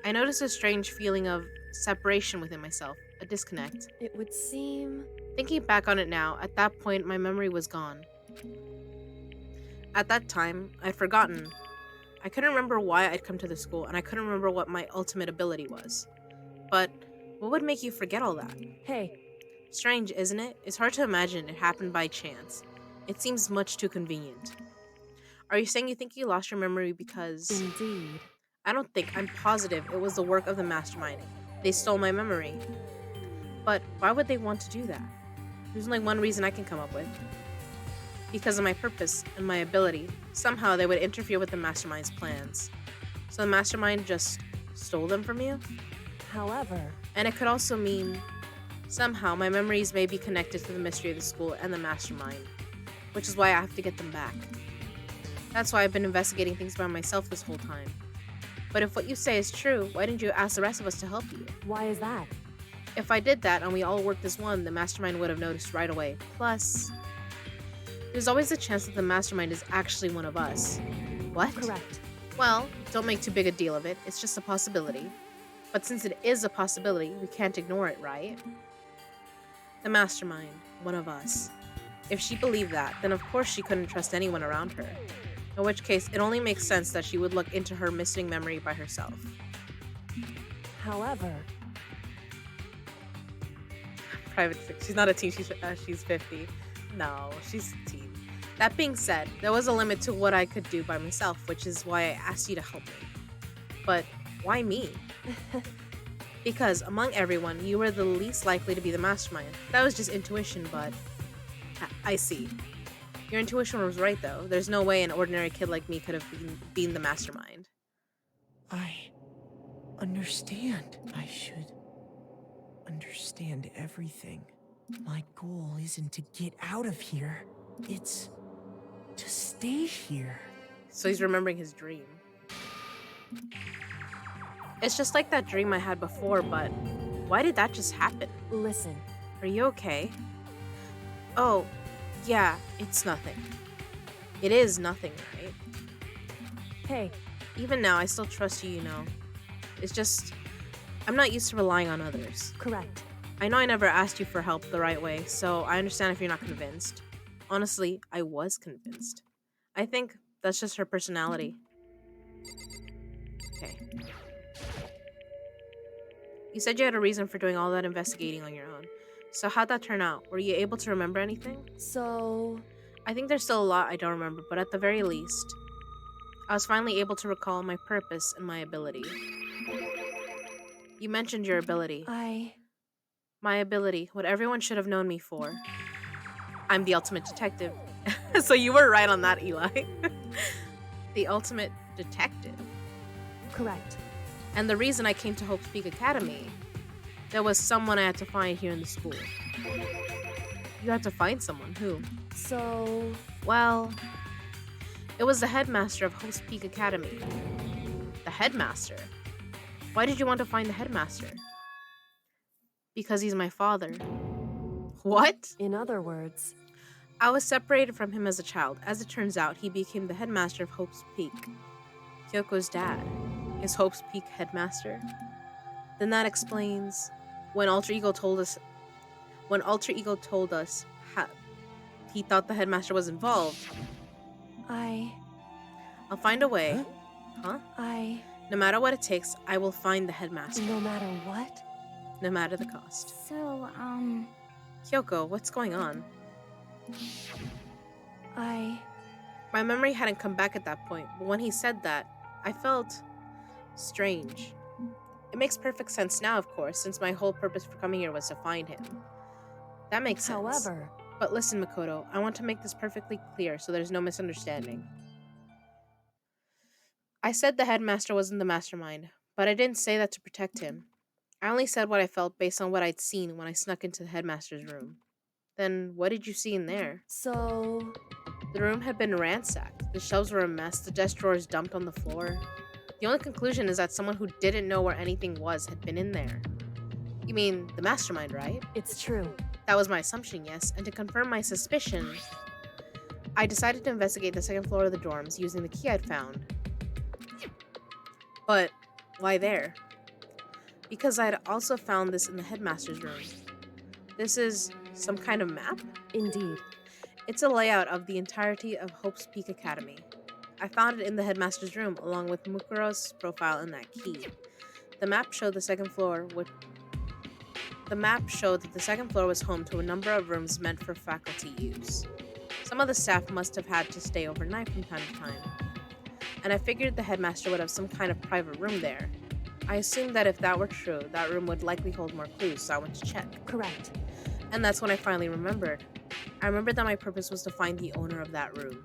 I noticed a strange feeling of separation within myself, a disconnect. It would seem... Thinking back on it now, at that point, my memory was gone. At that time, I'd forgotten. I couldn't remember why I'd come to the school, and I couldn't remember what my ultimate ability was. But what would make you forget all that? Hey, Strange, isn't it? It's hard to imagine it happened by chance. It seems much too convenient. Are you saying you think you lost your memory because... indeed. I don't think. I'm positive it was the work of the mastermind. They stole my memory. But why would they want to do that? There's only one reason I can come up with. Because of my purpose and my ability, somehow they would interfere with the mastermind's plans. So the mastermind just stole them from you? However... And it could also mean somehow my memories may be connected to the mystery of the school and the mastermind, which is why I have to get them back. That's why I've been investigating things by myself this whole time. But if what you say is true, why didn't you ask the rest of us to help you? Why is that? If I did that and we all worked as one, the mastermind would have noticed right away. Plus, there's always a chance that the mastermind is actually one of us. What? Correct. Well, don't make too big a deal of it. It's just a possibility. But since it is a possibility, we can't ignore it, right? The mastermind, one of us. If she believed that, then of course she couldn't trust anyone around her. In which case, it only makes sense that she would look into her missing memory by herself. However... Private, she's not a teen, she's 50. No, she's a teen. That being said, there was a limit to what I could do by myself, which is why I asked you to help me. But why me? Because among everyone, you were the least likely to be the mastermind. That was just intuition, but I see. Your intuition was right, though. There's no way an ordinary kid like me could have been the mastermind. I understand. I should understand everything. My goal isn't to get out of here. It's to stay here. So he's remembering his dream. It's just like that dream I had before, but why did that just happen? Listen. Are you okay? Oh, yeah, it's nothing. It is nothing, right? Hey. Even now, I still trust you, you know. It's just, I'm not used to relying on others. Correct. I know I never asked you for help the right way, so I understand if you're not convinced. Honestly, I was convinced. I think that's just her personality. Okay. You said you had a reason for doing all that investigating on your own. So how'd that turn out? Were you able to remember anything? So... I think there's still a lot I don't remember, but at the very least, I was finally able to recall my purpose and my ability. You mentioned your ability. My ability, what everyone should have known me for. I'm the ultimate detective. So you were right on that, Eli. The ultimate detective. Correct. And the reason I came to Hope's Peak Academy, there was someone I had to find here in the school. You had to find someone. Who? So... Well, it was the headmaster of Hope's Peak Academy. The headmaster? Why did you want to find the headmaster? Because he's my father. What? In other words... I was separated from him as a child. As it turns out, he became the headmaster of Hope's Peak. Kyoko's dad is Hope's Peak headmaster. Then that explains when Alter Ego told us he thought the headmaster was involved. I'll find a way. Huh? No matter what it takes, I will find the headmaster. No matter what? No matter the cost. So, Kyoko, what's going on? My memory hadn't come back at that point, but when he said that, I felt strange. It makes perfect sense now, of course, since my whole purpose for coming here was to find him. That makes sense. However... But listen, Makoto, I want to make this perfectly clear so there's no misunderstanding. I said the headmaster wasn't the mastermind, but I didn't say that to protect him. I only said what I felt based on what I'd seen when I snuck into the headmaster's room. Then, what did you see in there? So, The room had been ransacked. The shelves were a mess, the desk drawers dumped on the floor. The only conclusion is that someone who didn't know where anything was had been in there. You mean the mastermind, right? it's true. That was my assumption, yes, and to confirm my suspicion, I decided to investigate the second floor of the dorms using the key I'd found. But why there? Because I'd also found this in the headmaster's room. This is some kind of map? Indeed. It's a layout of the entirety of Hope's Peak Academy. I found it in the headmaster's room along with Mukuro's profile and that key. The map showed that the second floor was home to a number of rooms meant for faculty use. Some of the staff must have had to stay overnight from time to time. And I figured the headmaster would have some kind of private room there. I assumed that if that were true, that room would likely hold more clues, so I went to check. Correct. And that's when I finally remembered. I remembered that my purpose was to find the owner of that room.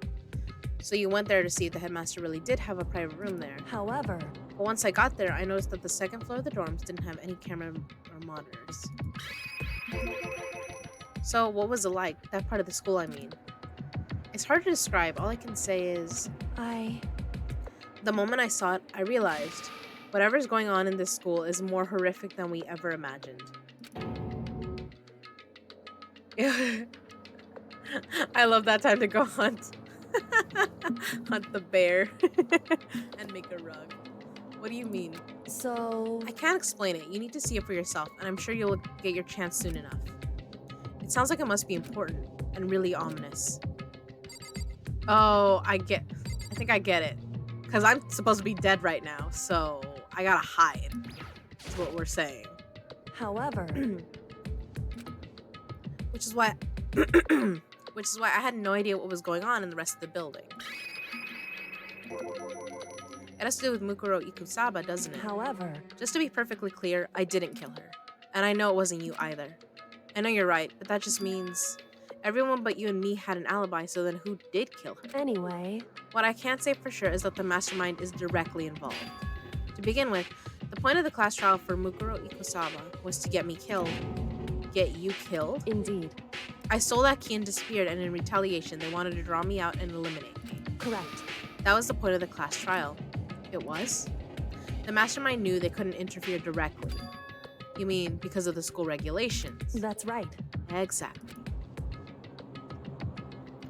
So you went there to see if the headmaster really did have a private room there. However, But once I got there, I noticed that the second floor of the dorms didn't have any camera or monitors. So what was it like? That part of the school, I mean. It's hard to describe. All I can say is, the moment I saw it, I realized whatever's going on in this school is more horrific than we ever imagined. I love that time to go hunt. Hunt the bear and make a rug. What do you mean? so I can't explain it. You need to see it for yourself, and I'm sure you'll get your chance soon enough. It sounds like it must be important and really ominous. Oh, I think I get it. Because I'm supposed to be dead right now, so I gotta hide. That's what we're saying. however, Which is why I had no idea what was going on in the rest of the building. It has to do with Mukuro Ikusaba, doesn't it? however, Just to be perfectly clear, I didn't kill her. And I know it wasn't you either. I know you're right, but that just means everyone but you and me had an alibi, so then who did kill her? anyway, What I can't say for sure is that the mastermind is directly involved. To begin with, the point of the class trial for Mukuro Ikusaba was to get me killed. Get you killed? indeed. I stole that key and disappeared, and in retaliation, they wanted to draw me out and eliminate me. Correct. That was the point of the class trial. It was? The mastermind knew they couldn't interfere directly. You mean because of the school regulations? That's right. Exactly.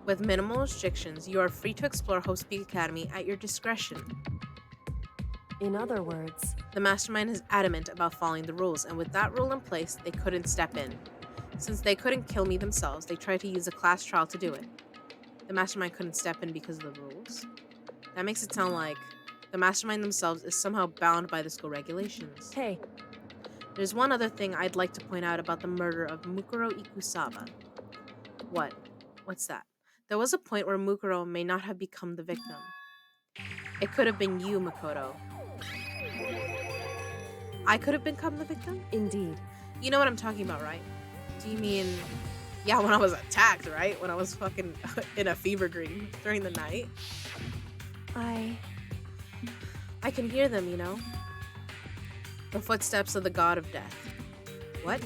With minimal restrictions, you are free to explore Hope's Peak Academy at your discretion. In other words, The mastermind is adamant about following the rules, and with that rule in place, they couldn't step in. Since they couldn't kill me themselves, they tried to use a class trial to do it. The mastermind couldn't step in because of the rules? That makes it sound like the mastermind themselves is somehow bound by the school regulations. hey, There's one other thing I'd like to point out about the murder of Mukuro Ikusaba. What? What's that? There was a point where Mukuro may not have become the victim. It could have been you, Makoto. I could have become the victim? indeed. You know what I'm talking about, right? Do you mean, yeah, when I was attacked, right? When I was fucking in a fever dream during the night? I can hear them, you know? The footsteps of the god of death. What?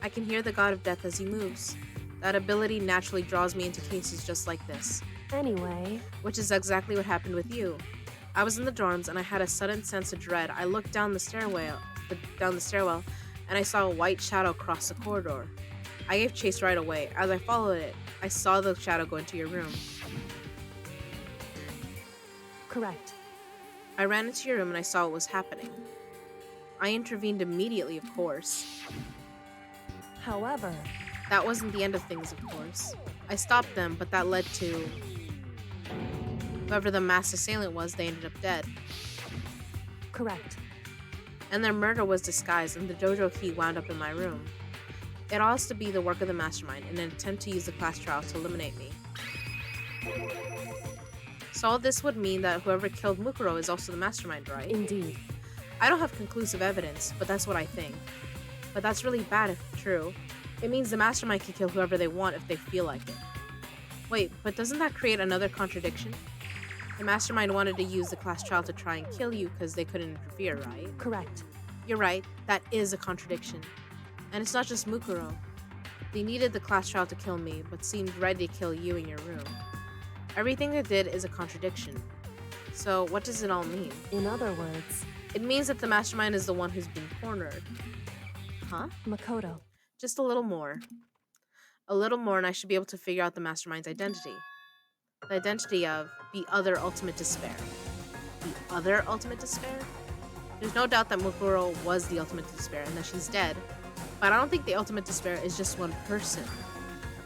I can hear the god of death as he moves. That ability naturally draws me into cases just like this. Anyway, Which is exactly what happened with you. I was in the dorms and I had a sudden sense of dread. I looked down the stairwell, and I saw a white shadow cross the corridor. I gave chase right away. As I followed it, I saw the shadow go into your room. correct. I ran into your room and I saw what was happening. I intervened immediately, of course. However, That wasn't the end of things, of course. I stopped them, but that led to... Whoever the mass assailant was, they ended up dead. correct. And their murder was disguised, and the dojo key wound up in my room. It all has to be the work of the mastermind in an attempt to use the class trial to eliminate me. So all this would mean that whoever killed Mukuro is also the mastermind, right? Indeed. I don't have conclusive evidence, but that's what I think. But that's really bad if true. It means the mastermind can kill whoever they want if they feel like it. Wait, but doesn't that create another contradiction? The mastermind wanted to use the class trial to try and kill you because they couldn't interfere, right? Correct. You're right, that is a contradiction. And it's not just Mukuro. They needed the class trial to kill me, but seemed ready to kill you in your room. Everything they did is a contradiction. So what does it all mean? In other words, It means that the mastermind is the one who's been cornered. Huh? Makoto. Just a little more. A little more and I should be able to figure out the mastermind's identity. The identity of the other ultimate despair. The other ultimate despair? There's no doubt that Mukuro was the ultimate despair and that she's dead, but I don't think the ultimate despair is just one person.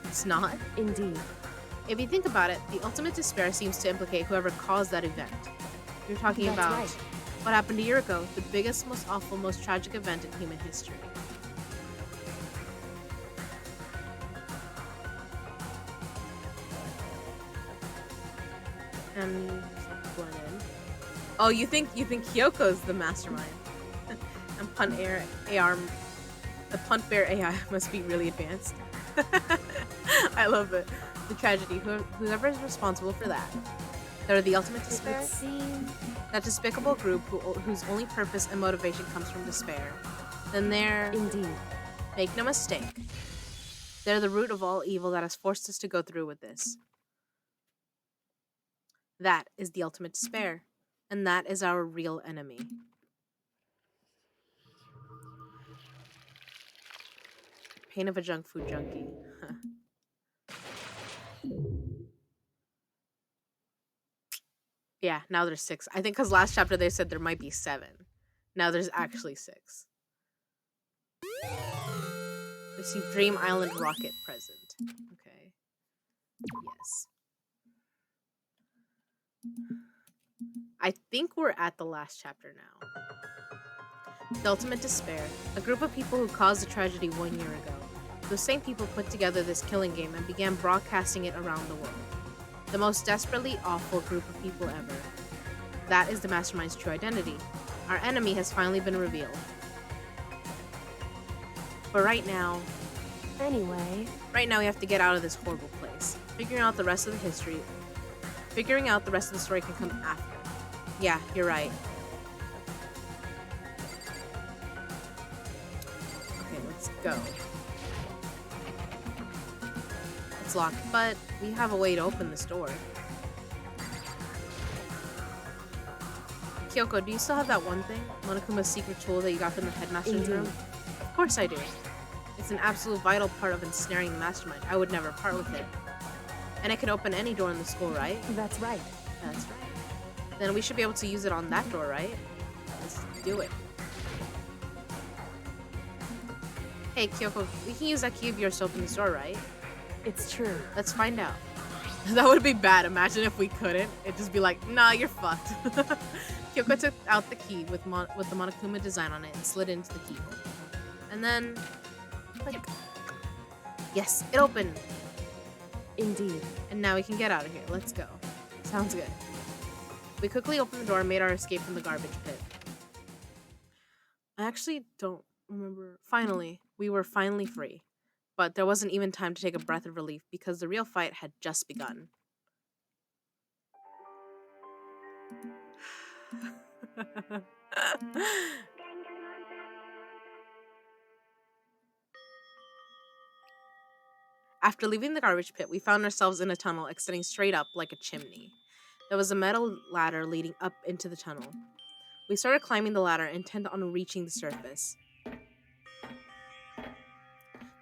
It's not? Indeed. If you think about it, the ultimate despair seems to implicate whoever caused that event. You're talking That's about right. what happened a year ago, the biggest, most awful, most tragic event in human history. And oh, you think Kyoko's the mastermind? And Punt Air AR, the Punt Bear AI must be really advanced. I love it. The tragedy. Whoever is responsible for that, they're the ultimate despair. It would seem... That despicable group whose only purpose and motivation comes from despair. Then they're... Indeed. Make no mistake. They're the root of all evil that has forced us to go through with this. That is the ultimate despair. And that is our real enemy. Pain of a junk food junkie. Yeah, now there's 6. I think because last chapter they said there might be 7. Now there's actually 6. Receive Dream Island rocket present. Okay. Yes. I think we're at the last chapter now. The Ultimate Despair. A group of people who caused the tragedy 1 year ago. Those same people put together this killing game and began broadcasting it around the world. The most desperately awful group of people ever. That is the Mastermind's true identity. Our enemy has finally been revealed. But right now... Anyway... Right now we have to get out of this horrible place. Figuring out the rest of the story can come after. Yeah, you're right. Okay, let's go. It's locked, but we have a way to open this door. Kyoko, do you still have that one thing? Monokuma's secret tool that you got from the headmaster's room? Of course I do. It's an absolute vital part of ensnaring the mastermind. I would never part with it. And it can open any door in the school, right? That's right. That's right. Then we should be able to use it on that door, right? Let's do it. Hey, Kyoko, we can use that key of yours to open this door, right? It's true. Let's find out. That would be bad. Imagine if we couldn't. It'd just be like, nah, you're fucked. Kyoko took out the key with the Monokuma design on it and slid into the keyhole. And then, click. Yes, it opened. Indeed. And now we can get out of here. Let's go. Sounds good. We quickly opened the door and made our escape from the garbage pit. I actually don't remember. Finally, we were finally free. But there wasn't even time to take a breath of relief because the real fight had just begun. After leaving the garbage pit, we found ourselves in a tunnel extending straight up like a chimney. There was a metal ladder leading up into the tunnel. We started climbing the ladder, intent on reaching the surface.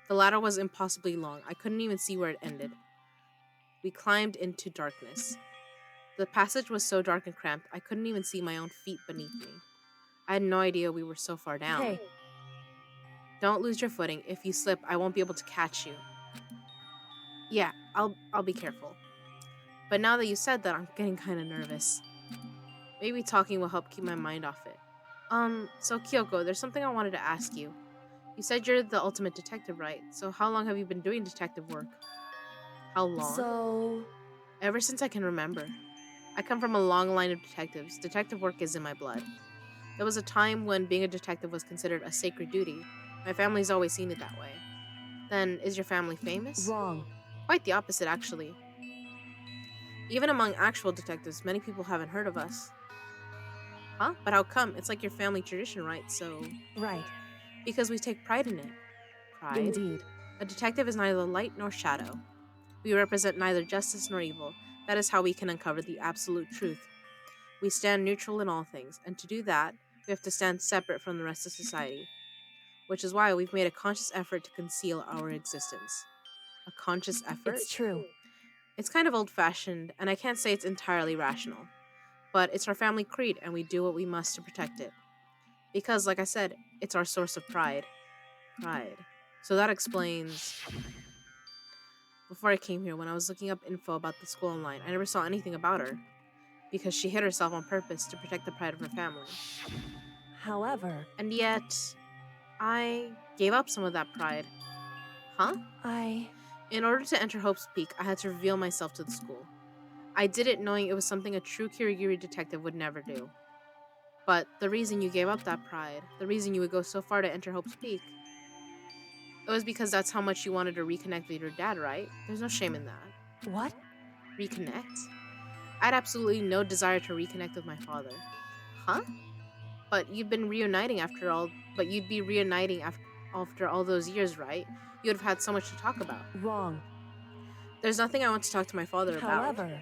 The ladder was impossibly long. I couldn't even see where it ended. We climbed into darkness. The passage was so dark and cramped, I couldn't even see my own feet beneath me. I had no idea we were so far down. Hey. Don't lose your footing. If you slip, I won't be able to catch you. Yeah, I'll be careful. But now that you said that, I'm getting kind of nervous. Maybe talking will help keep my mind off it. So Kyoko, there's something I wanted to ask you. You said you're the ultimate detective, right? So how long have you been doing detective work? How long? So... Ever since I can remember. I come from a long line of detectives. Detective work is in my blood. There was a time when being a detective was considered a sacred duty. My family's always seen it that way. Then, is your family famous? Wrong. Quite the opposite, actually. Even among actual detectives, many people haven't heard of us. Huh? But how come? It's like your family tradition, right? So, Right. because we take pride in it. Pride? Indeed. A detective is neither light nor shadow. We represent neither justice nor evil. That is how we can uncover the absolute truth. We stand neutral in all things, and to do that, we have to stand separate from the rest of society, which is why we've made a conscious effort to conceal our existence. A conscious effort? It's true. It's kind of old fashioned, and I can't say it's entirely rational, but it's our family creed, and we do what we must to protect it. Because, like I said, it's our source of pride. Pride. So that explains. Before I came here, when I was looking up info about the school online, I never saw anything about her, because she hid herself on purpose to protect the pride of her family. However, And yet, I gave up some of that pride. Huh? In order to enter Hope's Peak, I had to reveal myself to the school. I did it knowing it was something a true Kirigiri detective would never do. But the reason you gave up that pride, the reason you would go so far to enter Hope's Peak, it was because that's how much you wanted to reconnect with your dad, right? There's no shame in that. What? Reconnect? I had absolutely no desire to reconnect with my father. Huh? But you've been reuniting after all. But you'd be reuniting after all those years, right? You would have had so much to talk about. Wrong. There's nothing I want to talk to my father about. However,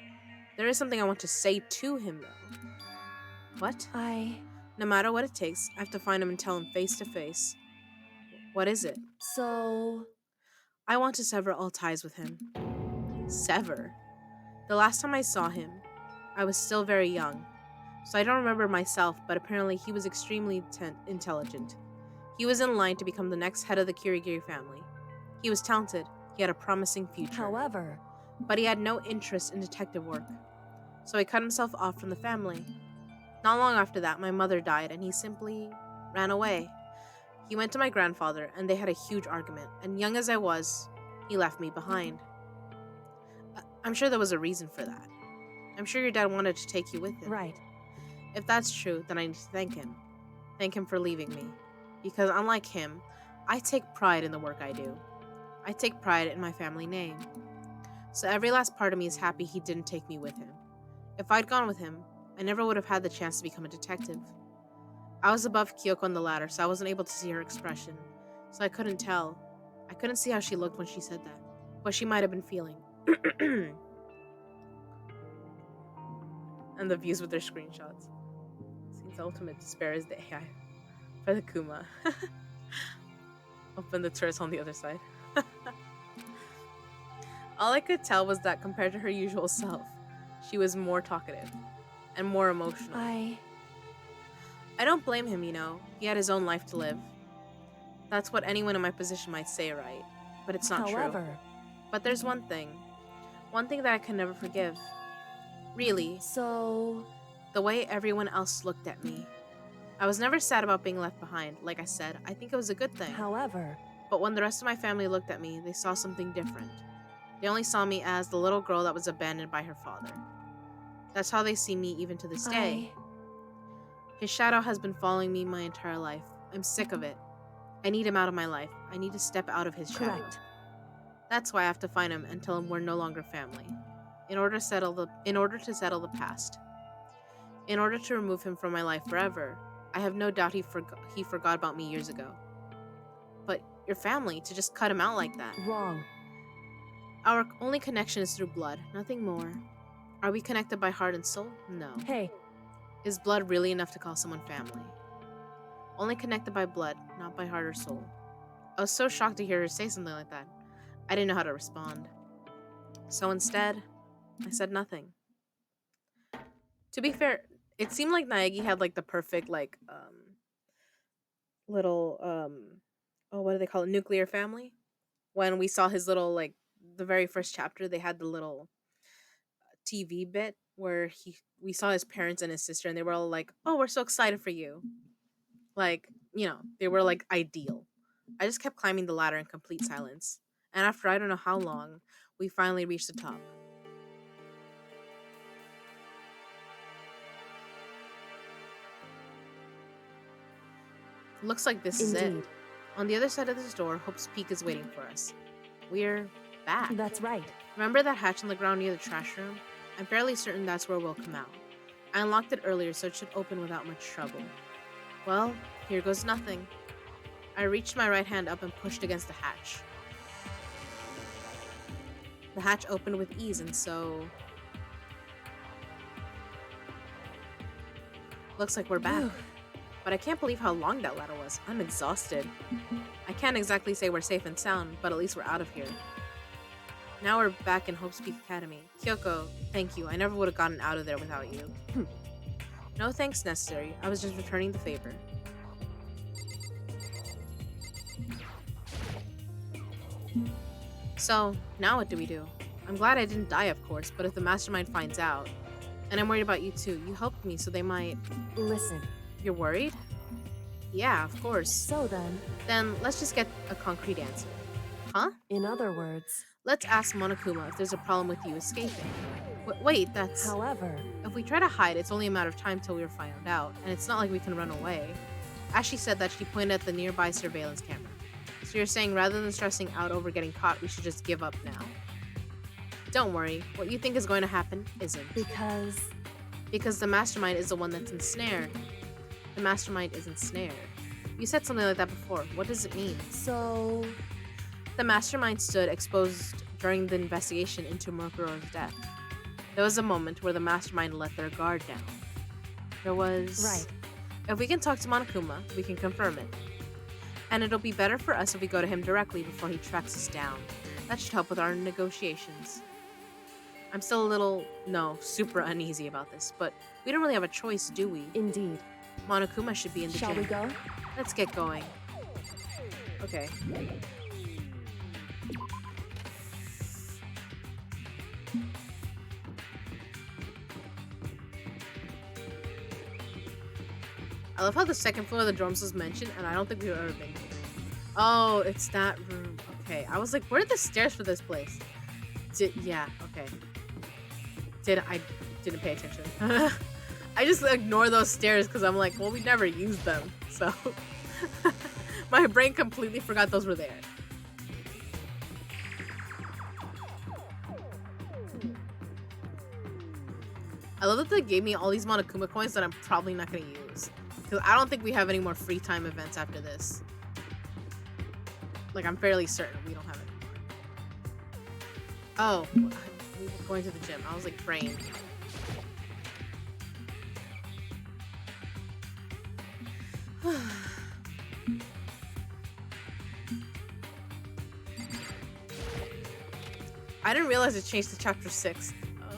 there is something I want to say to him, though. What? No matter what it takes, I have to find him and tell him face to face. What is it? So... I want to sever all ties with him. Sever? The last time I saw him, I was still very young, so I don't remember myself, but apparently he was extremely intelligent. He was in line to become the next head of the Kirigiri family. He was talented, he had a promising future. However... But he had no interest in detective work, so he cut himself off from the family. Not long after that, my mother died, and he simply ran away. He went to my grandfather, and they had a huge argument, and young as I was, he left me behind. I'm sure there was a reason for that. I'm sure your dad wanted to take you with him. Right. If that's true, then I need to thank him. Thank him for leaving me. Because unlike him, I take pride in the work I do. I take pride in my family name. So every last part of me is happy he didn't take me with him. If I'd gone with him, I never would have had the chance to become a detective. I was above Kyoko on the ladder, so I wasn't able to see her expression. So I couldn't tell. I couldn't see how she looked when she said that. What she might have been feeling. And the views with their screenshots. Seems ultimate despair is the AI. For the Kuma. Open the tourist on the other side. All I could tell was that compared to her usual self, she was more talkative and more emotional. I don't blame him, you know. He had his own life to live. That's what anyone in my position might say, right? But it's not true. But there's one thing that I can never forgive. Really. So... the way everyone else looked at me. I was never sad about being left behind. Like I said, I think it was a good thing. However... but when the rest of my family looked at me, they saw something different. They only saw me as the little girl that was abandoned by her father. That's how they see me even to this day. His shadow has been following me my entire life. I'm sick of it. I need him out of my life. I need to step out of his shadow. Correct. That's why I have to find him and tell him we're no longer family. In order to settle the past. In order to remove him from my life forever. I have no doubt he forgot about me years ago. But your family, to just cut him out like that. Wrong. Our only connection is through blood, nothing more. Are we connected by heart and soul? No. Hey. Is blood really enough to call someone family? Only connected by blood, not by heart or soul. I was so shocked to hear her say something like that. I didn't know how to respond. So instead, I said nothing. To be fair, it seemed like Naegi had like the perfect little what do they call it? Nuclear family. When we saw his little the very first chapter, they had the little TV bit where we saw his parents and his sister, and they were all like, "Oh, we're so excited for you." They were like ideal. I just kept climbing the ladder in complete silence. And after I don't know how long, we finally reached the top. Looks like this is it. On the other side of this door, Hope's Peak is waiting for us. We're back. That's right. Remember that hatch on the ground near the trash room? I'm fairly certain that's where we'll come out. I unlocked it earlier, so it should open without much trouble. Well, here goes nothing. I reached my right hand up and pushed against the hatch. The hatch opened with ease, and so... Looks like we're back. But I can't believe how long that ladder was. I'm exhausted. I can't exactly say we're safe and sound, but at least we're out of here. Now we're back in Hope's Peak Academy. Kyoko, thank you. I never would have gotten out of there without you. No thanks necessary. I was just returning the favor. So, now what do we do? I'm glad I didn't die, of course, but if the mastermind finds out... And I'm worried about you too. You helped me, so they might... Listen. You're worried? Yeah, of course. So then... Then let's just get a concrete answer. Huh? In other words... Let's ask Monokuma if there's a problem with you escaping. Wait, that's... However... If we try to hide, it's only a matter of time till we're found out, and it's not like we can run away. As she said that, she pointed at the nearby surveillance camera. So you're saying rather than stressing out over getting caught, we should just give up now? Don't worry, what you think is going to happen isn't. Because the mastermind is the one that's ensnared. The mastermind is ensnared. You said something like that before. What does it mean? So... The mastermind stood exposed during the investigation into Mokuro's death. There was a moment where the mastermind let their guard down. There was... Right. If we can talk to Monokuma, we can confirm it. And it'll be better for us if we go to him directly before he tracks us down. That should help with our negotiations. I'm still a little, super uneasy about this, but we don't really have a choice, do we? Indeed. Monokuma should be in the gym. Shall we go? Let's get going. Okay. I love how the second floor of the dorms was mentioned, and I don't think we've ever been here. Oh, it's that room. Okay, I was like, where are the stairs for this place? Yeah, okay. I didn't pay attention. I just ignore those stairs because I'm like, well, we never used them. So my brain completely forgot those were there. I love that they gave me all these Monokuma coins that I'm probably not going to use. Because I don't think we have any more free time events after this. Like, I'm fairly certain we don't have any more. Oh, we were going to the gym. I was like praying. I didn't realize it changed to chapter 6. Oh,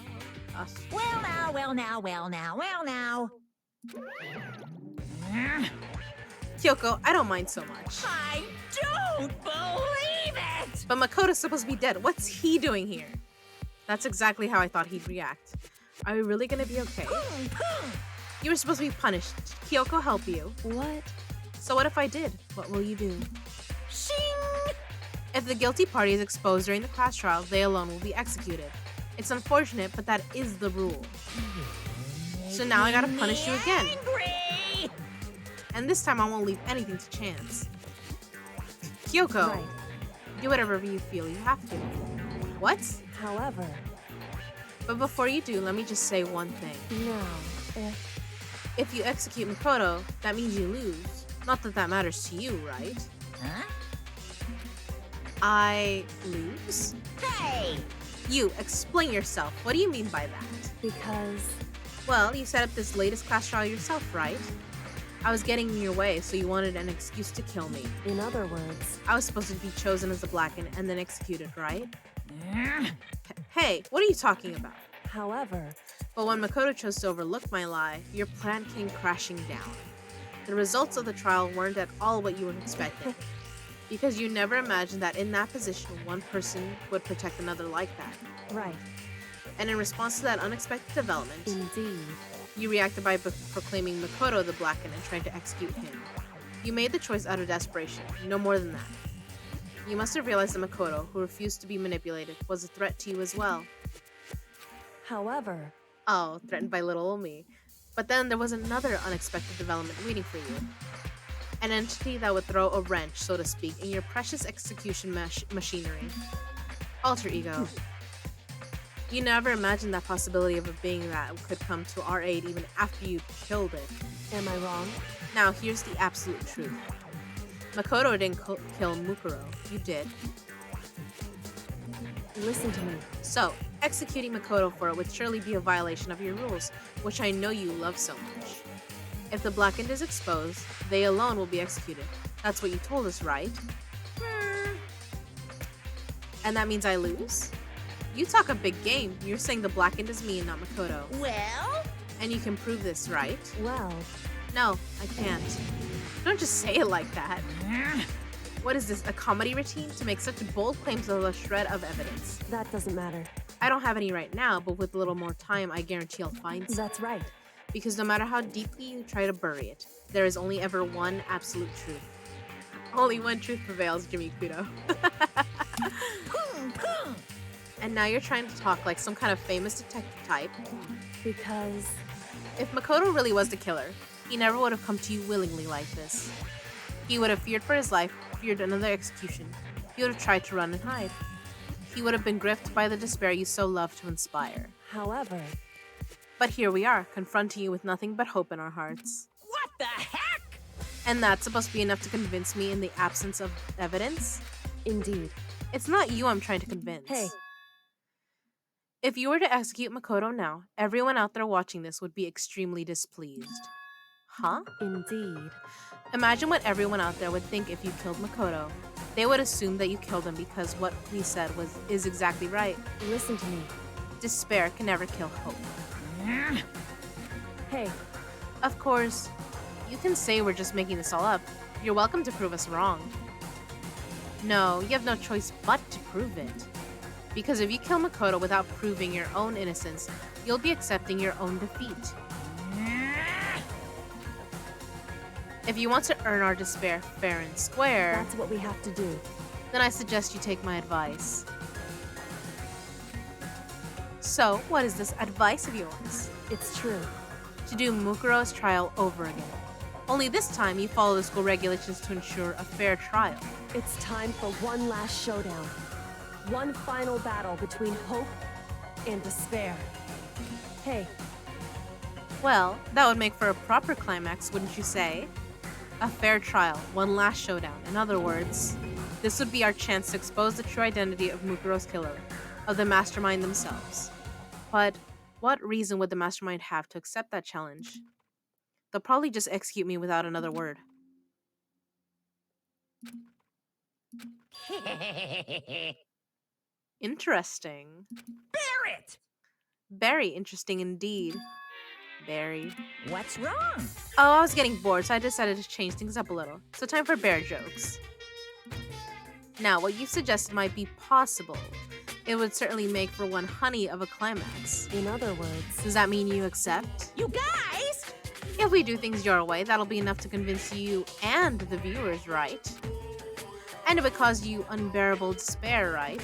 gosh. Well now, well now, well now, well now. Kyoko, I don't mind so much. I don't believe it! But Makoto's supposed to be dead. What's he doing here? That's exactly how I thought he'd react. Are we really gonna be okay? You were supposed to be punished. Kyoko help you. What? So what if I did? What will you do? Shing! If the guilty party is exposed during the class trial, they alone will be executed. It's unfortunate, but that is the rule. So now I gotta punish you again. Angry! And this time I won't leave anything to chance. Kyoko, Right. do whatever you feel you have to. What? However, But before you do, let me just say one thing. now, If you execute Makoto, that means you lose. Not that that matters to you, right? Huh? I lose? Hey! You, explain yourself. What do you mean by that? because Well, you set up this latest class trial yourself, right? I was getting in your way, so you wanted an excuse to kill me. in other words, I was supposed to be chosen as the Blackened and then executed, right? Hey, what are you talking about? however, But when Makoto chose to overlook my lie, your plan came crashing down. The results of the trial weren't at all what you were expecting. Because you never imagined that in that position, one person would protect another like that. right, And in response to that unexpected development, indeed, you reacted by proclaiming Makoto the Blackened and trying to execute him. You made the choice out of desperation, no more than that. You must have realized that Makoto, who refused to be manipulated, was a threat to you as well. however, Oh, threatened by little old me. But then there was another unexpected development waiting for you. An entity that would throw a wrench, so to speak, in your precious execution machinery. Alter ego. You never imagined that possibility of a being that could come to our aid even after you killed it. Am I wrong? Now, here's the absolute truth. Makoto didn't kill Mukuro. You did. Listen to me. So, executing Makoto for it would surely be a violation of your rules, which I know you love so much. If the Blackened is exposed, they alone will be executed. That's what you told us, right? And that means I lose? You talk a big game. You're saying the Blackened is me and not Makoto. Well? And you can prove this, right? Well, No, I can't. Don't just say it like that. What is this, a comedy routine to make such bold claims with a shred of evidence? that doesn't matter. I don't have any right now, but with a little more time, I guarantee I'll find some. That's right. Because no matter how deeply you try to bury it, there is only ever one absolute truth. Only one truth prevails, Jimmy Kudo. And now you're trying to talk like some kind of famous detective type. Because If Makoto really was the killer, he never would have come to you willingly like this. He would have feared for his life, feared another execution. He would have tried to run and hide. He would have been gripped by the despair you so love to inspire. however, But here we are, confronting you with nothing but hope in our hearts. What the heck? And that's supposed to be enough to convince me in the absence of evidence? indeed. It's not you I'm trying to convince. Hey. If you were to execute Makoto now, everyone out there watching this would be extremely displeased. Huh? Indeed. Imagine what everyone out there would think if you killed Makoto. They would assume that you killed him because what we said is exactly right. Listen to me. Despair can never kill hope. Hey, Of course, you can say we're just making this all up. You're welcome to prove us wrong. No, you have no choice but to prove it. Because if you kill Makoto without proving your own innocence, you'll be accepting your own defeat. If you want to earn our despair fair and square, that's what we have to do. then I suggest you take my advice. So, what is this advice of yours? It's true. To do Mukuro's trial over again. Only this time you follow the school regulations to ensure a fair trial. It's time for one last showdown. One final battle between hope and despair. Hey, Well, that would make for a proper climax, wouldn't you say? A fair trial, one last showdown. In other words, this would be our chance to expose the true identity of Mukuro's killer, of the mastermind themselves. But what reason would the mastermind have to accept that challenge? They'll probably just execute me without another word. Interesting. Barrett! Very interesting indeed. Very. What's wrong? Oh, I was getting bored, so I decided to change things up a little. So time for bear jokes. Now, what you suggested might be possible. It would certainly make for one honey of a climax. in other words, Does that mean you accept? You guys! If we do things your way, that'll be enough to convince you and the viewers, right? And it would cause you unbearable despair, right?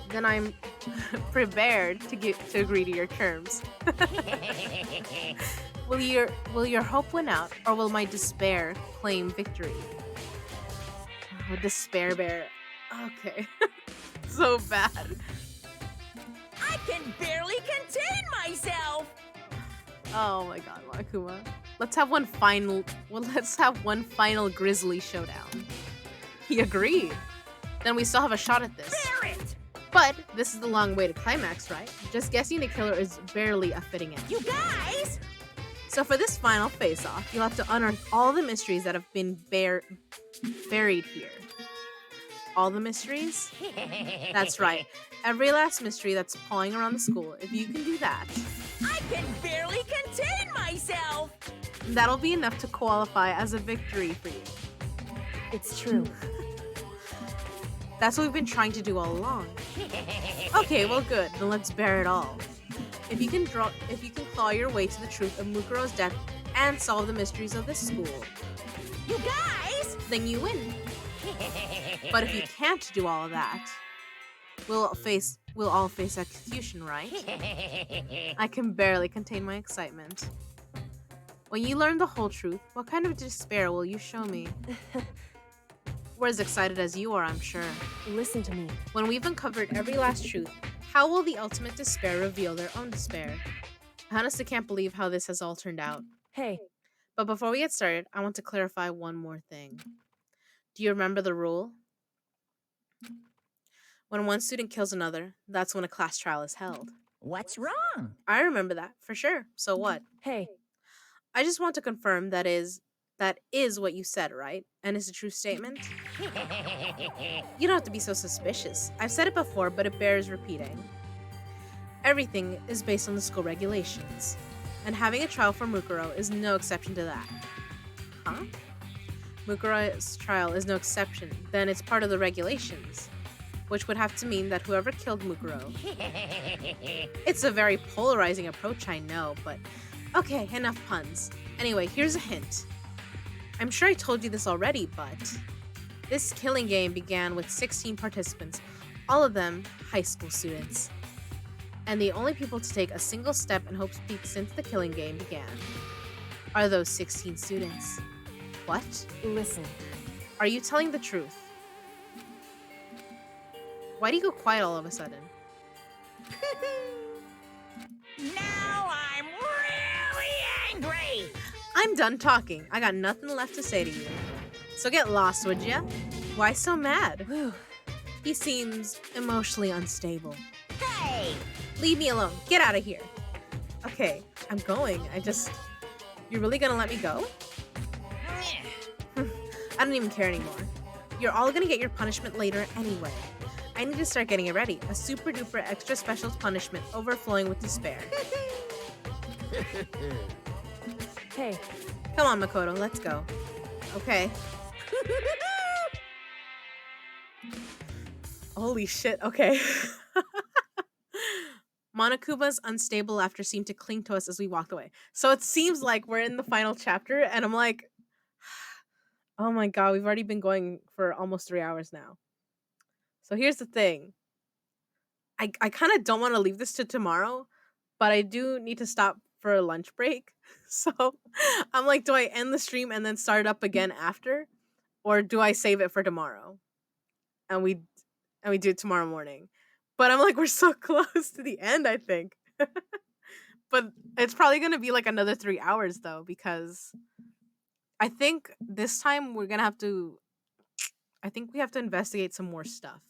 Then I'm prepared to agree to your terms. Will your hope win out, or will my despair claim victory? Oh, despair bear. Okay. So bad. I can barely contain myself! Oh my god, Monokuma. Let's have one final grisly showdown. He agreed. Then we still have a shot at this. Barrett! But this is the long way to climax, right? Just guessing the killer is barely a fitting end. You guys! So for this final face-off, you'll have to unearth all the mysteries that have been buried here. All the mysteries? That's right. Every last mystery that's pawing around the school. If you can do that, I can barely contain myself! that'll be enough to qualify as a victory for you. it's true. That's what we've been trying to do all along. Okay, well good. Then let's bear it all. If you can claw your way to the truth of Mukuro's death and solve the mysteries of this school, You guys! then you win. But if you can't do all of that, we'll all face execution, right? I can barely contain my excitement. When you learn the whole truth, what kind of despair will you show me? We're as excited as you are, I'm sure. Listen to me. When we've uncovered every last truth, How will the ultimate despair reveal their own despair? I honestly can't believe how this has all turned out. Hey, But before we get started, I want to clarify one more thing. Do you remember the rule? When one student kills another, that's when a class trial is held. What's wrong? I remember that, for sure. So what? hey, I just want to confirm that is what you said, right? And it's a true statement? You don't have to be so suspicious. I've said it before, but it bears repeating. Everything is based on the school regulations, and having a trial for Mukuro is no exception to that. Huh? Mukuro's trial is no exception, then it's part of the regulations, which would have to mean that whoever killed Mukuro... It's a very polarizing approach, I know, but... Okay, enough puns. Anyway, here's a hint. I'm sure I told you this already, but... This killing game began with 16 participants, all of them high school students. And the only people to take a single step in Hope's Peak since the killing game began are those 16 students. What? listen. Are you telling the truth? Why do you go quiet all of a sudden? Now I'm really angry! I'm done talking. I got nothing left to say to you. So get lost, would ya? Why so mad? Whew. He seems emotionally unstable. Hey! Leave me alone. Get out of here. Okay, I'm going. You're really gonna let me go? I don't even care anymore. You're all gonna get your punishment later anyway. I need to start getting it ready. A super duper extra special punishment overflowing with despair. Hey, Come on, Makoto, let's go. Okay. Holy shit, okay. Monokuma's unstable laughter seemed to cling to us as we walked away. So it seems like we're in the final chapter, and I'm like, oh my god, we've already been going for almost 3 hours now. So here's the thing. I kind of don't want to leave this to tomorrow, but I do need to stop for a lunch break. So I'm like, do I end the stream and then start it up again after? Or do I save it for tomorrow? And we do it tomorrow morning. But I'm like, we're so close to the end, I think. But it's probably going to be like another 3 hours, though, because I think this time we're going to have to... I think we have to investigate some more stuff.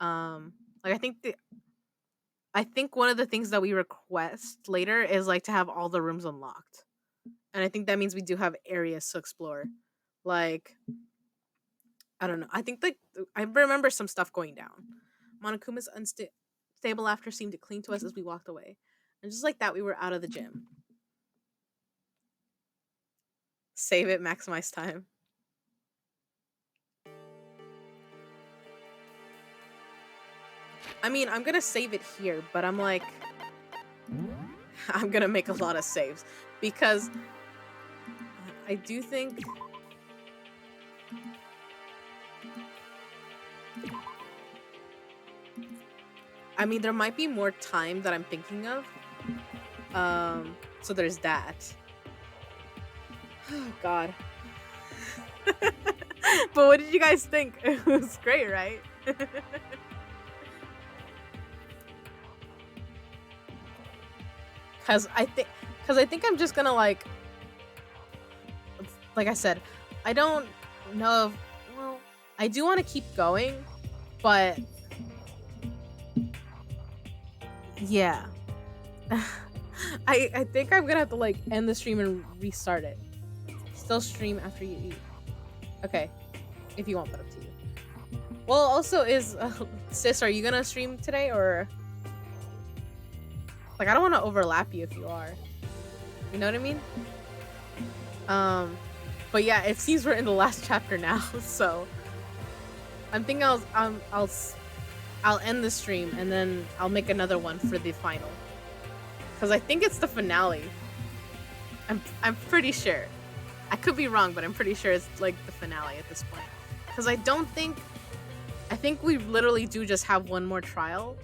Like, I think one of the things that we request later is, like, to have all the rooms unlocked. And I think that means we do have areas to explore. Like... I don't know. I think I remember some stuff going down. Monokuma's unstable laughter seemed to cling to us as we walked away. And just like that, we were out of the gym. Save it, maximize time. I mean, I'm gonna save it here, but I'm like... I'm gonna make a lot of saves. Because I do think... I mean, there might be more time that I'm thinking of. So there's that. Oh, God. But what did you guys think? It was great, right? Because I think I'm just gonna, like I said, I don't know if, well, I do want to keep going, but yeah. I think I'm gonna have to, like, end the stream and restart it. Still stream after you eat. Okay. If you want, but up to you. Well, also, sis, are you gonna stream today, or... Like, I don't want to overlap you if you are. You know what I mean? But yeah, it seems we're in the last chapter now, so... I'm thinking I'll end the stream, and then I'll make another one for the final. Because I think it's the finale. I'm pretty sure. I could be wrong, but I'm pretty sure it's, like, the finale at this point. Because I think we literally do just have one more trial.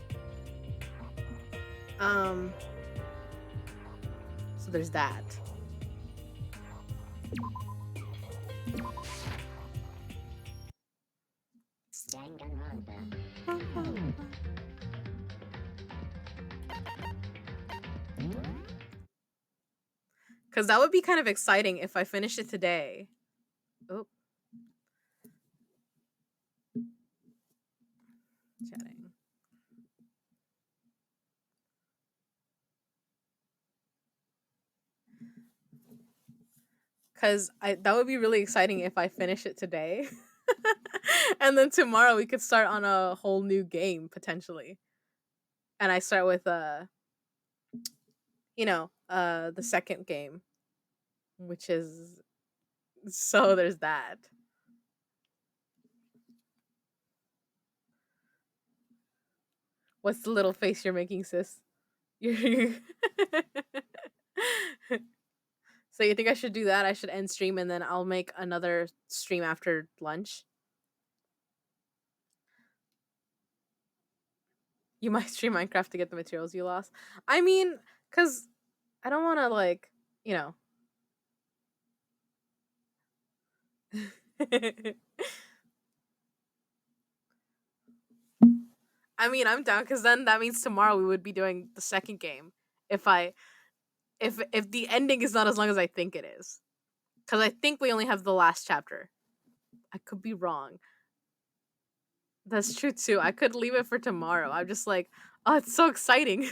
So there's that. Danganronpa. Because that would be kind of exciting if I finish it today. Oh. Chatting. Because that would be really exciting if I finish it today. And then tomorrow we could start on a whole new game, potentially. And I start with, the second game. Which is... So there's that. What's the little face you're making, sis? You're... So you think I should do that? I should end stream and then I'll make another stream after lunch? You might stream Minecraft to get the materials you lost. I mean, because I don't want to, like, you know. I mean, I'm down because then that means tomorrow we would be doing the second game. If the ending is not as long as I think it is, because I think we only have the last chapter. I could be wrong. That's true too. I could leave it for tomorrow. I'm just like, oh, it's so exciting.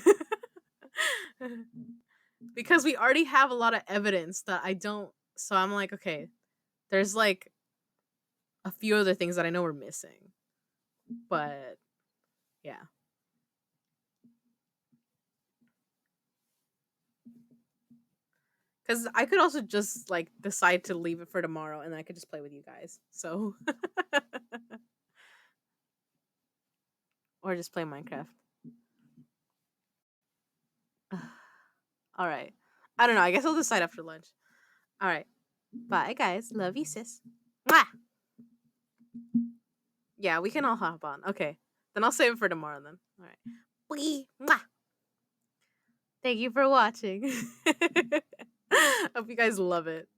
Because we already have a lot of evidence that I don't. So I'm like, okay, there's like a few other things that I know we're missing. But yeah. Because I could also just like decide to leave it for tomorrow and then I could just play with you guys. So. Or just play Minecraft. All right. I don't know. I guess I'll decide after lunch. All right. Bye, guys. Love you, sis. Mwah! Yeah, we can all hop on. Okay. Then I'll save it for tomorrow then. All right. Bye. Mwah! Thank you for watching. Hope you guys love it.